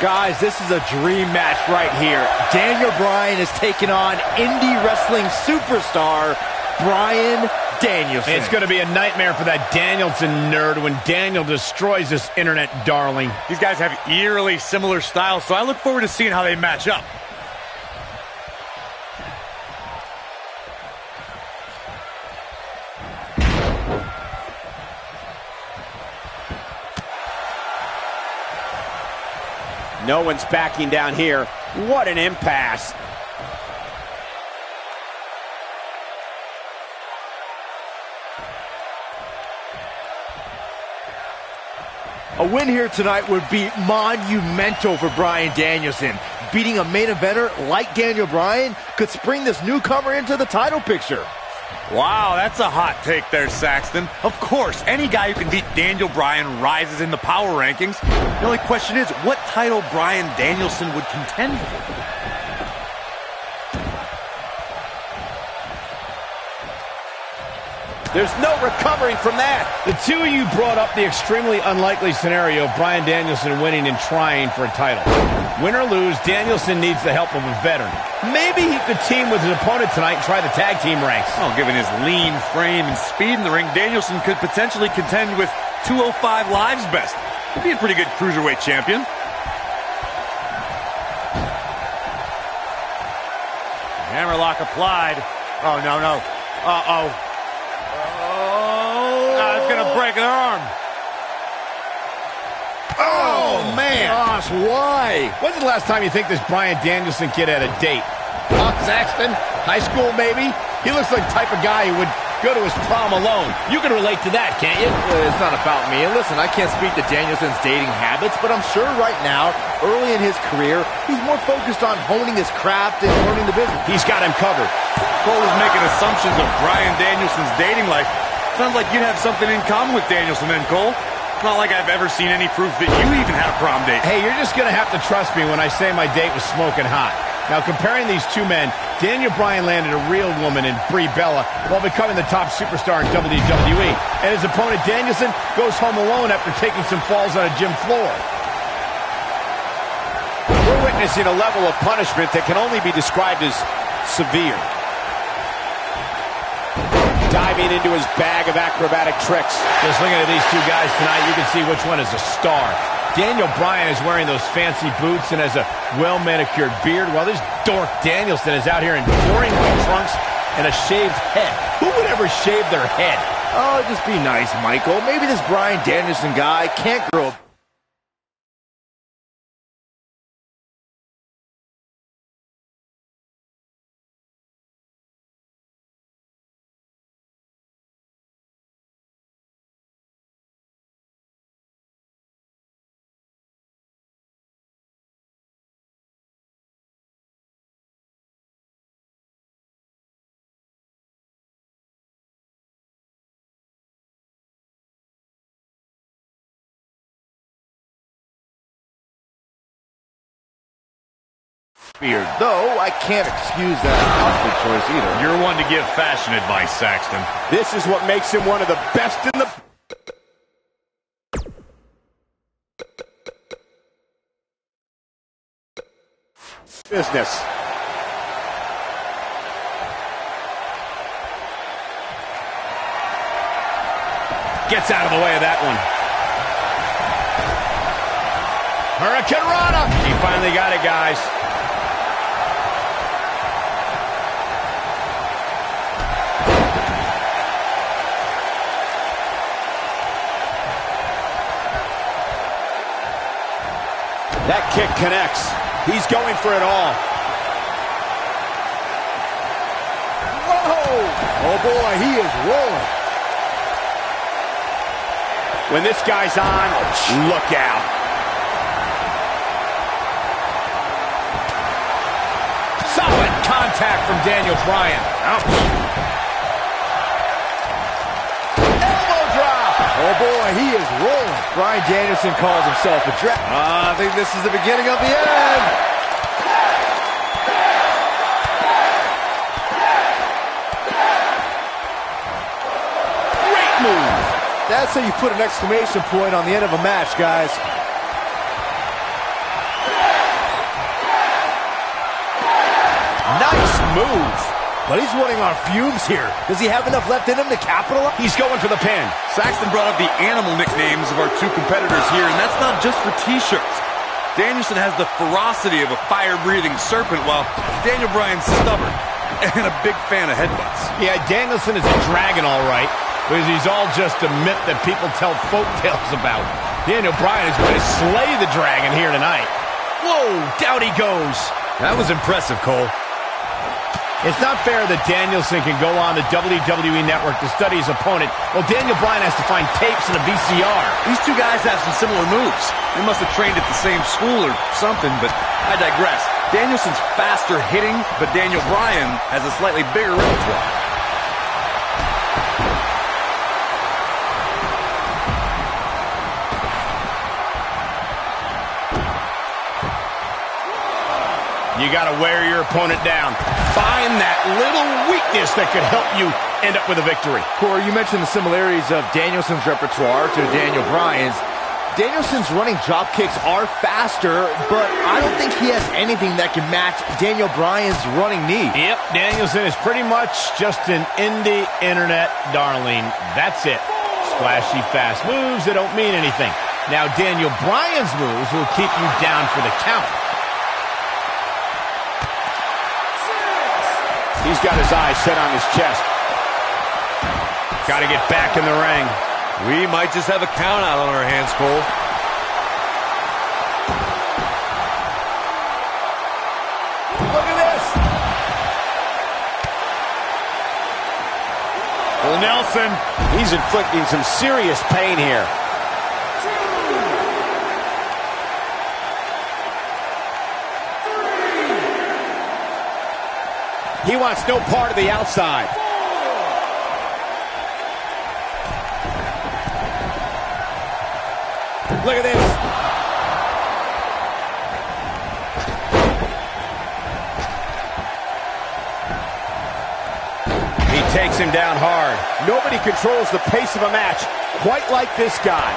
Guys, this is a dream match right here. Daniel Bryan is taking on indie wrestling superstar Bryan Danielson. It's going to be a nightmare for that Danielson nerd when Daniel destroys this internet darling. These guys have eerily similar styles, so I look forward to seeing how they match up. No one's backing down here. What an impasse. A win here tonight would be monumental for Bryan Danielson. Beating a main eventer like Daniel Bryan could spring this newcomer into the title picture. Wow, that's a hot take there, Saxton. Of course, any guy who can beat Daniel Bryan rises in the power rankings. The only question is, what title Bryan Danielson would contend for? There's no recovering from that. The two of you brought up the extremely unlikely scenario of Bryan Danielson winning and trying for a title. Win or lose, Danielson needs the help of a veteran. Maybe he could team with his opponent tonight and try the tag team ranks. Oh, given his lean frame and speed in the ring, Danielson could potentially contend with 205 Live's best. He'd be a pretty good cruiserweight champion. Hammerlock applied. Oh, no. Uh-oh. Oh, it's going to break an arm. Oh, man. Gosh, why? When's the last time you think this Bryan Danielson kid had a date? Saxton? High school, maybe? He looks like the type of guy who would go to his prom alone. You can relate to that, can't you? It's not about me. And listen, I can't speak to Danielson's dating habits, but I'm sure right now, early in his career, he's more focused on honing his craft and learning the business. He's got him covered. Cole is making assumptions of Bryan Danielson's dating life. Sounds like you'd have something in common with Danielson then, Cole. It's not like I've ever seen any proof that you even had a prom date. Hey, you're just going to have to trust me when I say my date was smoking hot. Now, comparing these two men, Daniel Bryan landed a real woman in Brie Bella while becoming the top superstar in WWE. And his opponent, Danielson, goes home alone after taking some falls on a gym floor. We're witnessing a level of punishment that can only be described as severe. Diving into his bag of acrobatic tricks. Just looking at these two guys tonight, you can see which one is a star. Daniel Bryan is wearing those fancy boots and has a well-manicured beard, while this dork Danielson is out here in boring white trunks and a shaved head. Who would ever shave their head? Oh, just be nice, Michael. Maybe this Bryan Danielson guy can't grow up. Beard. Though, I can't excuse that outfit choice either. You're one to give fashion advice, Saxton. This is what makes him one of the best in the business. Gets out of the way of that one. Hurricane Rana. He finally got it, guys. That kick connects. He's going for it all. Whoa! Oh boy, he is rolling. When this guy's on, look out. Solid contact from Daniel Bryan. Ouch. Elbow drop. Oh boy, he is rolling. Bryan Danielson calls himself a dragon. I think this is the beginning of the end. Great move. That's how you put an exclamation point on the end of a match, guys. Nice move. But he's running on fumes here. Does he have enough left in him to capitalize? He's going for the pin. Saxton brought up the animal nicknames of our two competitors here, and that's not just for T-shirts. Danielson has the ferocity of a fire-breathing serpent, while Daniel Bryan's stubborn and a big fan of headbutts. Yeah, Danielson is a dragon, all right, because he's all just a myth that people tell folk tales about. Daniel Bryan is going to slay the dragon here tonight. Whoa, down he goes. That was impressive, Cole. It's not fair that Danielson can go on the WWE Network to study his opponent, while Daniel Bryan has to find tapes and a VCR. These two guys have some similar moves. They must have trained at the same school or something, but I digress. Danielson's faster hitting, but Daniel Bryan has a slightly bigger repertoire. You got to wear your opponent down. Find that little weakness that could help you end up with a victory. Corey, you mentioned the similarities of Danielson's repertoire to Daniel Bryan's. Danielson's running drop kicks are faster, but I don't think he has anything that can match Daniel Bryan's running knee. Yep, Danielson is pretty much just an indie internet darling. That's it. Splashy fast moves that don't mean anything. Now Daniel Bryan's moves will keep you down for the count. He's got his eyes set on his chest. Got to get back in the ring. We might just have a count out on our hands, Cole. Look at this. Well, Nelson. He's inflicting some serious pain here. He wants no part of the outside. Look at this. He takes him down hard. Nobody controls the pace of a match quite like this guy.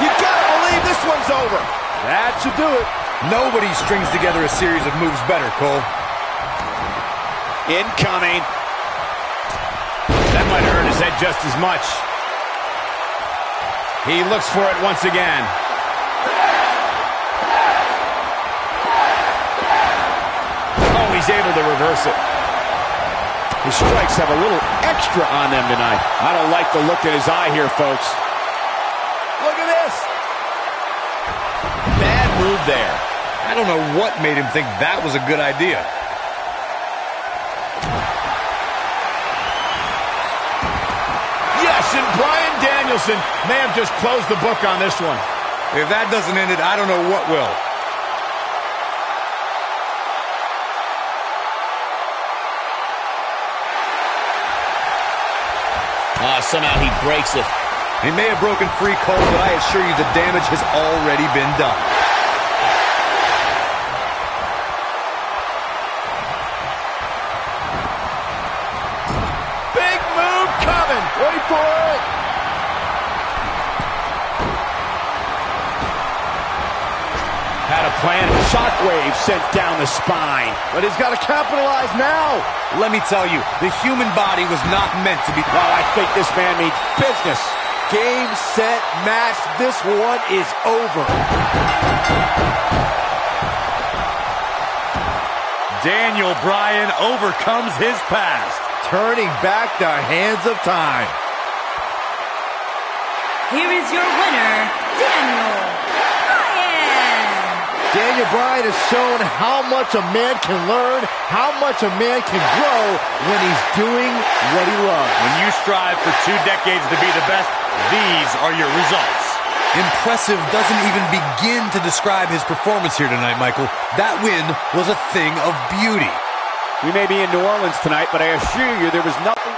You gotta believe this one's over. That should do it. Nobody strings together a series of moves better, Cole. Incoming. That might hurt his head just as much. He looks for it once again. Oh, he's able to reverse it. His strikes have a little extra on them tonight. I don't like the look in his eye here, folks. Look at this. Bad move there. I don't know what made him think that was a good idea. Yes, and Bryan Danielson may have just closed the book on this one. If that doesn't end it, I don't know what will. Somehow he breaks it. He may have broken free, Cole, but I assure you the damage has already been done. Big move coming. Wait for it. Had a plan. Shockwave sent down the spine. But he's got to capitalize now. Let me tell you, the human body was not meant to be... Well, I think this man means business. Game, set, match. This one is over. Daniel Bryan overcomes his past. Turning back the hands of time. Here is your winner, Daniel Bryan. Daniel Bryan has shown how much a man can learn, how much a man can grow when he's doing what he loves. When you strive for 2 decades to be the best, these are your results. Impressive doesn't even begin to describe his performance here tonight, Michael. That win was a thing of beauty. We may be in New Orleans tonight, but I assure you there was nothing